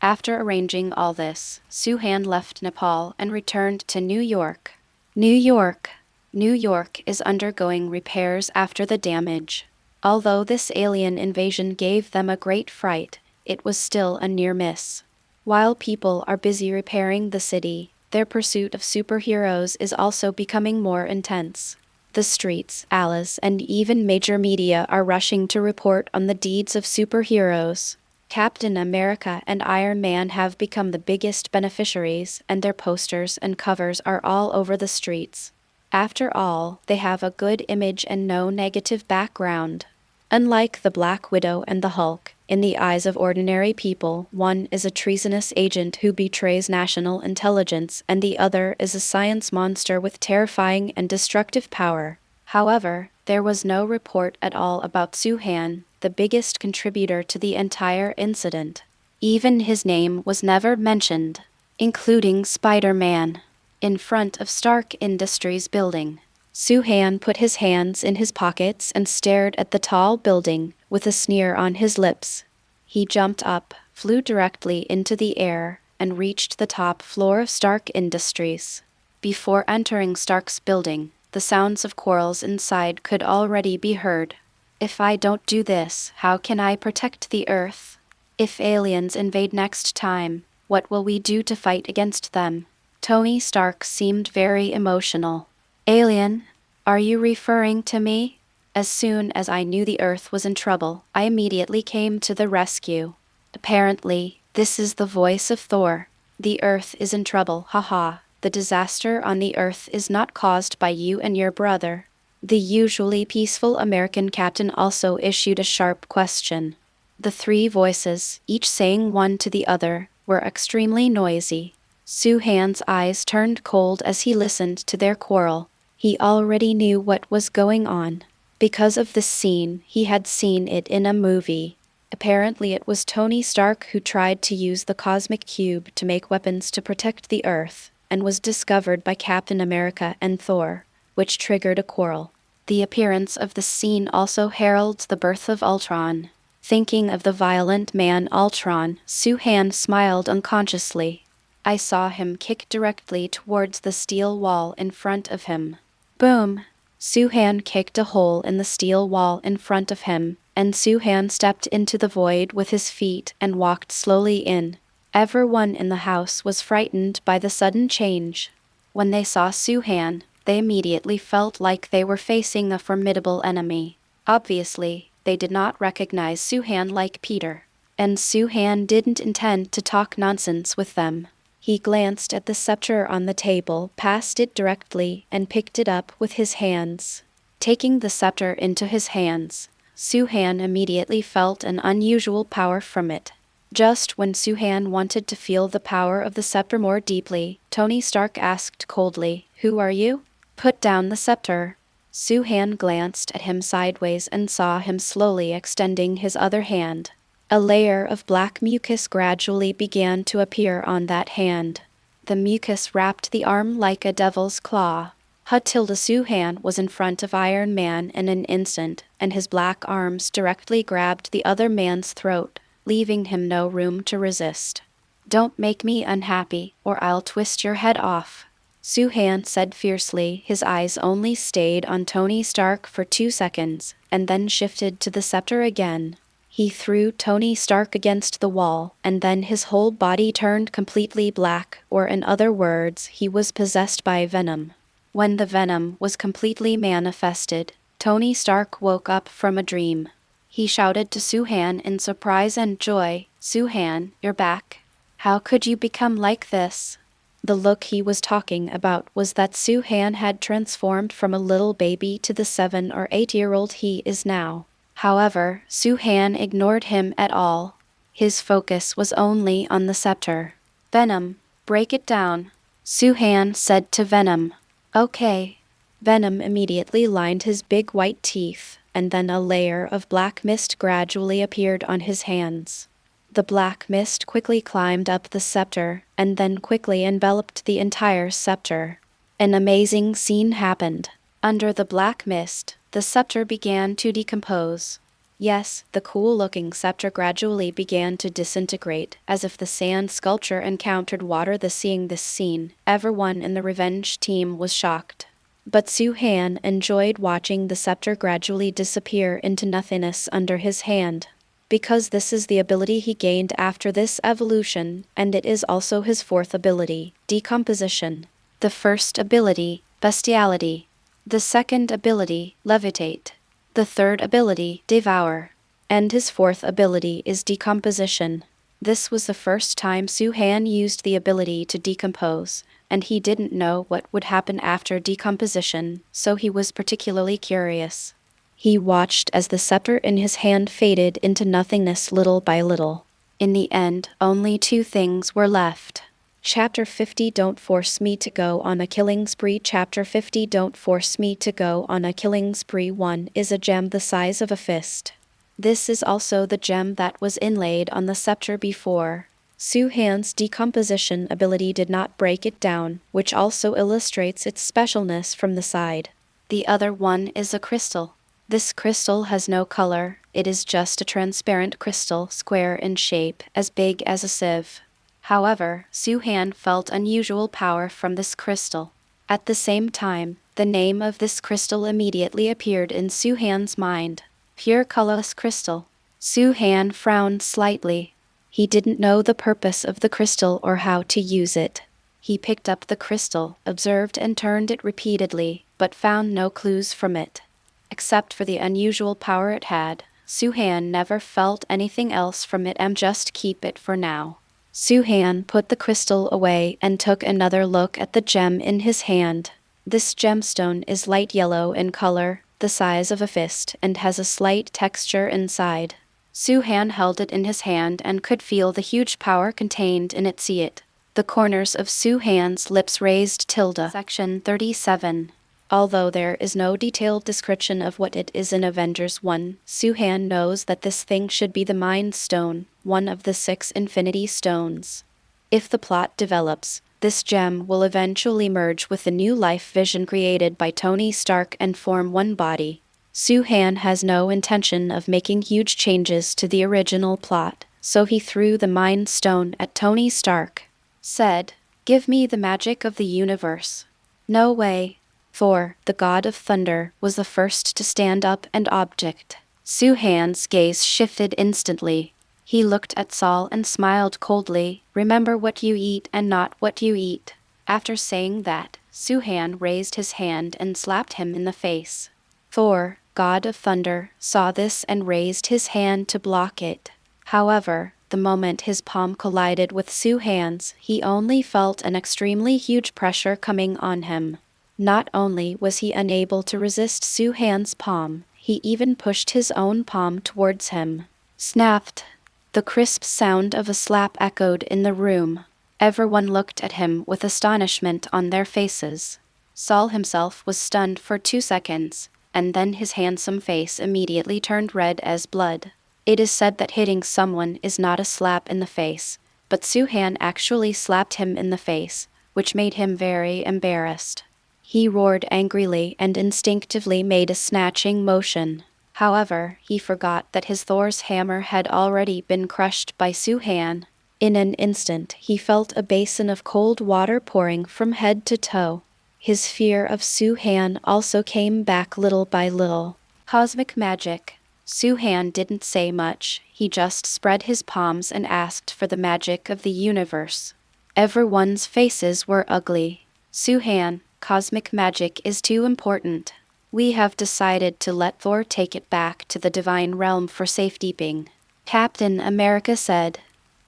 After arranging all this, Suhan left Nepal and returned to New York. New York. New York is undergoing repairs after the damage. Although this alien invasion gave them a great fright, it was still a near miss. While people are busy repairing the city, their pursuit of superheroes is also becoming more intense. The streets, alleys, and even major media are rushing to report on the deeds of superheroes. Captain America and Iron Man have become the biggest beneficiaries, and their posters and covers are all over the streets. After all, they have a good image and no negative background. Unlike the Black Widow and the Hulk, in the eyes of ordinary people, one is a treasonous agent who betrays national intelligence, and the other is a science monster with terrifying and destructive power. However, there was no report at all about Suhan, the biggest contributor to the entire incident. Even his name was never mentioned, including Spider-Man. in front of Stark Industries building. Suhan put his hands in his pockets and stared at the tall building, with a sneer on his lips. He jumped up, flew directly into the air, and reached the top floor of Stark Industries. Before entering Stark's building, the sounds of quarrels inside could already be heard. If I don't do this, how can I protect the Earth? If aliens invade next time, what will we do to fight against them? Tony Stark seemed very emotional. Alien? Are you referring to me? As soon as I knew the Earth was in trouble, I immediately came to the rescue. Apparently, this is the voice of Thor. The Earth is in trouble, haha. The disaster on the Earth is not caused by you and your brother. The usually peaceful American captain also issued a sharp question. The three voices, each saying one to the other, were extremely noisy. Suhan's eyes turned cold as he listened to their quarrel. He already knew what was going on. Because of this scene, he had seen it in a movie. Apparently it was Tony Stark who tried to use the cosmic cube to make weapons to protect the Earth, and was discovered by Captain America and Thor, which triggered a quarrel. The appearance of the scene also heralds the birth of Ultron. Thinking of the violent man Ultron, Suhan smiled unconsciously. I saw him kick directly towards the steel wall in front of him. Boom! Suhan kicked a hole in the steel wall in front of him, and Suhan stepped into the void with his feet and walked slowly in. Everyone in the house was frightened by the sudden change. When they saw Suhan, they immediately felt like they were facing a formidable enemy. Obviously, they did not recognize Suhan like Peter, and Suhan didn't intend to talk nonsense with them. He glanced at the scepter on the table, passed it directly, and picked it up with his hands. Taking the scepter into his hands, Suhan immediately felt an unusual power from it. Just when Suhan wanted to feel the power of the scepter more deeply, Tony Stark asked coldly, "Who are you?" "Put down the scepter." Suhan glanced at him sideways and saw him slowly extending his other hand. A layer of black mucus gradually began to appear on that hand. The mucus wrapped the arm like a devil's claw. Suhan was in front of Iron Man in an instant, and his black arms directly grabbed the other man's throat, leaving him no room to resist. "Don't make me unhappy, or I'll twist your head off," Suhan said fiercely. His eyes only stayed on Tony Stark for 2 seconds, and then shifted to the scepter again. He threw Tony Stark against the wall, and then his whole body turned completely black, or in other words, he was possessed by venom. When the venom was completely manifested, Tony Stark woke up from a dream. He shouted to Suhan in surprise and joy, "Suhan, you're back. How could you become like this?" The look he was talking about was that Suhan had transformed from a little baby to the 7 or 8-year-old he is now. However, Suhan ignored him at all. His focus was only on the scepter. "Venom, break it down," Suhan said to Venom. "Okay." Venom immediately lined his big white teeth, and then a layer of black mist gradually appeared on his hands. The black mist quickly climbed up the scepter, and then quickly enveloped the entire scepter. An amazing scene happened. Under the black mist, the scepter began to decompose. Yes, the cool-looking scepter gradually began to disintegrate, as if the sand sculpture encountered water. Seeing this scene, everyone in the revenge team was shocked. But Suhan enjoyed watching the scepter gradually disappear into nothingness under his hand. Because this is the ability he gained after this evolution, and it is also his 4th ability, decomposition. The first ability, bestiality. The second ability, levitate. The third ability, devour. And his 4th ability is decomposition. This was the first time Suhan used the ability to decompose, and he didn't know what would happen after decomposition, so he was particularly curious. He watched as the scepter in his hand faded into nothingness little by little. In the end, only 2 things were left. Chapter 50 Don't Force Me to Go on a Killing Spree. Chapter 50 Don't Force Me to Go on a Killing Spree. 1 is a gem the size of a fist. This is also the gem that was inlaid on the scepter before. Su-Han's decomposition ability did not break it down, which also illustrates its specialness from the side. The other one is a crystal. This crystal has no color, it is just a transparent crystal, square in shape, as big as a sieve. However, Su-Han felt unusual power from this crystal. At the same time, the name of this crystal immediately appeared in Su-Han's mind. Pure colorless crystal. Su-Han frowned slightly. He didn't know the purpose of the crystal or how to use it. He picked up the crystal, observed and turned it repeatedly, but found no clues from it. Except for the unusual power it had, Su-Han never felt anything else from it and just keep it for now. Su-Han put the crystal away and took another look at the gem in his hand. This gemstone is light yellow in color, the size of a fist, and has a slight texture inside. Su-Han held it in his hand and could feel the huge power contained in it. See it. The corners of Su-Han's lips raised tilde. Section 37. Although there is no detailed description of what it is in Avengers 1, Su-Han knows that this thing should be the Mind Stone, one of the 6 Infinity Stones. If the plot develops, this gem will eventually merge with the new life vision created by Tony Stark and form one body. Su-Han has no intention of making huge changes to the original plot, so he threw the Mind Stone at Tony Stark. Said, "Give me the magic of the universe." "No way." Thor, the god of thunder, was the first to stand up and object. Su-Han's gaze shifted instantly. He looked at Saul and smiled coldly. "Remember what you eat and not what you eat." After saying that, Su-Han raised his hand and slapped him in the face. Thor, god of thunder, saw this and raised his hand to block it. However, the moment his palm collided with Su-Han's, he only felt an extremely huge pressure coming on him. Not only was he unable to resist Su-Han's palm, he even pushed his own palm towards him. Snapped! The crisp sound of a slap echoed in the room. Everyone looked at him with astonishment on their faces. Saul himself was stunned for 2 seconds, and then his handsome face immediately turned red as blood. It is said that hitting someone is not a slap in the face, but Su-Han actually slapped him in the face, which made him very embarrassed. He roared angrily and instinctively made a snatching motion. However, he forgot that his Thor's hammer had already been crushed by Su-Han. In an instant, he felt a basin of cold water pouring from head to toe. His fear of Su-Han also came back little by little. Cosmic magic. Su-Han didn't say much, he just spread his palms and asked for the magic of the universe. Everyone's faces were ugly. Su-Han, cosmic magic is too important. We have decided to let Thor take it back to the divine realm for safekeeping, Captain America said.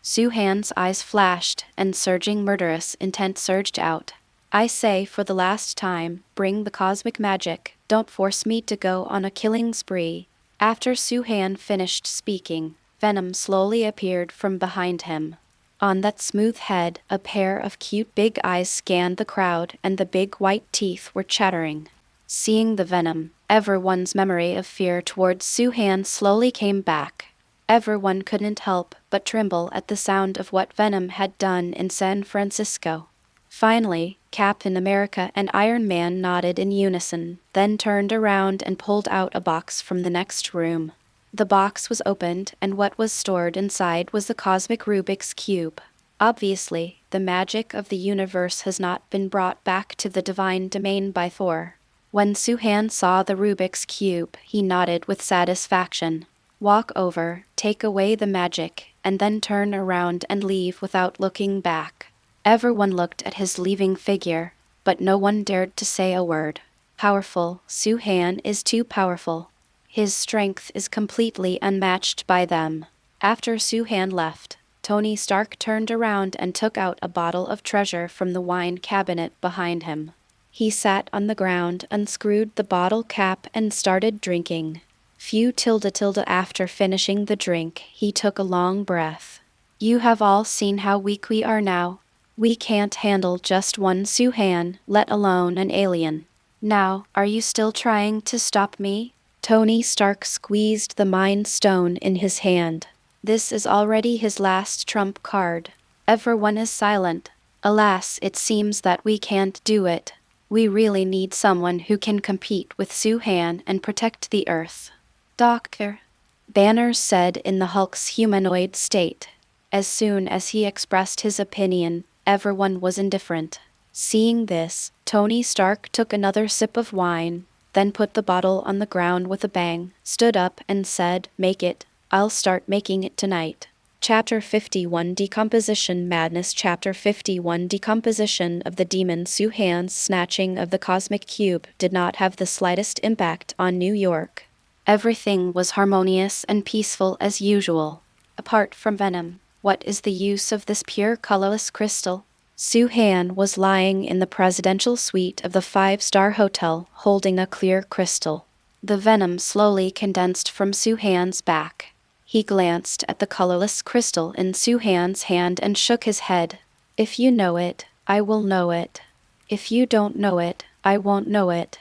Su-Han's eyes flashed, and surging murderous intent surged out. "I say for the last time, bring the cosmic magic, don't force me to go on a killing spree." After Su-Han finished speaking, venom slowly appeared from behind him. On that smooth head, a pair of cute big eyes scanned the crowd, and the big white teeth were chattering. Seeing the venom, everyone's memory of fear towards Su-Han slowly came back. Everyone couldn't help but tremble at the sound of what Venom had done in San Francisco. Finally, Captain America and Iron Man nodded in unison, then turned around and pulled out a box from the next room. The box was opened, and what was stored inside was the cosmic Rubik's Cube. Obviously, the magic of the universe has not been brought back to the divine domain by Thor. When Su-Han saw the Rubik's Cube, he nodded with satisfaction. "Walk over, take away the magic, and then turn around and leave without looking back." Everyone looked at his leaving figure, but no one dared to say a word. Powerful, Su-Han is too powerful. His strength is completely unmatched by them. After Su-Han left, Tony Stark turned around and took out a bottle of treasure from the wine cabinet behind him. He sat on the ground, unscrewed the bottle cap, and started drinking. Few tilde after finishing the drink, he took a long breath. "You have all seen how weak we are now. We can't handle just one Su-Han, let alone an alien. Now, are you still trying to stop me?" Tony Stark squeezed the Mind Stone in his hand. This is already his last trump card. Everyone is silent. Alas, it seems that we can't do it. We really need someone who can compete with Soo-han and protect the Earth. Doctor, Banner said in the Hulk's humanoid state. As soon as he expressed his opinion, everyone was indifferent. Seeing this, Tony Stark took another sip of wine, then put the bottle on the ground with a bang, stood up and said, "Make it. I'll start making it tonight." Chapter 51 Decomposition Madness. Chapter 51 Decomposition of the Demon. Soo-han's snatching of the cosmic cube did not have the slightest impact on New York. Everything was harmonious and peaceful as usual. Apart from Venom, what is the use of this pure colorless crystal? Soo-han was lying in the presidential suite of the five-star hotel, holding a clear crystal. The venom slowly condensed from Soo-han's back. He glanced at the colorless crystal in Soo-han's hand and shook his head. "If you know it, I will know it. If you don't know it, I won't know it.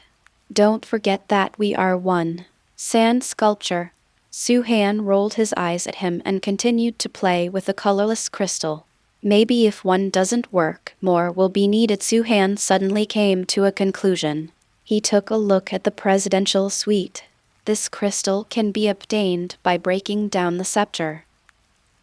Don't forget that we are one." Sand sculpture. Soo-han rolled his eyes at him and continued to play with the colorless crystal. Maybe if one doesn't work, more will be needed. Soo-han suddenly came to a conclusion. He took a look at the presidential suite. This crystal can be obtained by breaking down the scepter.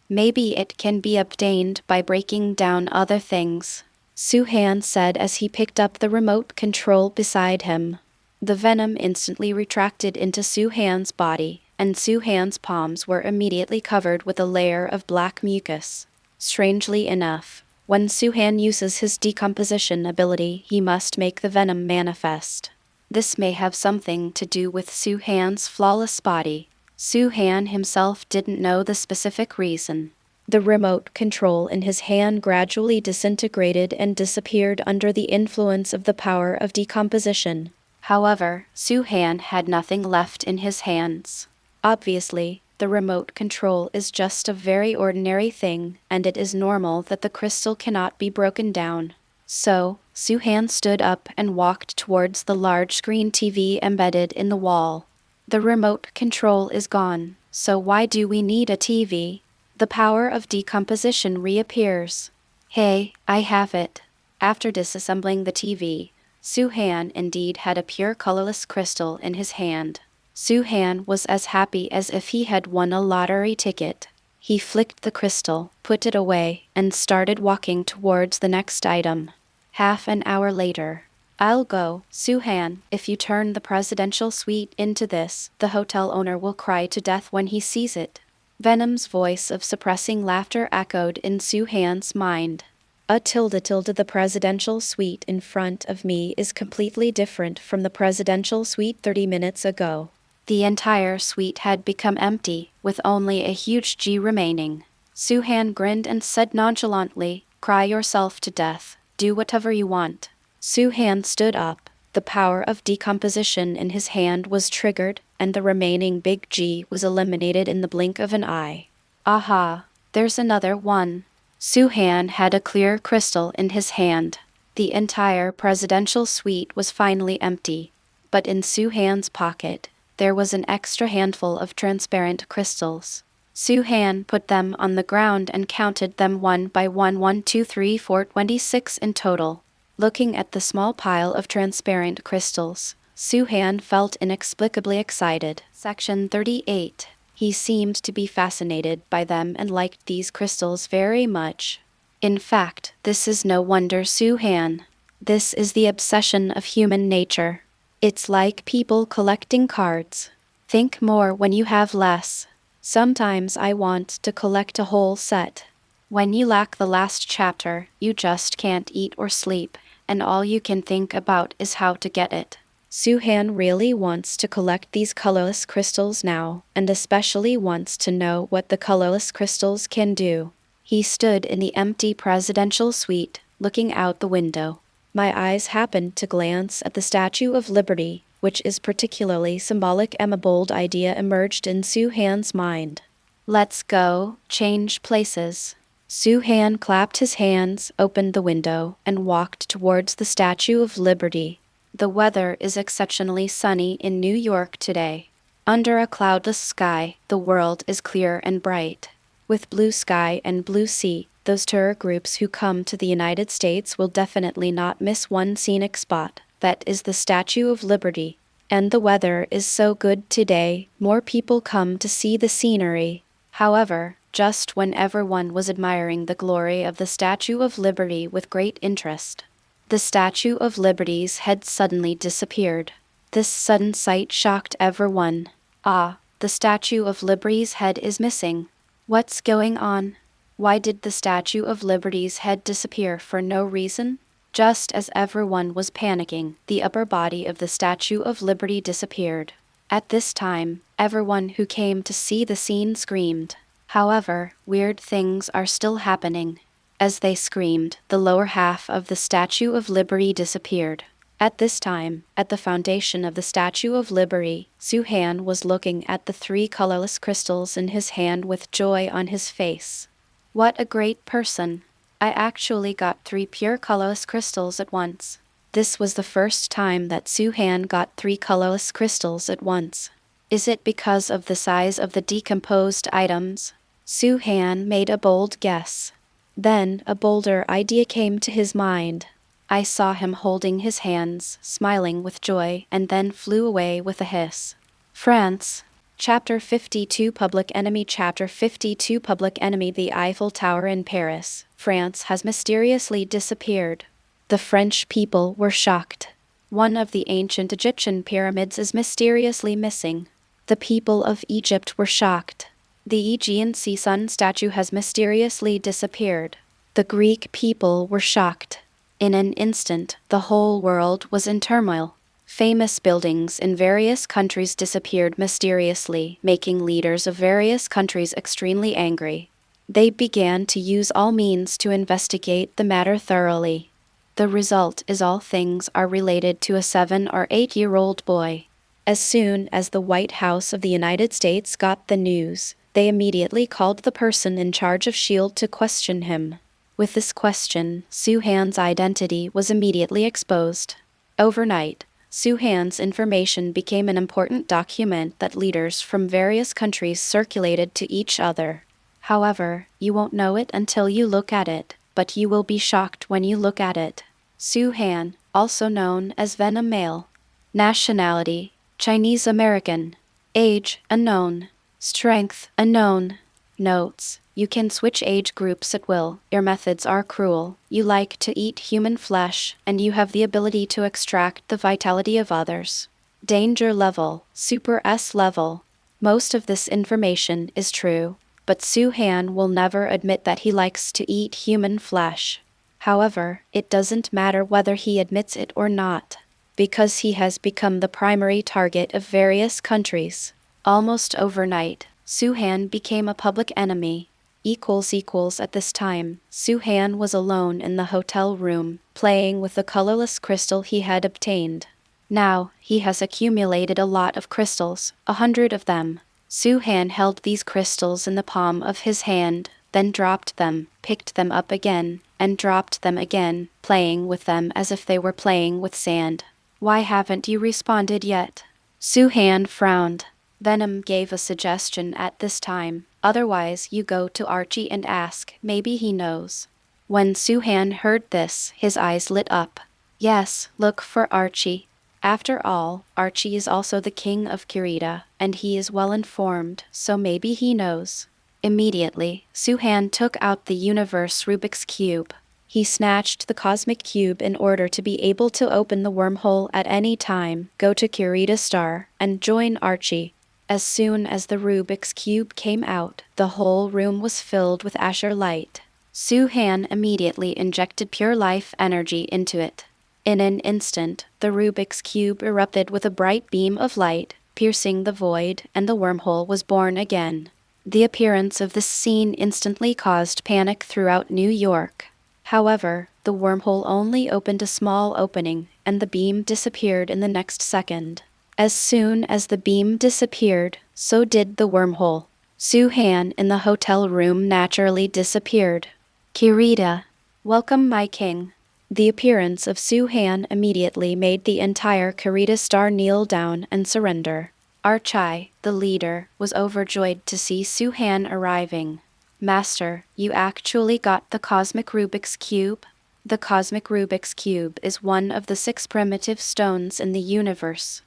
Maybe it can be obtained by breaking down other things, Soo-han said as he picked up the remote control beside him. The venom instantly retracted into Soo-han's body, and Soo-han's palms were immediately covered with a layer of black mucus. Strangely enough, when Soo-han uses his decomposition ability, he must make the venom manifest. This may have something to do with Soo-han's flawless body. Soo-han himself didn't know the specific reason. The remote control in his hand gradually disintegrated and disappeared under the influence of the power of decomposition. However, Soo-han had nothing left in his hands. Obviously, the remote control is just a very ordinary thing, and it is normal that the crystal cannot be broken down. So, Soo-han stood up and walked towards the large screen TV embedded in the wall. The remote control is gone, so why do we need a TV? The power of decomposition reappears. Hey, I have it. After disassembling the TV, Soo-han indeed had a pure colorless crystal in his hand. Soo-han was as happy as if he had won a lottery ticket. He flicked the crystal, put it away, and started walking towards the next item. Half an hour later. "I'll go, Soo-han. If you turn the presidential suite into this, the hotel owner will cry to death when he sees it." Venom's voice of suppressing laughter echoed in Soo-han's mind. The presidential suite in front of me is completely different from the presidential suite 30 minutes ago. The entire suite had become empty, with only a huge G remaining. Soo-han grinned and said nonchalantly, "Cry yourself to death. Do whatever you want." Soo-han stood up. The power of decomposition in his hand was triggered, and the remaining big G was eliminated in the blink of an eye. Aha, there's another one. Soo-han had a clear crystal in his hand. The entire presidential suite was finally empty. But in Soo-han's pocket, there was an extra handful of transparent crystals. Soo-han put them on the ground and counted them one by one, 1, 2, 3, 4, 26 in total. Looking at the small pile of transparent crystals, Soo-han felt inexplicably excited. Section 38. He seemed to be fascinated by them and liked these crystals very much. In fact, this is no wonder, Soo-han. This is the obsession of human nature. It's like people collecting cards. Think more when you have less. Sometimes I want to collect a whole set. When you lack the last chapter, you just can't eat or sleep, and all you can think about is how to get it. Soo-han really wants to collect these colorless crystals now, and especially wants to know what the colorless crystals can do. He stood in the empty presidential suite, looking out the window. My eyes happened to glance at the Statue of Liberty, which is particularly symbolic, and a bold idea emerged in Soo-han's mind. "Let's go, change places." Soo-han clapped his hands, opened the window, and walked towards the Statue of Liberty. The weather is exceptionally sunny in New York today. Under a cloudless sky, the world is clear and bright. With blue sky and blue sea, those tour groups who come to the United States will definitely not miss one scenic spot. That is the Statue of Liberty. And the weather is so good today, more people come to see the scenery. However, just when everyone was admiring the glory of the Statue of Liberty with great interest, the Statue of Liberty's head suddenly disappeared. This sudden sight shocked everyone. Ah, the Statue of Liberty's head is missing. What's going on? Why did the Statue of Liberty's head disappear for no reason? Just as everyone was panicking, the upper body of the Statue of Liberty disappeared. At this time, everyone who came to see the scene screamed. However, weird things are still happening. As they screamed, the lower half of the Statue of Liberty disappeared. At this time, at the foundation of the Statue of Liberty, Suhan was looking at the 3 colorless crystals in his hand with joy on his face. What a great person! I actually got 3 pure colorless crystals at once. This was the first time that Suhan got 3 colorless crystals at once. Is it because of the size of the decomposed items? Suhan made a bold guess. Then a bolder idea came to his mind. I saw him holding his hands, smiling with joy, and then flew away with a hiss. France. Chapter 52 Public Enemy Chapter 52 Public Enemy The Eiffel Tower in Paris, France has mysteriously disappeared. The French people were shocked. One of the ancient Egyptian pyramids is mysteriously missing. The people of Egypt were shocked. The Aegean Sea Sun statue has mysteriously disappeared. The Greek people were shocked. In an instant, the whole world was in turmoil. Famous buildings in various countries disappeared mysteriously, making leaders of various countries extremely angry. They began to use all means to investigate the matter thoroughly. The result is all things are related to a 7 or 8-year-old boy. As soon as the White House of the United States got the news, they immediately called the person in charge of S.H.I.E.L.D. to question him. With this question, Suhan's identity was immediately exposed. Overnight, Suhan's information became an important document that leaders from various countries circulated to each other. However, you won't know it until you look at it, but you will be shocked when you look at it. Suhan, also known as Venom Male. Nationality, Chinese American. Age, unknown. Strength, unknown. Notes: you can switch age groups at will, your methods are cruel, you like to eat human flesh, and you have the ability to extract the vitality of others. Danger level, Super S level. Most of this information is true, but Suhan will never admit that he likes to eat human flesh. However, it doesn't matter whether he admits it or not, because he has become the primary target of various countries. Almost overnight, Suhan became a public enemy. At this time, Suhan was alone in the hotel room, playing with the colorless crystal he had obtained. Now, he has accumulated a lot of crystals, 100 of them. Suhan held these crystals in the palm of his hand, then dropped them, picked them up again, and dropped them again, playing with them as if they were playing with sand. Why haven't you responded yet? Suhan frowned. Venom gave a suggestion at this time. Otherwise, you go to Archie and ask, maybe he knows. When Suhan heard this, his eyes lit up. Yes, look for Archie. After all, Archie is also the king of Kirita, and he is well informed, so maybe he knows. Immediately, Suhan took out the universe Rubik's Cube. He snatched the cosmic cube in order to be able to open the wormhole at any time, go to Kirita Star, and join Archie. As soon as the Rubik's Cube came out, the whole room was filled with azure light. Suhan immediately injected pure life energy into it. In an instant, the Rubik's Cube erupted with a bright beam of light, piercing the void, and the wormhole was born again. The appearance of this scene instantly caused panic throughout New York. However, the wormhole only opened a small opening, and the beam disappeared in the next second. As soon as the beam disappeared, so did the wormhole. Suhan in the hotel room naturally disappeared. Kirita, welcome my king. The appearance of Suhan immediately made the entire Kirita Star kneel down and surrender. Archie, the leader, was overjoyed to see Suhan arriving. Master, you actually got the cosmic Rubik's Cube? The cosmic Rubik's Cube is one of the 6 primitive stones in the universe.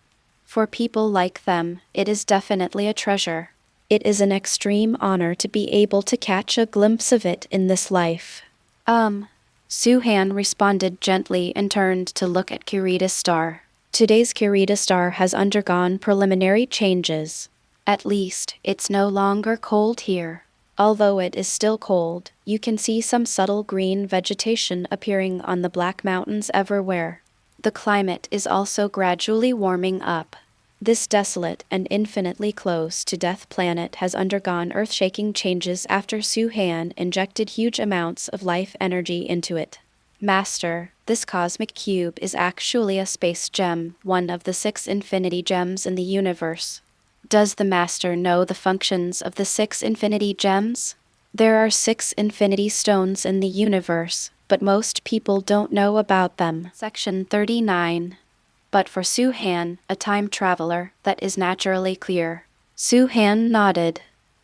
For people like them, it is definitely a treasure. It is an extreme honor to be able to catch a glimpse of it in this life. Suhan responded gently and turned to look at Kirita's star. Today's Kirita star has undergone preliminary changes. At least, it's no longer cold here. Although it is still cold, you can see some subtle green vegetation appearing on the black mountains everywhere. The climate is also gradually warming up. This desolate and infinitely close to death planet has undergone earth-shaking changes after Suhan injected huge amounts of life energy into it. Master, this cosmic cube is actually a space gem, one of the 6 infinity gems in the universe. Does the Master know the functions of the 6 infinity gems? There are 6 infinity stones in the universe, but most people don't know about them. Section 39. But for Suhan, a time traveler, that is naturally clear. Suhan nodded.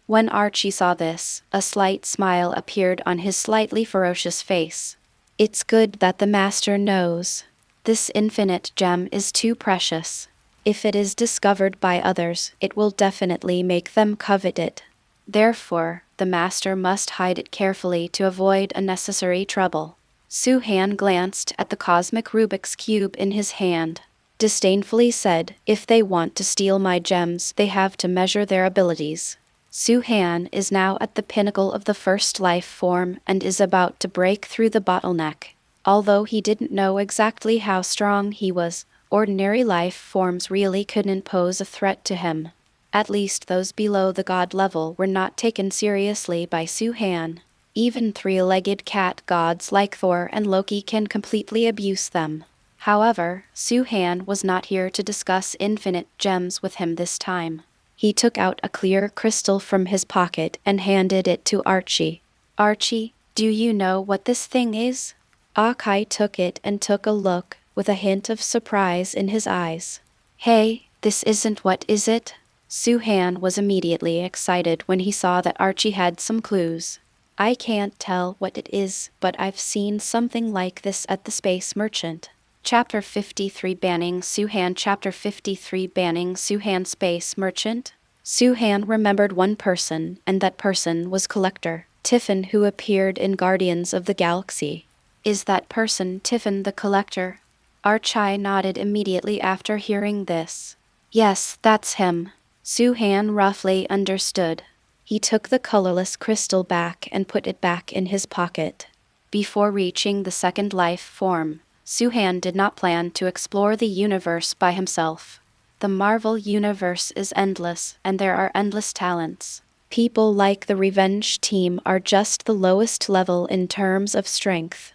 When Archie saw this, a slight smile appeared on his slightly ferocious face. It's good that the Master knows. This infinite gem is too precious. If it is discovered by others, it will definitely make them covet it. Therefore, the Master must hide it carefully to avoid unnecessary trouble. Suhan glanced at the cosmic Rubik's Cube in his hand. Disdainfully said, "If they want to steal my gems, they have to measure their abilities." Suhan is now at the pinnacle of the first life form and is about to break through the bottleneck. Although he didn't know exactly how strong he was, ordinary life forms really couldn't pose a threat to him. At least those below the god level were not taken seriously by Suhan. Even 3-legged cat gods like Thor and Loki can completely abuse them. However, Suhan was not here to discuss infinite gems with him this time. He took out a clear crystal from his pocket and handed it to Archie. "Archie, do you know what this thing is?" Akai took it and took a look, with a hint of surprise in his eyes. "Hey, this isn't what is it?" Suhan was immediately excited when he saw that Archie had some clues. "I can't tell what it is, but I've seen something like this at the Space Merchant." Chapter 53 Banning Suhan Chapter 53 Banning Suhan Space Merchant. Suhan remembered one person, and that person was Collector Tiffin, who appeared in Guardians of the Galaxy. Is that person Tiffin the Collector? Archie nodded immediately after hearing this. Yes, that's him. Suhan roughly understood. He took the colorless crystal back and put it back in his pocket. Before reaching the second life form, Suhan did not plan to explore the universe by himself. The Marvel universe is endless, and there are endless talents. People like the Revenge team are just the lowest level in terms of strength.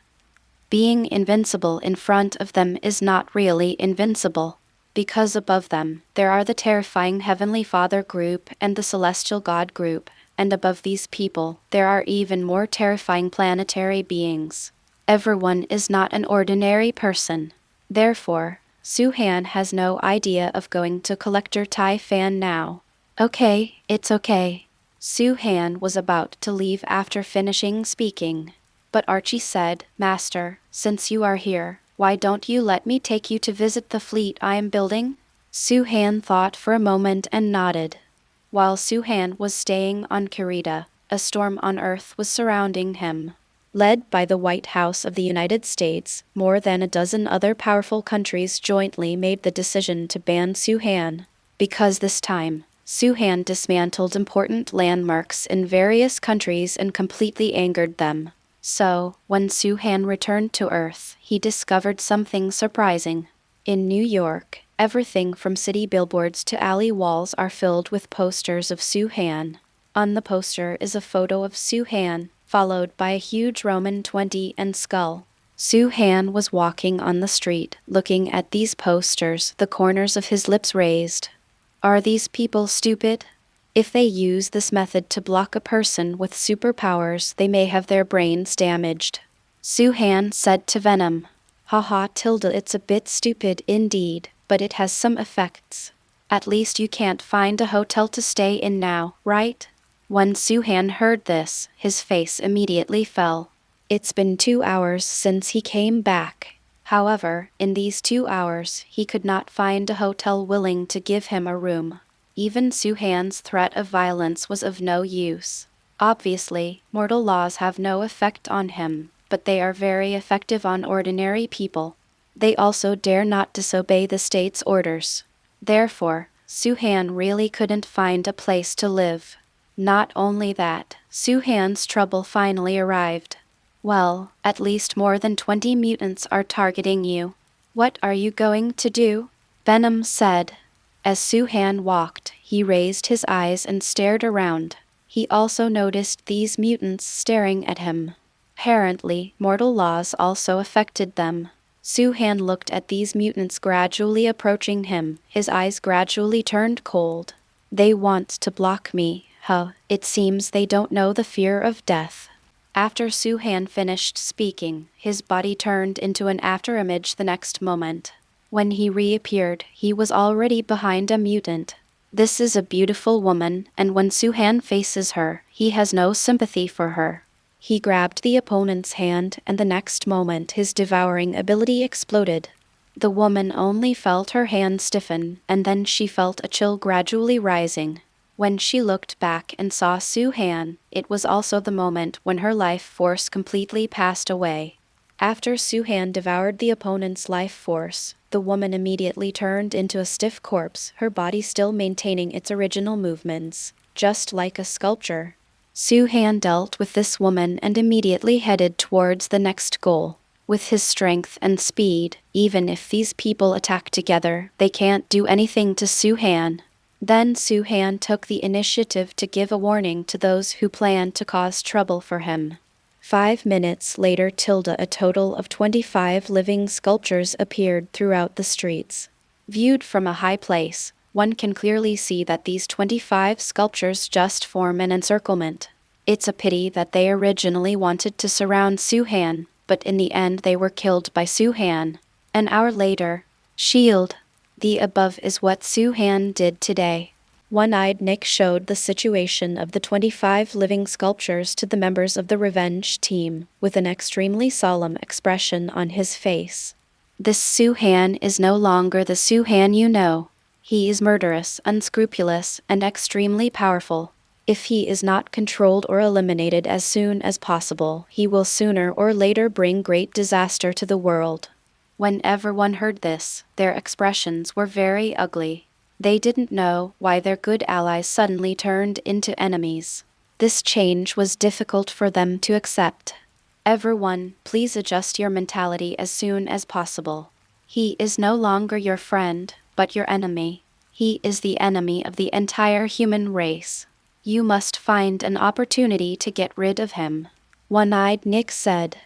Being invincible in front of them is not really invincible, because above them, there are the terrifying Heavenly Father group and the Celestial God group, and above these people, there are even more terrifying planetary beings. Everyone is not an ordinary person. Therefore, Suhan has no idea of going to Collector Tai Fan now. "Okay, it's okay." Suhan was about to leave after finishing speaking. But Archie said, "Master, since you are here, why don't you let me take you to visit the fleet I am building?" Suhan thought for a moment and nodded. While Suhan was staying on Kirita, a storm on Earth was surrounding him. Led by the White House of the United States, more than a dozen other powerful countries jointly made the decision to ban Suhan. Because this time, Suhan dismantled important landmarks in various countries and completely angered them. So, when Suhan returned to Earth, he discovered something surprising. In New York, everything from city billboards to alley walls are filled with posters of Suhan. On the poster is a photo of Suhan, followed by a huge Roman 20 and skull. Suhan was walking on the street, looking at these posters, the corners of his lips raised. Are these people stupid? If they use this method to block a person with superpowers, they may have their brains damaged. Suhan said to Venom, "Haha, Tilda, it's a bit stupid indeed, but it has some effects. At least you can't find a hotel to stay in now, right?" When Suhan heard this, his face immediately fell. It's been 2 hours since he came back. However, in these 2 hours, he could not find a hotel willing to give him a room. Even Suhan's threat of violence was of no use. Obviously, mortal laws have no effect on him, but they are very effective on ordinary people. They also dare not disobey the state's orders. Therefore, Suhan really couldn't find a place to live. Not only that, Suhan's trouble finally arrived. Well, at least more than 20 mutants are targeting you. What are you going to do? Venom said. As Suhan walked, he raised his eyes and stared around. He also noticed these mutants staring at him. Apparently, mortal laws also affected them. Suhan looked at these mutants gradually approaching him. His eyes gradually turned cold. They want to block me, huh? It seems they don't know the fear of death. After Suhan finished speaking, his body turned into an afterimage the next moment. When he reappeared, he was already behind a mutant. This is a beautiful woman, and when Suhan faces her, he has no sympathy for her. He grabbed the opponent's hand, and the next moment his devouring ability exploded. The woman only felt her hand stiffen, and then she felt a chill gradually rising. When she looked back and saw Suhan, it was also the moment when her life force completely passed away. After Suhan devoured the opponent's life force, the woman immediately turned into a stiff corpse, her body still maintaining its original movements, just like a sculpture. Suhan dealt with this woman and immediately headed towards the next goal. With his strength and speed, even if these people attack together, they can't do anything to Suhan. Then Suhan took the initiative to give a warning to those who planned to cause trouble for him. 5 minutes later, a total of 25 living sculptures appeared throughout the streets. Viewed from a high place, one can clearly see that these 25 sculptures just form an encirclement. It's a pity that they originally wanted to surround Suhan, but in the end they were killed by Suhan. An hour later, shield. The above is what Suhan did today. One-eyed Nick showed the situation of the 25 living sculptures to the members of the revenge team, with an extremely solemn expression on his face. This Suhan is no longer the Suhan you know. He is murderous, unscrupulous, and extremely powerful. If he is not controlled or eliminated as soon as possible, he will sooner or later bring great disaster to the world. When everyone heard this, their expressions were very ugly. They didn't know why their good allies suddenly turned into enemies. This change was difficult for them to accept. Everyone, please adjust your mentality as soon as possible. He is no longer your friend, but your enemy. He is the enemy of the entire human race. You must find an opportunity to get rid of him. One-eyed Nick said.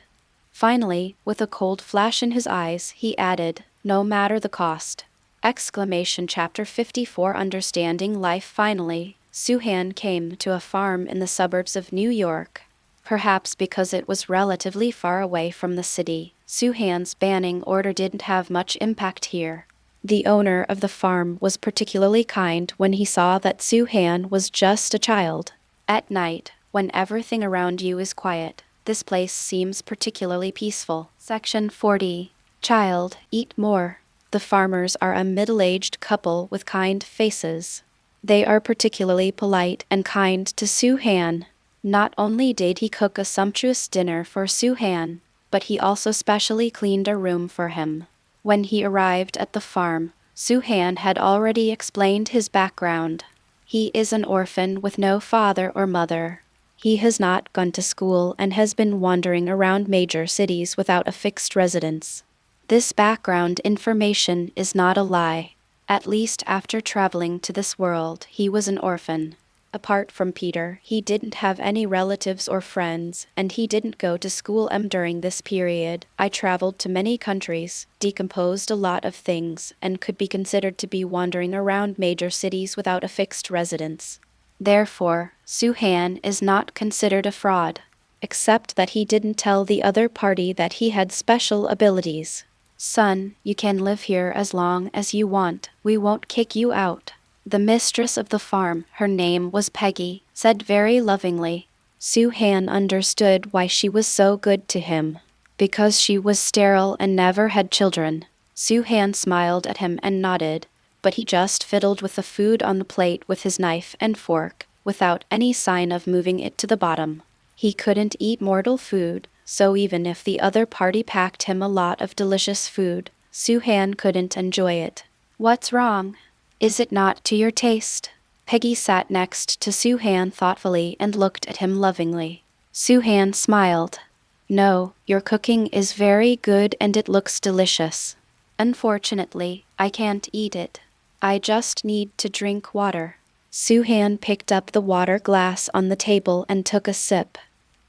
Finally, with a cold flash in his eyes, he added, no matter the cost. Chapter 54 Understanding Life. Finally, Suhan came to a farm in the suburbs of New York. Perhaps because it was relatively far away from the city, Suhan's banning order didn't have much impact here. The owner of the farm was particularly kind when he saw that Suhan was just a child. At night, when everything around you is quiet, this place seems particularly peaceful. Section 40. Child, eat more. The farmers are a middle-aged couple with kind faces. They are particularly polite and kind to Suhan. Not only did he cook a sumptuous dinner for Suhan, but he also specially cleaned a room for him. When he arrived at the farm, Suhan had already explained his background. He is an orphan with no father or mother. He has not gone to school and has been wandering around major cities without a fixed residence. This background information is not a lie. At least after traveling to this world, he was an orphan. Apart from Peter, he didn't have any relatives or friends, and he didn't go to school. During this period, I traveled to many countries, decomposed a lot of things, and could be considered to be wandering around major cities without a fixed residence. Therefore, Suhan is not considered a fraud, except that he didn't tell the other party that he had special abilities. Son, you can live here as long as you want. We won't kick you out. The mistress of the farm, her name was Peggy, said very lovingly. Soo-han understood why she was so good to him. Because she was sterile and never had children. Soo-han smiled at him and nodded, but he just fiddled with the food on the plate with his knife and fork, without any sign of moving it to the bottom. He couldn't eat mortal food, so even if the other party packed him a lot of delicious food, Soo-han couldn't enjoy it. What's wrong? Is it not to your taste? Peggy sat next to Soo-han thoughtfully and looked at him lovingly. Soo-han smiled. No, your cooking is very good and it looks delicious. Unfortunately, I can't eat it. I just need to drink water. Soo-han picked up the water glass on the table and took a sip.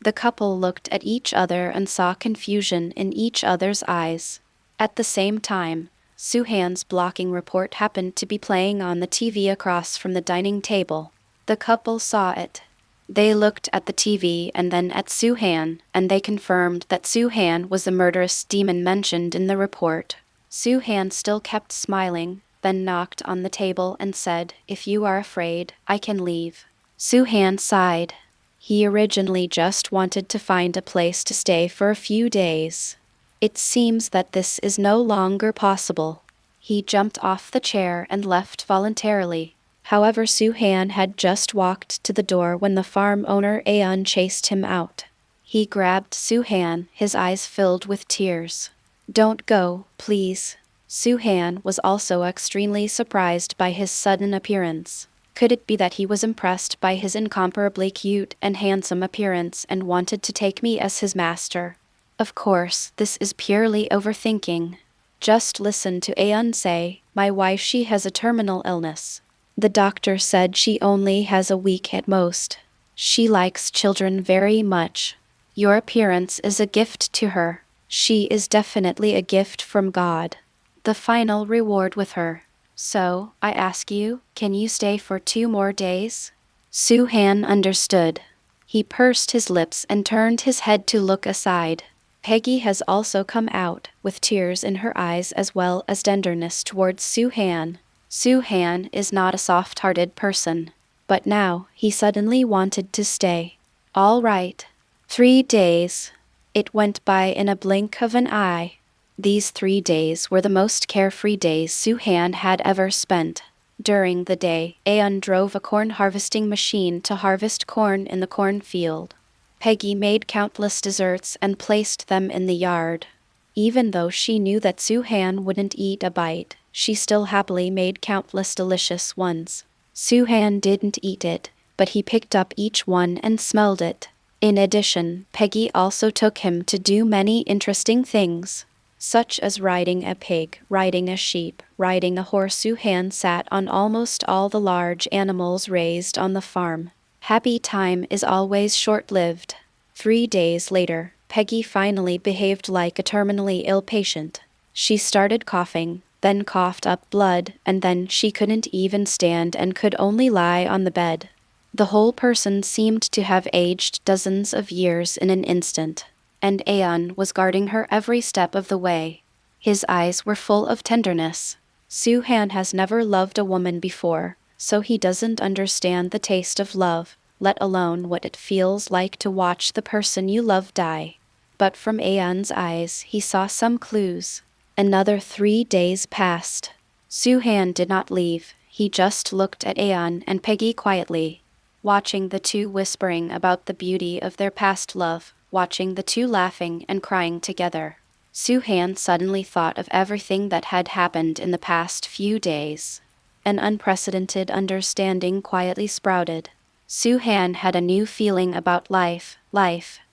The couple looked at each other and saw confusion in each other's eyes. At the same time, Soo-han's blocking report happened to be playing on the TV across from the dining table. The couple saw it. They looked at the TV and then at Soo-han, and they confirmed that Soo-han was the murderous demon mentioned in the report. Soo-han still kept smiling, then knocked on the table and said, "If you are afraid, I can leave." Soo-han sighed. He originally just wanted to find a place to stay for a few days. It seems that this is no longer possible. He jumped off the chair and left voluntarily. However, Soo-han had just walked to the door when the farm owner Aeon chased him out. He grabbed Soo-han, his eyes filled with tears. "Don't go, please." Soo-han was also extremely surprised by his sudden appearance. Could it be that he was impressed by his incomparably cute and handsome appearance and wanted to take me as his master? Of course, this is purely overthinking. Just listen to Aeon say, "My wife, she has a terminal illness. The doctor said she only has a week at most. She likes children very much. Your appearance is a gift to her. She is definitely a gift from God. The final reward with her. So, I ask you, can you stay for 2 more days?" Soo-han understood. He pursed his lips and turned his head to look aside. Peggy has also come out, with tears in her eyes as well as tenderness towards Soo-han. Soo-han is not a soft-hearted person. But now, he suddenly wanted to stay. All right. 3 days. It went by in a blink of an eye. These 3 days were the most carefree days Soo-han had ever spent. During the day, Aeon drove a corn harvesting machine to harvest corn in the cornfield. Peggy made countless desserts and placed them in the yard. Even though she knew that Soo-han wouldn't eat a bite, she still happily made countless delicious ones. Soo-han didn't eat it, but he picked up each one and smelled it. In addition, Peggy also took him to do many interesting things, such as riding a pig, riding a sheep, riding a horse. Soo-han sat on almost all the large animals raised on the farm. Happy time is always short-lived. 3 days later, Peggy finally behaved like a terminally ill patient. She started coughing, then coughed up blood, and then she couldn't even stand and could only lie on the bed. The whole person seemed to have aged dozens of years in an instant, and Aeon was guarding her every step of the way. His eyes were full of tenderness. Soo-han has never loved a woman before, so he doesn't understand the taste of love, let alone what it feels like to watch the person you love die. But from Aeon's eyes he saw some clues. Another 3 days passed. Soo-han did not leave, he just looked at Aeon and Peggy quietly, watching the two whispering about the beauty of their past love, watching the two laughing and crying together. Soo-han suddenly thought of everything that had happened in the past few days. An unprecedented understanding quietly sprouted. Soo-han had a new feeling about life,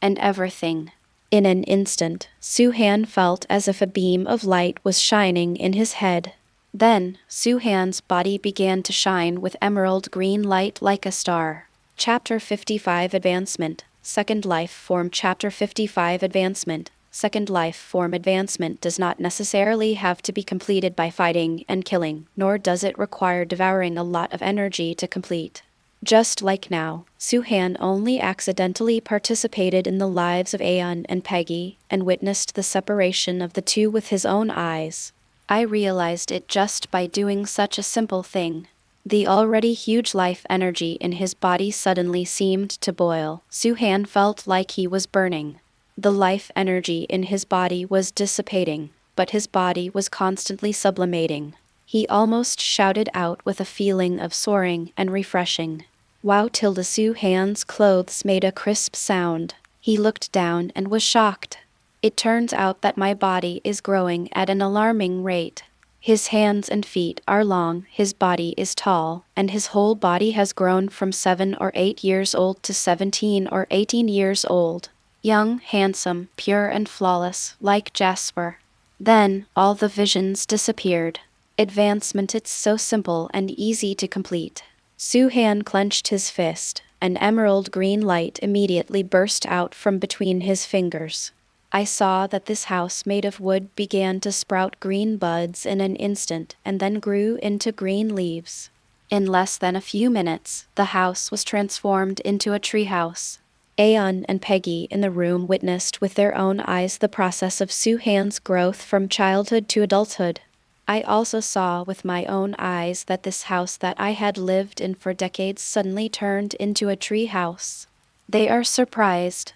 and everything. In an instant, Soo-han felt as if a beam of light was shining in his head. Then, Soo-han's body began to shine with emerald green light like a star. Chapter 55 Advancement, Second Life Form. Chapter 55 Advancement. Second life form advancement does not necessarily have to be completed by fighting and killing, nor does it require devouring a lot of energy to complete. Just like now, Soo-han only accidentally participated in the lives of Aeon and Peggy, and witnessed the separation of the two with his own eyes. I realized it just by doing such a simple thing. The already huge life energy in his body suddenly seemed to boil. Suhan felt like he was burning. The life energy in his body was dissipating, but his body was constantly sublimating. He almost shouted out with a feeling of soaring and refreshing. Wow! Suhan's clothes made a crisp sound. He looked down and was shocked. It turns out that my body is growing at an alarming rate. His hands and feet are long, his body is tall, and his whole body has grown from 7 or 8 years old to 17 or 18 years old. Young, handsome, pure and flawless, like Jasper. Then, all the visions disappeared. Advancement, it's so simple and easy to complete. Suhan clenched his fist. An emerald green light immediately burst out from between his fingers. I saw that this house made of wood began to sprout green buds in an instant and then grew into green leaves. In less than a few minutes, the house was transformed into a treehouse. Aeon and Peggy in the room witnessed with their own eyes the process of Suhan's growth from childhood to adulthood. I also saw with my own eyes that this house that I had lived in for decades suddenly turned into a tree house. They are surprised.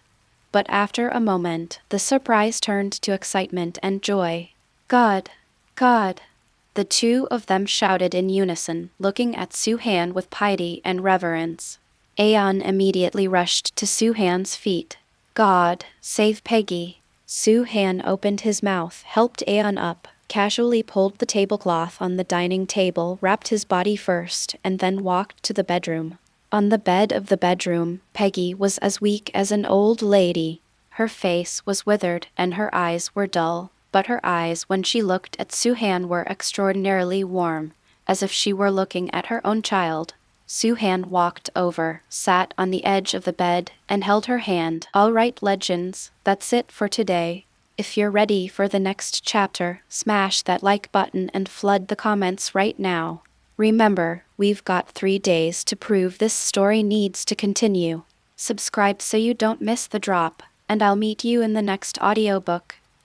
But after a moment, the surprise turned to excitement and joy. God! God! The two of them shouted in unison, looking at Suhan with piety and reverence. Aeon immediately rushed to Suhan's feet. God, save Peggy. Suhan opened his mouth, helped Aeon up, casually pulled the tablecloth on the dining table, wrapped his body first, and then walked to the bedroom. On the bed of the bedroom, Peggy was as weak as an old lady. Her face was withered and her eyes were dull, but her eyes when she looked at Suhan were extraordinarily warm, as if she were looking at her own child. Suhan walked over, sat on the edge of the bed, and held her hand. All right, legends, that's it for today. If you're ready for the next chapter, smash that like button and flood the comments right now. Remember, we've got 3 days to prove this story needs to continue. Subscribe so you don't miss the drop, and I'll meet you in the next audiobook.